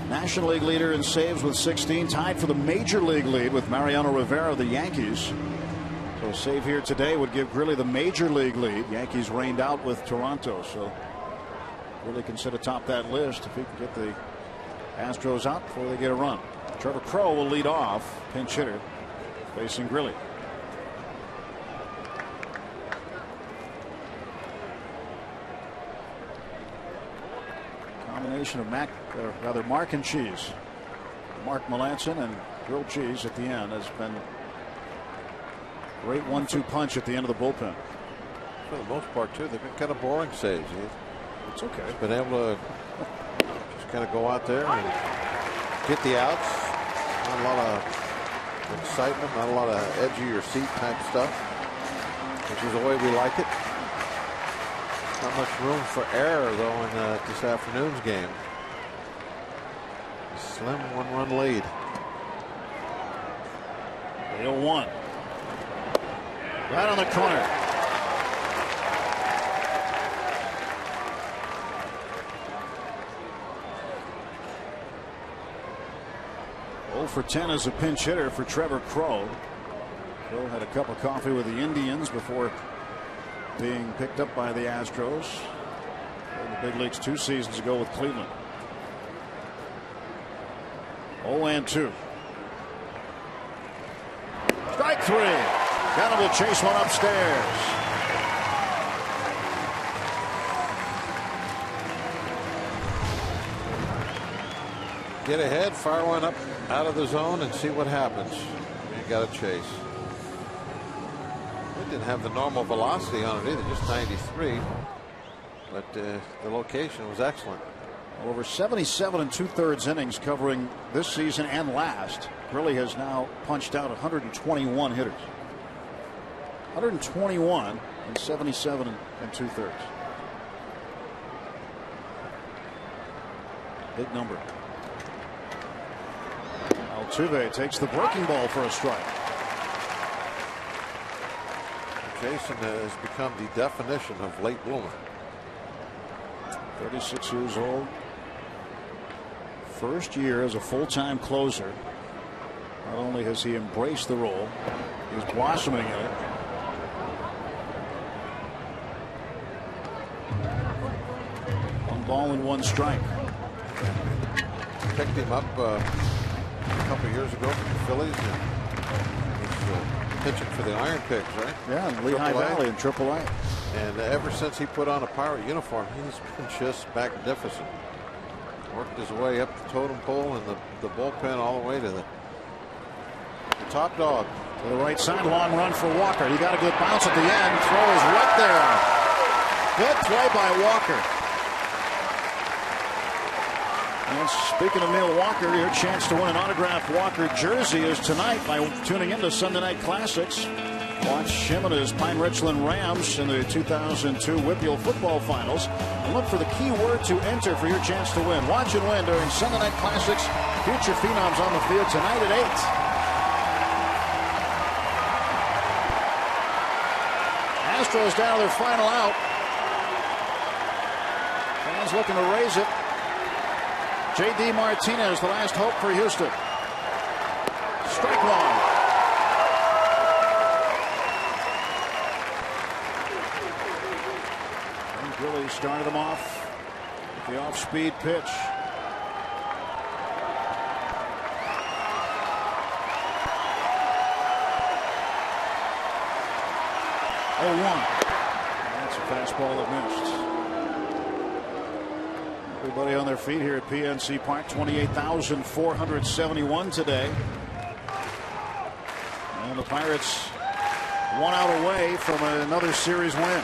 National League leader in saves with 16, tied for the Major League lead with Mariano Rivera of the Yankees. So a save here today would give Grilli the Major League lead. Yankees rained out with Toronto, so Grilli can sit atop that list if he can get the Astros out before they get a run. Trevor Crowe will lead off, pinch hitter, facing Grilli. Combination of mac and cheese. Mark Melanson and grilled cheese at the end has been great 1-2 punch at the end of the bullpen. For the most part, too, they've been kind of boring saves. It's okay. He's been able to just kind of go out there and get the outs. Not a lot of excitement, not a lot of edge of your seat type stuff, which is the way we like it. Not much room for error, though, in this afternoon's game. A slim one-run lead. 0-1. Right on the corner. For 10 as a pinch hitter for Trevor Crowe. Crowe had a cup of coffee with the Indians before being picked up by the Astros in the big leagues 2 seasons ago with Cleveland. 0-2. Strike 3. Got him to chase one upstairs. Get ahead, fire one up out of the zone and see what happens. You got a chase. It didn't have the normal velocity on it either, just 93. But the location was excellent. Over 77 2/3 innings covering this season and last. Grilli has now punched out 121 hitters. 121 and 77 2/3. Big number. Altuve takes the breaking ball for a strike. Jason has become the definition of late bloomer. 36 years old. First year as a full-time closer. Not only has he embraced the role, he's blossoming in it. One ball and one strike. Picked him up a couple of years ago from the Phillies. And was pitching for the Iron Pigs, right? Yeah, in Lehigh Valley in AAA. And ever since he put on a Pirate uniform, he's been just magnificent. Worked his way up the totem pole and the bullpen all the way to the top dog. To the right side, long run for Walker. He got a good bounce at the end. Throw is right there. Good play by Walker. And speaking of Neil Walker, your chance to win an autographed Walker jersey is tonight by tuning into Sunday Night Classics. Watch him and his Pine Richland Rams in the 2002 Whitfield football finals. And look for the key word to enter for your chance to win. Watch and win during Sunday Night Classics. Future Phenoms on the field tonight at 8. Astros down to their final out. Fans looking to raise it. J.D. Martinez, the last hope for Houston. Strike one. And Grilli started him off with the off-speed pitch. That's a fastball that missed. Everybody on their feet here at PNC Park. 28,471 today. And the Pirates 1 out away from another series win.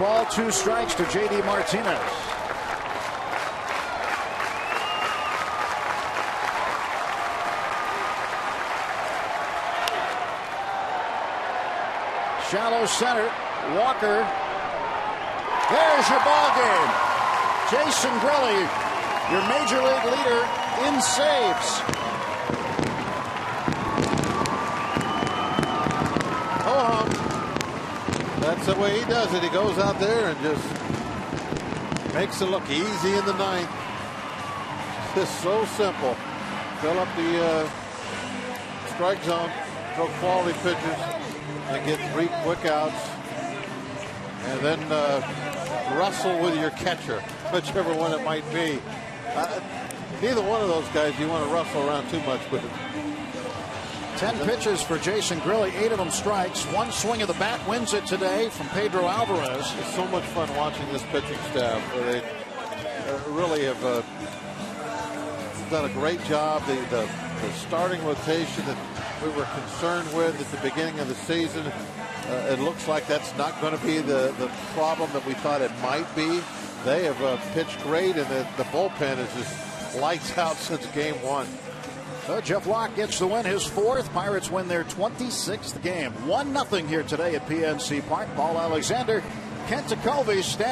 ball, 2 strikes to J.D. Martinez. Shallow center. Walker. There's your ball game. Jason Grilli, your major league leader in saves. Oh, that's the way he does it. He goes out there and just makes it look easy in the ninth. Just so simple. Fill up the strike zone, throw quality pitches, and get 3 quick outs. And then wrestle with your catcher, whichever one it might be. Neither one of those guys you want to wrestle around too much with. 10 pitches for Jason Grilli, 8 of them strikes. 1 swing of the bat wins it today from Pedro Alvarez. It's so much fun watching this pitching staff. They really have done a great job. The starting rotation that we were concerned with at the beginning of the season, it looks like that's not going to be the problem that we thought it might be. They have pitched great, and the bullpen is just lights out since game 1. So Jeff Locke gets the win, his 4th. Pirates win their 26th game. 1-0 here today at PNC Park. Paul Alexander, Kent Tekulve stand